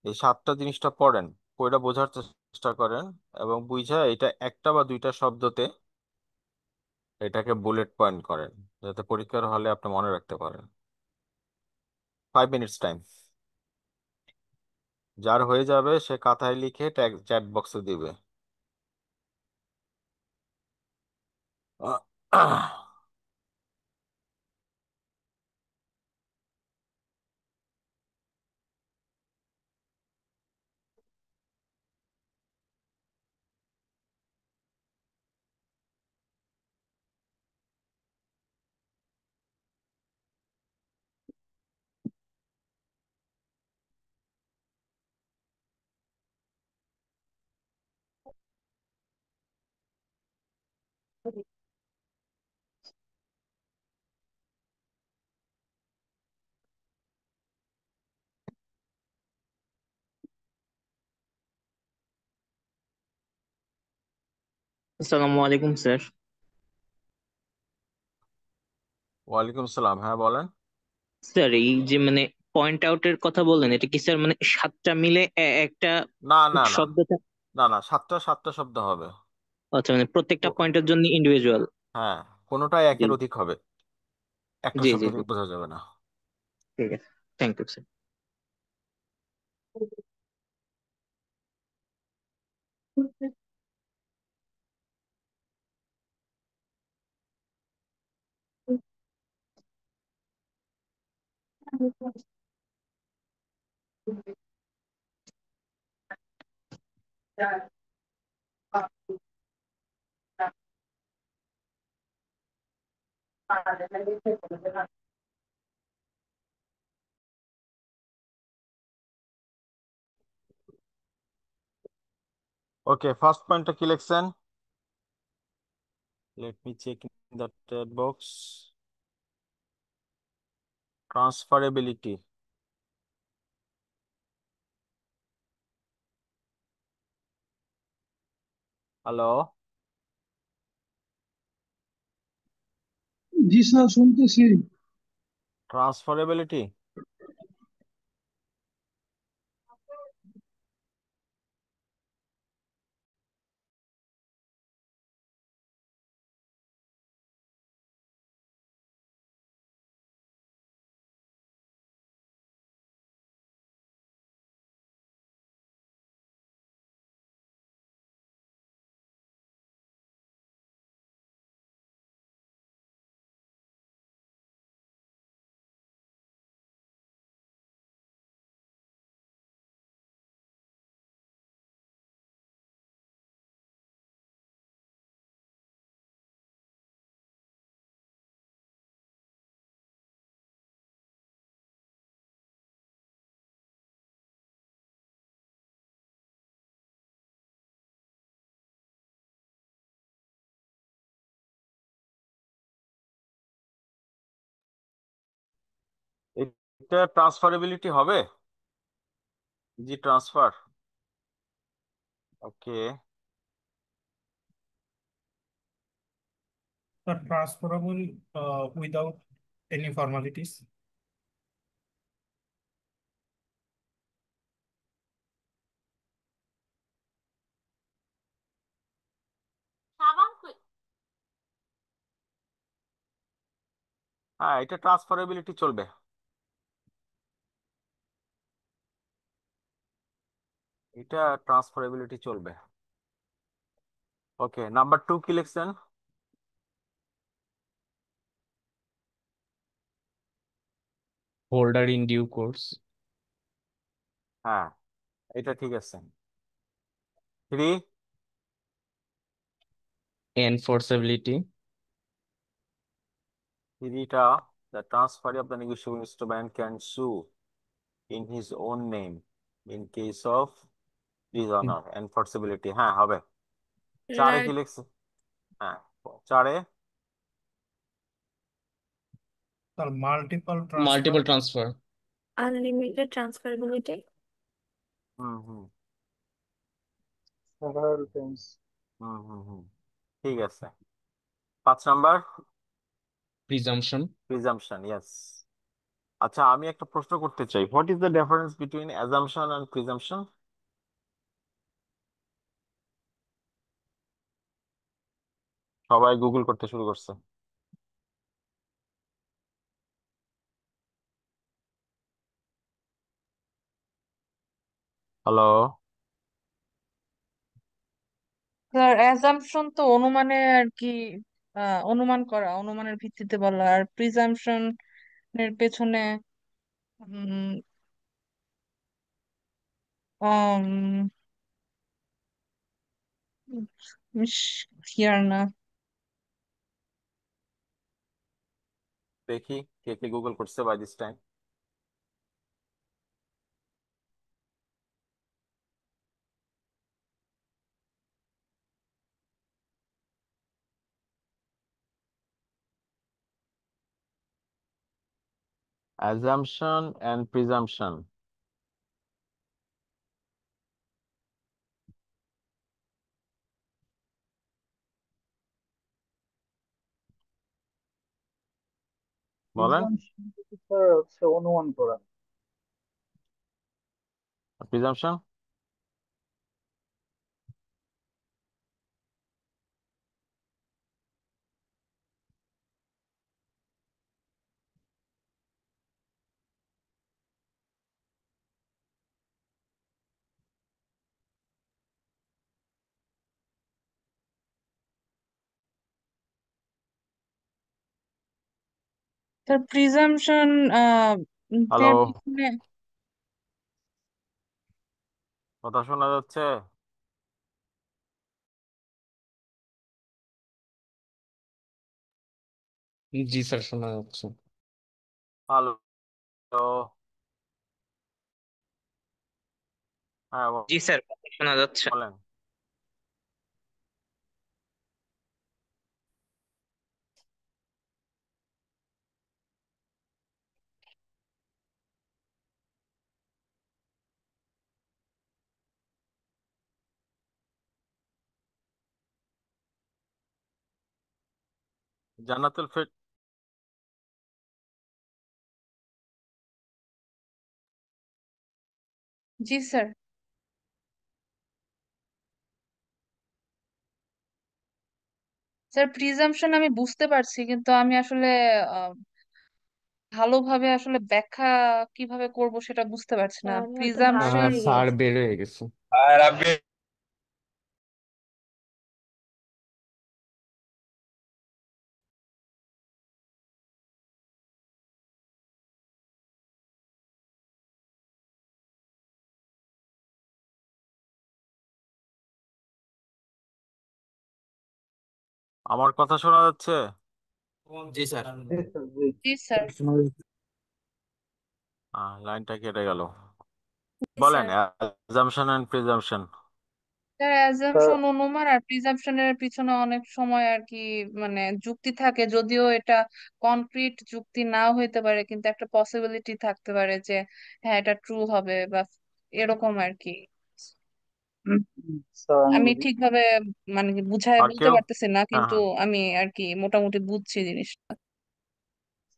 এই 7টা জিনিসটা পড়েন, ওইটা বোঝার চেষ্টা করেন এবং বুঝা এটা একটা বা দুইটা শব্দতে এটাকে বুলেট পয়েন্ট করেন, যাতে পরীক্ষার হলে আপনি মনে রাখতে পারেন। 5 মিনিটস টাইম। যার হয়ে যাবে সে খাতায় লিখে চ্যাট বক্সে দিবে। আসসালামু আলাইকুম স্যার। ওয়ালাইকুম সালাম, হ্যাঁ বলেন। স্যার এই যে মানে পয়েন্ট আউটের কথা বললেন, এটা কি স্যার মানে 7টা মিলে একটা না না না শব্দ না না, 7টা 7টা শব্দ হবে। আচ্ছা, মানে প্রত্যেকটা ও- পয়েন্টের জন্য ইন্ডিভিজুয়াল। হ্যাঁ, কোনোটাই জি একের অধিক হবে, একটা জি শব্দ জি জি, দিয়ে বোঝা যাবে না। ঠিক আছে, thank you sir. Okay, first পয়েন্টটা কি লিখছেন? Let me check in the text box. Transferability. Hello, জি স্যার, শুনতেছি। ট্রান্সফারেবিলিটি। এটা ট্রান্সফারেবিলিটি হবে, জি transfer. Okay, Are transferable without any formalities. হ্যাঁ এটা ট্রান্সফারেবিলিটি চলবে। এটা ট্রান্সফারেবিলিটি চলবে। ওকে, নাম্বার 2 কি লিখছেন? holder in due course. হ্যাঁ, এটা ঠিক আছে। 3, Enforceability. 3টা, the transferee of the negotiable instrument can sue in his own name in case of dishonor, enforceability, হ্যাঁ হবে। 4 কি রাইট। লিখছে? হ্যাঁ 4 তার multiple transfer, Multiple transfer. Unlimited transferability. Hmm hmm several times. Hmm hmm hmm ঠিক আছে। 5 number Presumption. Presumption, yes. আচ্ছা আমি একটা প্রশ্ন করতে চাই, what is the difference between assumption and presumption? সবাই গুগল করতে শুরু করছে। হ্যালো, স্যার অ্যাজাম্পশন তো অনুমানে আর কি, অনুমান করা, অনুমানের ভিত্তিতে বলা। আর প্রিজাম্পশন এর পেছনে ক্লিয়ার না। দেখি কে কে গুগল করছে by this time. Assumption and presumption, বলেন। Presumption হচ্ছে স্যার হচ্ছে অনুমান করা। প্রিজাম্পশন স্যার প্রিজাম্পশন হ্যালো, এর পিছনে কথা শোনা যাচ্ছে? জি স্যার, শোনা যাচ্ছে। হ্যালো, হ্যাঁ জি স্যার, শোনা যাচ্ছে। বলেন। জান্নাতুল ফের জি স্যার। স্যার প্রিজাম্পশন আমি বুঝতে পারছি, কিন্তু আমি আসলে আহ, ভালোভাবে আসলে ব্যাখ্যা কিভাবে করব সেটা বুঝতে পারছি না। আমি হয়তো ভাগ প্রিজাম্পশন হয়ে স্যার গিয়েছে। বের হয়ে গেছে। আর আপনি আমার কথা শোনা যাচ্ছে? জি স্যার। জি স্যার। লাইনটা কেটে গেল। জি বলেন sir. Assumption and presumption. Sir sir assumption অনুমান, আর প্রিজাম্পশনের পিছনে অনেক সময় আর কি মানে যুক্তি থাকে, যদিও এটা কনক্রিট যুক্তি নাও হইতে পারে, কিন্তু একটা পসিবিলিটি থাকতে পারে যে হ্যাঁ এটা ট্রু হবে বা এরকম আর কি। স্যার আমি আমি বলি, ঠিকভাবে মানে কি বুঝায় আর বলতে কেউ? পারতেছি না, হ্যাঁ কিন্তু হ্যাঁ আমি আর কি মোটামুটি বুঝছি জিনিসটা।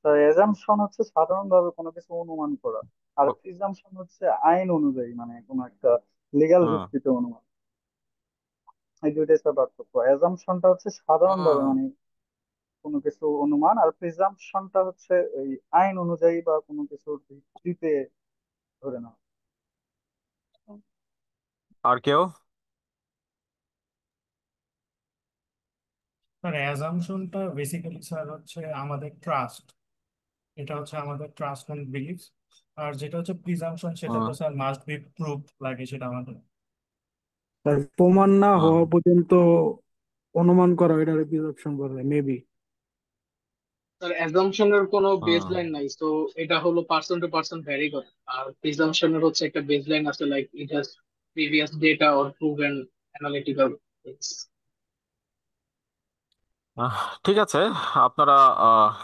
স্যার অ্যাজাম্পশন হচ্ছে সাধারণভাবে কোনো কিছু অনুমান করা, আর ও- প্রিজাম্পশন হচ্ছে আইন অনুযায়ী মানে কোনো একটা লিগ্যাল হুম ভিত্তিতে অনুমান। এই দুইটাই স্যার পার্থক্য। অ্যাজাম্পশনটা হচ্ছে সাধারণভাবে হুম। মানে কোনো কিছু অনুমান, আর প্রিজাম্পশনটা হচ্ছে এই আইন অনুযায়ী বা কোনো কিছুর ভিত্তিতে ধরে নেওয়া। আর কেউ? স্যার অ্যাজাম্পশনটা বেসিক্যালি স্যার হচ্ছে আমাদের ট্রাস্ট, এটা হচ্ছে আমাদের ট্রাস্ট এন্ড বিলিফ। আর যেটা হচ্ছে প্রিজাম্পশন সেটা হুম তো স্যার মাস্ট বি প্রুফ লাগে সেটা আমাদের। তার প্রমাণ না হুম হওয়া পর্যন্ত অনুমান করা এটার প্রিজাম্পশন বলে মেবি। স্যার অ্যাজাম্পশনের কোনো হুম বেসলাইন নাই, তো এটা হলো পার্সন টু পার্সন ভ্যারি করে। আর প্রিজাম্পশনের হচ্ছে একটা বেসলাইন আছে, like it has previous data or proven analytical things. Ah, ঠিক আছে, আপনারা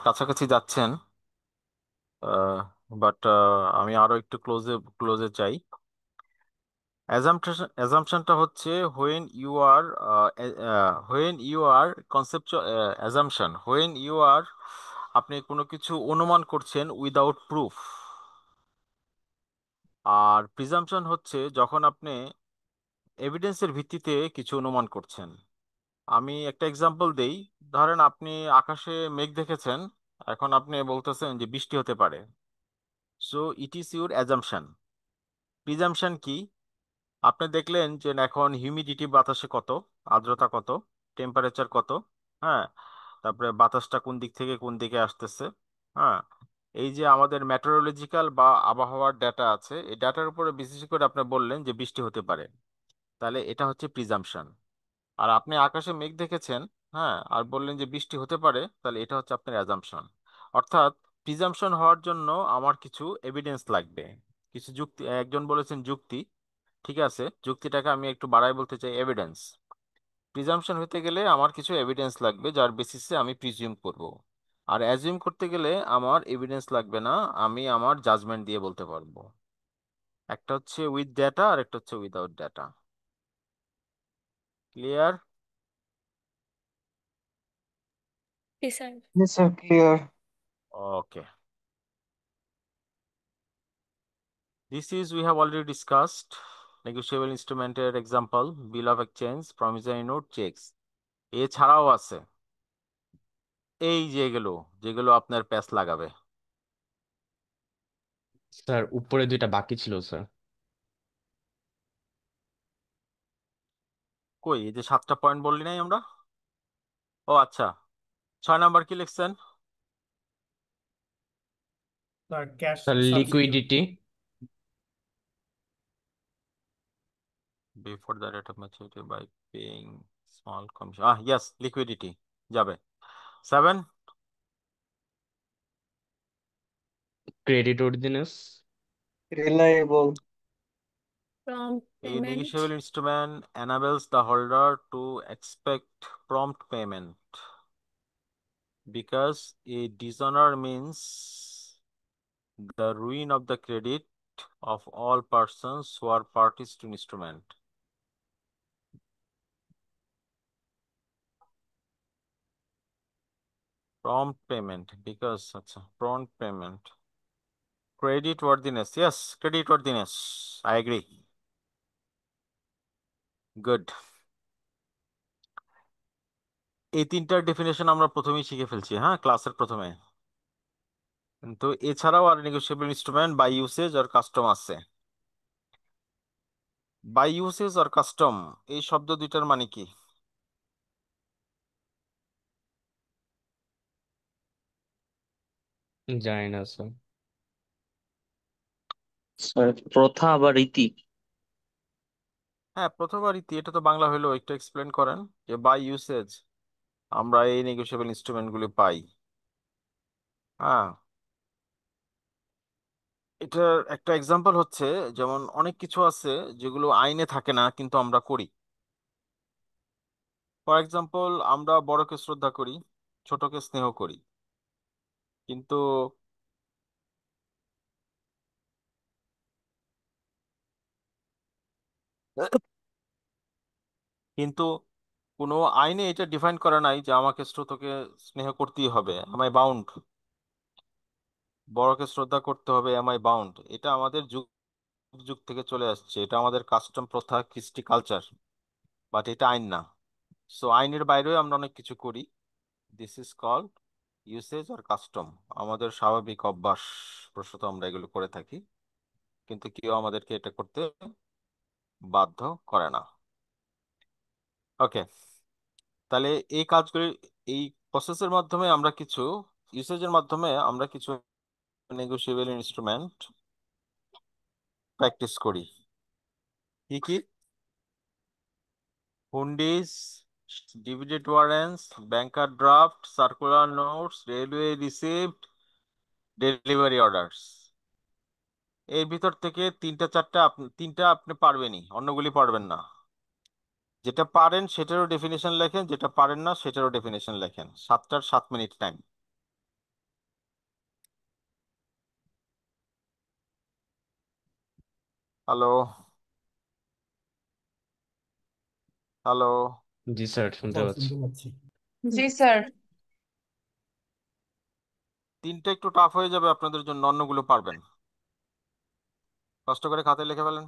কাছাকাছি যাচ্ছেন, বাট আমি আরো একটু ক্লোজে ক্লোজে চাই। অ্যাজাম্পশনটা হচ্ছে when you are conceptual assumption, when you are আপনি কোনো কিছু অনুমান করছেন উইদাউট প্রুফ। আর প্রিজাম্পশন হচ্ছে যখন আপনি এভিডেন্সের ভিত্তিতে কিছু অনুমান করছেন। আমি একটা এক্সাম্পল দেই। ধরেন আপনি আকাশে মেঘ দেখেছেন, এখন আপনি বলতেছেন যে বৃষ্টি হতে পারে। So it is your assumption. Presumption কি? আপনি দেখলেন যে এখন হিউমিডিটি বাতাসে কত, আর্দ্রতা কত, টেম্পারেচার কত, হ্যাঁ, তারপরে বাতাসটা কোন দিক থেকে কোন দিকে আসতেছে, হ্যাঁ, এই যে আমাদের মেটেরোলজিক্যাল বা আবহাওয়ার ডেটা আছে, এই ডাটার উপরে বিশেষ করে আপনি বললেন যে বৃষ্টি হতে পারে, তাহলে এটা হচ্ছে প্রিজাম্পশন। আর আপনি আকাশে মেঘ দেখেছেন, হ্যাঁ, আর বললেন যে বৃষ্টি হতে পারে, তাহলে এটা হচ্ছে আপনার অ্যাজাম্পশন। অর্থাৎ প্রিজাম্পশন হওয়ার জন্য আমার কিছু এভিডেন্স লাগবে, কিছু যুক্তি। একজন বলেছেন যুক্তি, ঠিক আছে, যুক্তিটাকে আমি একটু বাড়াই বলতে চাই এভিডেন্স। প্রিজাম্পশন হতে গেলে আমার কিছু এভিডেন্স লাগবে যার বেসিসে আমি প্রিজিউম করব। আর অ্যাজিউম করতে গেলে আমার এভিডেন্স লাগবে না, আমি আমার জাজমেন্ট দিয়ে বলতে পারবো। একটা হচ্ছে উইথ ডেটা আর একটা হচ্ছে উইদাউট ডেটা। ক্লিয়ার? জি স্যার। জি sir, clear. Okay, this is we have already discussed negotiable instrument এর example, bill of exchange, promissory note, checks। এছাড়াও আছে এই যেগুলো যেগুলো আপনার প্যাচ লাগাবে। স্যার উপরে দুইটা বাকি ছিল স্যার। কই, এই যে 7টা পয়েন্ট বললি নাই আমরা? ও আচ্ছা, 6 নাম্বার কি লিখছেন? Sir cash sir substitute. Liquidity. Before the rate of maturity by paying small commission, yes, liquidity যাবে। 7, credit ordinance. Reliable. Prompt a payment. negotiable instrument enables the holder to expect prompt payment because a dishonor means the ruin of the credit of all persons who are parties to instrument. Prompt payment because prompt payment. Credit worthiness, yes, credit worthiness, I agree. Good. এই তিনটার definition আমরা প্রথমেই শিখে ফেলছি, হ্যাঁ, ক্লাসের প্রথমে। কিন্তু এছাড়াও আর নেগোশিয়েবল ইনস্ট্রুমেন্ট বাই ইউসেজ আর কাস্টম আছে। বাই ইউসেজ আর কাস্টম এই শব্দ দুইটার মানে কি? জানি না স্যার। স্যার প্রথা বা রীতি। হ্যাঁ, প্রথমবার রীতি, এটা তো বাংলা হইলো, একটু এক্সপ্লেন করেন যে বাই ইউসেজ আমরা এই নেগোশিয়েবল ইনস্ট্রুমেন্ট গুলি পাই। হ্যাঁ, এটার একটা এক্সাম্পল হচ্ছে, যেমন অনেক কিছু আছে যেগুলো আইনে থাকে না কিন্তু আমরা করি। ফর এক্সাম্পল, আমরা বড়কে শ্রদ্ধা করি, ছোটকে স্নেহ করি, কিন্তু কিন্তু কোনো আইনে এটা ডিফাইন করা নাই যে আমাকে শ্রোতকে স্নেহ করতেই হবে, এম আই বাউন্ড? বড়কে শ্রদ্ধা করতে হবে, এম আই বাউন্ড? এটা আমাদের যুগ যুগ থেকে চলে আসছে, এটা আমাদের কাস্টম, প্রথা, কৃষ্টি, কালচার, বাট এটা আইন না। সো আইনের বাইরেও আমরা অনেক কিছু করি। দিস ইজ কল্ড ইউসেজ আর কাস্টম। আমাদের স্বাভাবিক অভ্যাস প্রসূত আমরা এগুলো করে থাকি, কিন্তু কেউ আমাদেরকে এটা করতে বাধ্য করে না। ওকে, তাহলে এই কাজগুলি, এই প্রসেসের মাধ্যমে আমরা কিছু, ইউসেজের মাধ্যমে আমরা কিছু নেগোশিয়েবল ইনস্ট্রুমেন্ট প্র্যাকটিস করি। কি কি? Hundis, dividend warrants, banker draft, circular notes, railway receipt, delivery orders. এর ভিতর থেকে তিনটা আপনি পারবেনই, অন্যগুলি পারবেন না। যেটা পারেন সেটারও ডেফিনেশন লেখেন, যেটা পারেন না সেটারও ডেফিনেশন লেখেন। 7 টাইম। Hello, hello. জি স্যার, শুনতে স্যার পাচ্ছি। শুনতে পাচ্ছি। জি স্যার। তিনটা একটু টাফ হয়ে যাবে আপনাদের জন্য, অন্যগুলো পারবেন। কষ্ট করে খাতায় লিখে ফেলেন।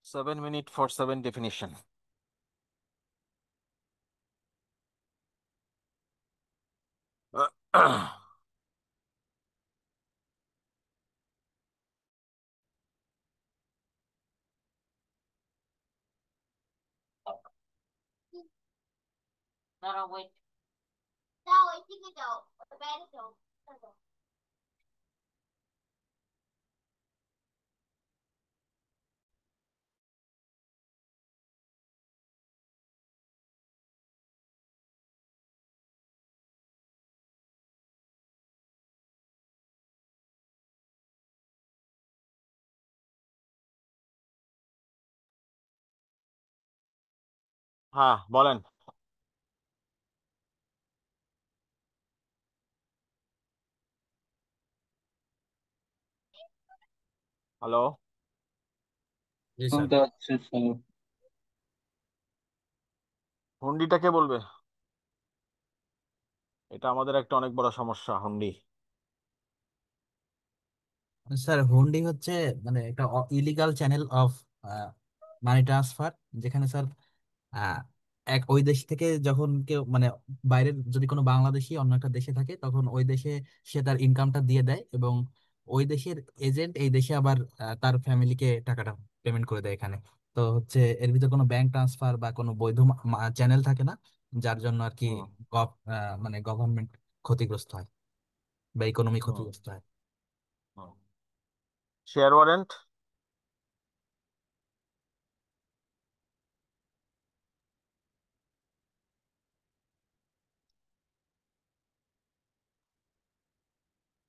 $7 for 7 definition. হ্যাঁ, বলেন। হ্যালো, জি স্যার। শুনতে পাচ্ছি স্যার। হুন্ডিটা কে বলবে? এটা আমাদের একটা অনেক বড় সমস্যা, হুন্ডি। স্যার হুন্ডি হচ্ছে মানে একটা illegal channel of money transfer, যেখানে স্যার আহ, ওই দেশ থেকে যখন কেউ মানে বাইরের যদি কোনো বাংলাদেশি অন্য একটা দেশে থাকে, তখন ওই দেশে সে তার ইনকামটা দিয়ে দেয় এবং ওই দেশের এজেন্ট এই দেশে আবার তার ফ্যামিলিকে টাকাটা পেমেন্ট করে দেয় এখানে। তো হচ্ছে এর ভিতর কোনো ব্যাংক ট্রান্সফার বা কোনো বৈধ চ্যানেল থাকে না, যার জন্য আর কি হুম, মানে গভর্নমেন্ট ক্ষতিগ্রস্ত হয় বা ইকোনমি হুম, ক্ষতিগ্রস্ত হয়। Hmm. Share warrant.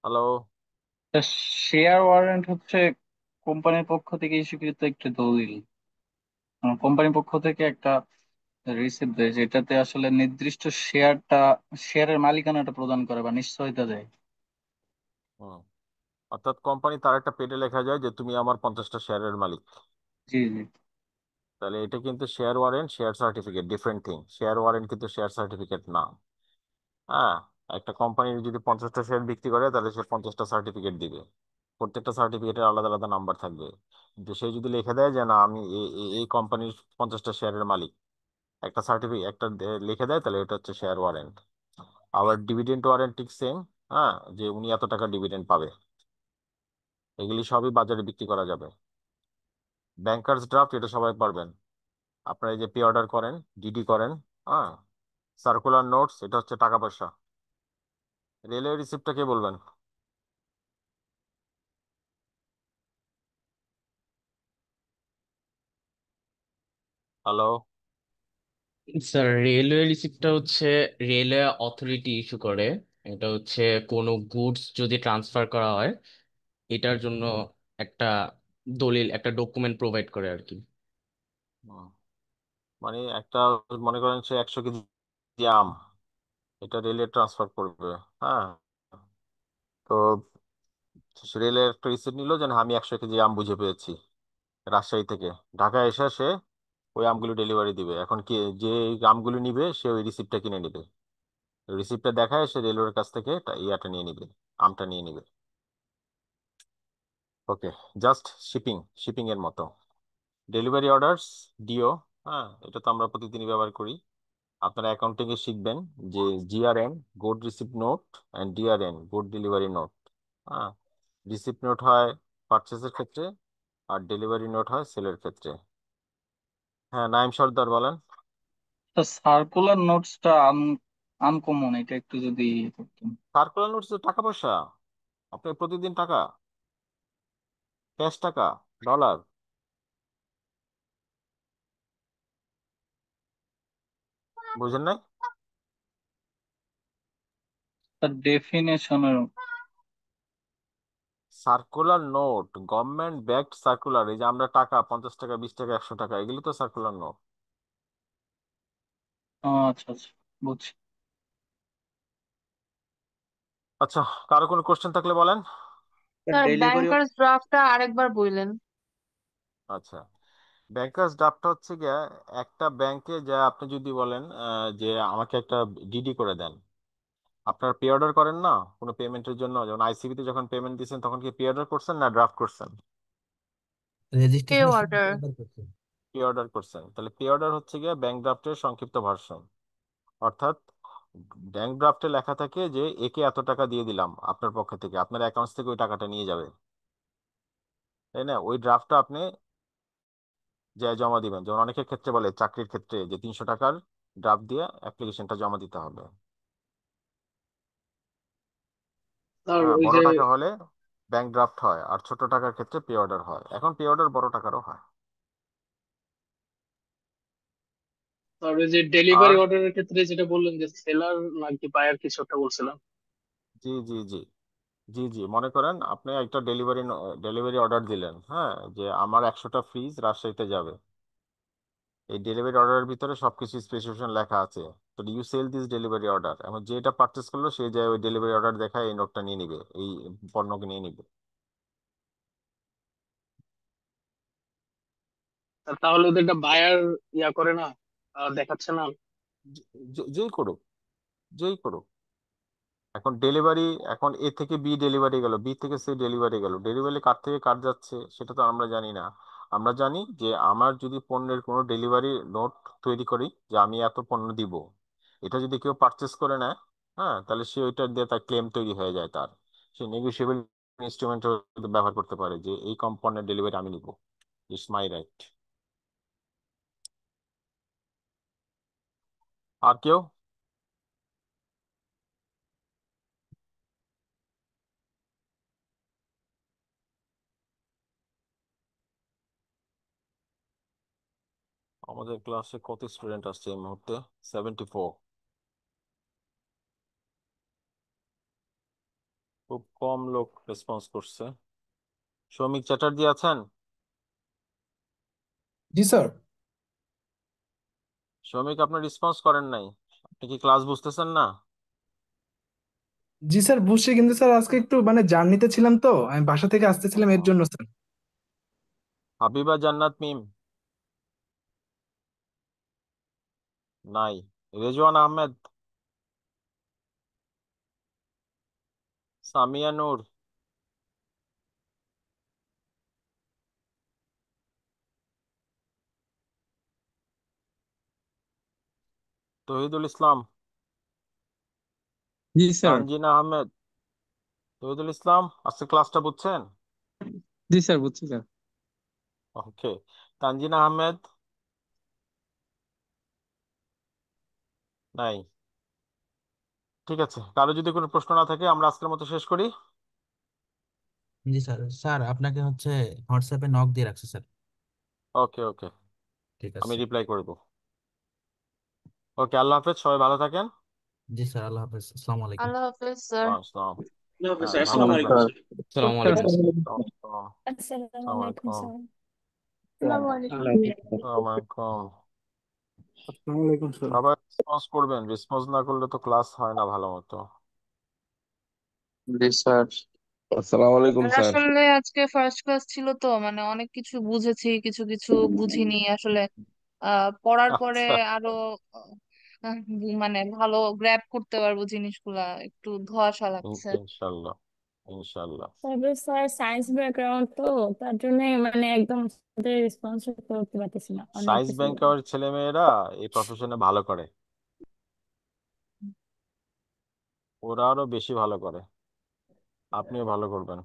Hello, share warrant হচ্ছে কোম্পানির পক্ষ থেকে স্বীকৃত একটি দলিল। কোম্পানির পক্ষ থেকে একটা রিসিপ্ট দেয়, যেটাতে আসলে নির্দিষ্ট শেয়ারের মালিকানাটা প্রদান করে বা নিশ্চয়তা দেয়। হুম। অর্থাৎ কোম্পানি তার একটা পেটে লেখা যায় যে তুমি আমার 50টা শেয়ারের মালিক। জি জি। তাহলে এটা কিন্তু share warrant, share certificate different thing. Share warrant কিন্তু শেয়ার সার্টিফিকেট না। হ্যাঁ, একটা কোম্পানি যদি 50টা শেয়ার বিক্রি করে তাহলে সে 50টা সার্টিফিকেট দিবে। প্রত্যেকটা সার্টিফিকেটের আলাদা আলাদা নাম্বার থাকবে। কিন্তু সে যদি লিখে দেয় যে না আমি এই কোম্পানির 50টা শেয়ারের মালিক, একটা সার্টিফিকেট লিখে দেয়, তাহলে এটা হচ্ছে শেয়ার ওয়ারেন্ট। আবার ডিভিডেন্ড ওয়ারেন্ট ঠিক সেম। হ্যাঁ, যে উনি এত টাকা ডিভিডেন্ড পাবে। এগুলি সবই বাজারে বিক্রি করা যাবে। ব্যাংকার্স ড্রাফট এটা সবাই পারবেন। আপনারা এই যে পে অর্ডার করেন, ডিডি করেন। হ্যাঁ, সার্কুলার নোটস এটা হচ্ছে টাকা পয়সা। রেলওয়ে রিসিপ্টটা কে বলবেন? হ্যালো, স্যার রেলওয়ে রিসিপ্টটা হচ্ছে রেলওয়ে অথরিটি ইস্যু করে। এটা হচ্ছে কোনো গুডস যদি ট্রান্সফার করা হয় এটার জন্য একটা দলিল, একটা ডকুমেন্ট প্রোভাইড করে আর কি। মানে একটা, মনে করেন সে 100 কেজি আম এটা রেলে ট্রান্সফার করবে। হ্যাঁ, তো রেলের একটা রিসিপ্ট নিল যে না, আমি 100 কেজি আম বুঝে পেয়েছি রাজশাহী থেকে। ঢাকায় এসে সে ওই আমগুলো ডেলিভারি দিবে। এখন কি যে আমগুলো নিবে সে ওই রিসিপ্টটা কিনে নিবে। রিসিপ্টটা দেখায় সে রেলওয়ের কাছ থেকে ইয়াটা নিয়ে নিবে, আমটা নিয়ে নিবে। ওকে, জাস্ট শিপিং, শিপিং এর মতো। Delivery orders, DO. হ্যাঁ, এটা তো আমরা প্রতিদিনই ব্যবহার করি। আপনারা অ্যাকাউন্টিং এ শিখবেন যে GRN, good receipt note, and DRN, good delivery note. হ্যাঁ, রিসিপ্ট নোট হয় পারচেসের ক্ষেত্রে, আর ডেলিভারি নোট হয় সেলের ক্ষেত্রে। হ্যাঁ, নাইম সর্দার বলেন। তো সার্কুলার নোটসটা আনকমন, এটা একটু যদি করতেন। সার্কুলার নোটস টাকা পয়সা, আপনার প্রতিদিন টাকা, ক্যাশ টাকা, ডলার, বুঝেন নাই? তার ডেফিনেশনের। Circular note, government backed circular, এই যে আমরা টাকা 50 টাকা, 20 টাকা, 100 টাকা, এগুলো তো সার্কুলার নোট। আচ্ছা আচ্ছা, বুঝছি। আচ্ছা, কারো কোনো কোশ্চেন থাকলে বলেন। স্যার ডেলিভারি ব্যাংকার্স ড্রাফটটা আরেকবার বললেন। আচ্ছা, ব্যাংকার্স ড্রাফট হচ্ছে গিয়া একটা ব্যাংকে যা আপনি যদি বলেন যে আমাকে একটা ডিডি করে দেন, আপনার পে অর্ডার করেন না কোনো পেমেন্টের জন্য, যেমন আইসিবি তে যখন পেমেন্ট দিচ্ছেন তখন কি পে অর্ডার করছেন না ড্রাফট করছেন? পে রেজিস্ট্রেশনের সময় অর্ডার। ব্যবহার করছে। পে অর্ডার করছেন, তাহলে পে অর্ডার হচ্ছে গিয়া ব্যাংক ড্রাফটের সংক্ষিপ্ত ভার্সন। অর্থাৎ ব্যাংক ড্রাফটে লেখা থাকে যে একে এত টাকা দিয়ে দিলাম আপনার পক্ষ থেকে, আপনার অ্যাকাউন্টস থেকে ওই টাকাটা নিয়ে যাবে, তাই না? ওই ড্রাফটটা আপনি যে জমা দিবেন, যেমন অনেকের ক্ষেত্রে বলে চাকরির ক্ষেত্রে যে 300 টাকার ড্রাফট দিয়ে অ্যাপ্লিকেশনটা জমা দিতে হবে। আর হ্যাঁ, ওই বড় যে টাকা হলে ব্যাংক ড্রাফট হয়, আর ছোট টাকার ক্ষেত্রে পে অর্ডার হয়। এখন পে অর্ডার বড় টাকারও হয়। ডেলিভারি আর অর্ডারের ক্ষেত্রে যেটা বললেন যে সেলার নাকি বায়ার কিছু একটা বলছিলাম। জি জি জি জি জি, মনে করেন আপনি একটা ডেলিভারি অর্ডার দিলেন, হ্যাঁ, যে আমার 100টা ফ্রিজ রাজশাহীতে যাবে। এই ডেলিভারি অর্ডারের ভিতরে সবকিছু স্পেসিফিকেশন লেখা আছে। তো you sell this delivery order, এবং যেটা পারচেস করলো সে যায় ওই ডেলিভারি অর্ডার দেখায় এই নোটটা নিয়ে নিবে, এই পণ্যকে নিয়ে নিবে। তাহলে ওদের একটা বায়ার ইয়া করে না, দেখাচ্ছে না। যেই করুক, যেই করুক। এখন ডেলিভারি, এখন এ থেকে বি ডেলিভারি গেল, বি থেকে সি ডেলিভারি গেল, ডেলিভারি কার থেকে কার যাচ্ছে সেটা তো আমরা জানি না। আমরা জানি যে আমার যদি পণ্যের কোনো ডেলিভারি নোট তৈরি করি যে আমি এত পণ্য দিব, এটা যদি কেউ পারচেস করে নেয়, হ্যাঁ, তাহলে সে ওইটা দিয়ে তার ক্লেম তৈরি হয়ে যায় তার। সে নেগোশিয়েবল ইনস্ট্রুমেন্ট ব্যবহার করতে পারে যে এই কম পণ্যের ডেলিভারি আমি নিব, ইটস মাই রাইট। আর কেউ? আমাদের ক্লাসে কত স্টুডেন্ট আসছে এই মুহূর্তে? 74। খুব কম লোক রেসপন্স করছে। সৌমিক চ্যাটার্জি আছেন? জি স্যার। সৌমিক, আপনি রেসপন্স করেন নাই, আপনি কি ক্লাস বুঝতেছেন না? জি স্যার বুঝছি, কিন্তু স্যার আজকে একটু মানে জার্নিতে ছিলাম, তো আমি বাসা থেকে আসতেছিলাম এর জন্য স্যার। হাবিবা জান্নাত মিম নাই। রেজওয়ান আহমেদ, সামিয়া নূর, তহিদুল ইসলাম, জি স্যার। তানজিনা আহমেদ। তহিদুল ইসলাম, আজকে ক্লাসটা বুঝছেন? জি স্যার, বুঝছি স্যার। ওকে। তানজিনা আহমেদ নাই। ঠিক আছে, কারো যদি কোনো প্রশ্ন না থাকে আমরা আজকের মতো শেষ করি। জি স্যার। স্যার আপনাকে হচ্ছে হোয়াটসঅ্যাপে নক দিয়ে রাখছে স্যার। ওকে ওকে, ঠিক আমি আছে। রিপ্লাই করব। ওকে, আল্লাহ হাফেজ, সবাই ভালো থাকেন। জি স্যার, আল্লাহ হাফেজ, আসসালামু আলাইকুম। আল্লাহ হাফেজ স্যার। আসসালাম। হ্যাঁ, ভালো আসসালামু আলাইকুম থাকবেন। স্যার। আসসালামু আলাইকুম স্যার। আসসালাম। আসসালামু আসসালামু আলাইকুম আলাইকুম। স্যার। আসসালামু আলাইকুম। আসসালামু আলাইকুম। আসসালামু আলাইকুম স্যার। সবাই রেসপন্স করবেন, রেসপন্স না করলে তো ক্লাস হয় না ভালো মতো। জি স্যার। আসসালামু আলাইকুম আর স্যার। আসলে আজকে ফার্স্ট ক্লাস ছিল তো, মানে অনেক কিছু বুঝেছি, কিছু কিছু বুঝিনি আসলে। পড়ার পরে আচ্ছা, আরো আহ, মানে ভালো গ্র্যাব করতে পারবো জিনিসগুলা, একটু ধোঁয়াশা লাগছে। ইনশাল্লাহ, ইনশাল্লাহ। তবে স্যার সায়েন্স ব্যাকগ্রাউন্ড তো, তার জন্য মানে একদম রেসপন্স করতে পারতেছি না, অনেক সাইন্স কিছু। ব্যাংকের ছেলে মেয়েরা এই প্রফেশনে ভালো করে, ওরা আরো বেশি ভালো করে, আপনিও ভালো করবেন।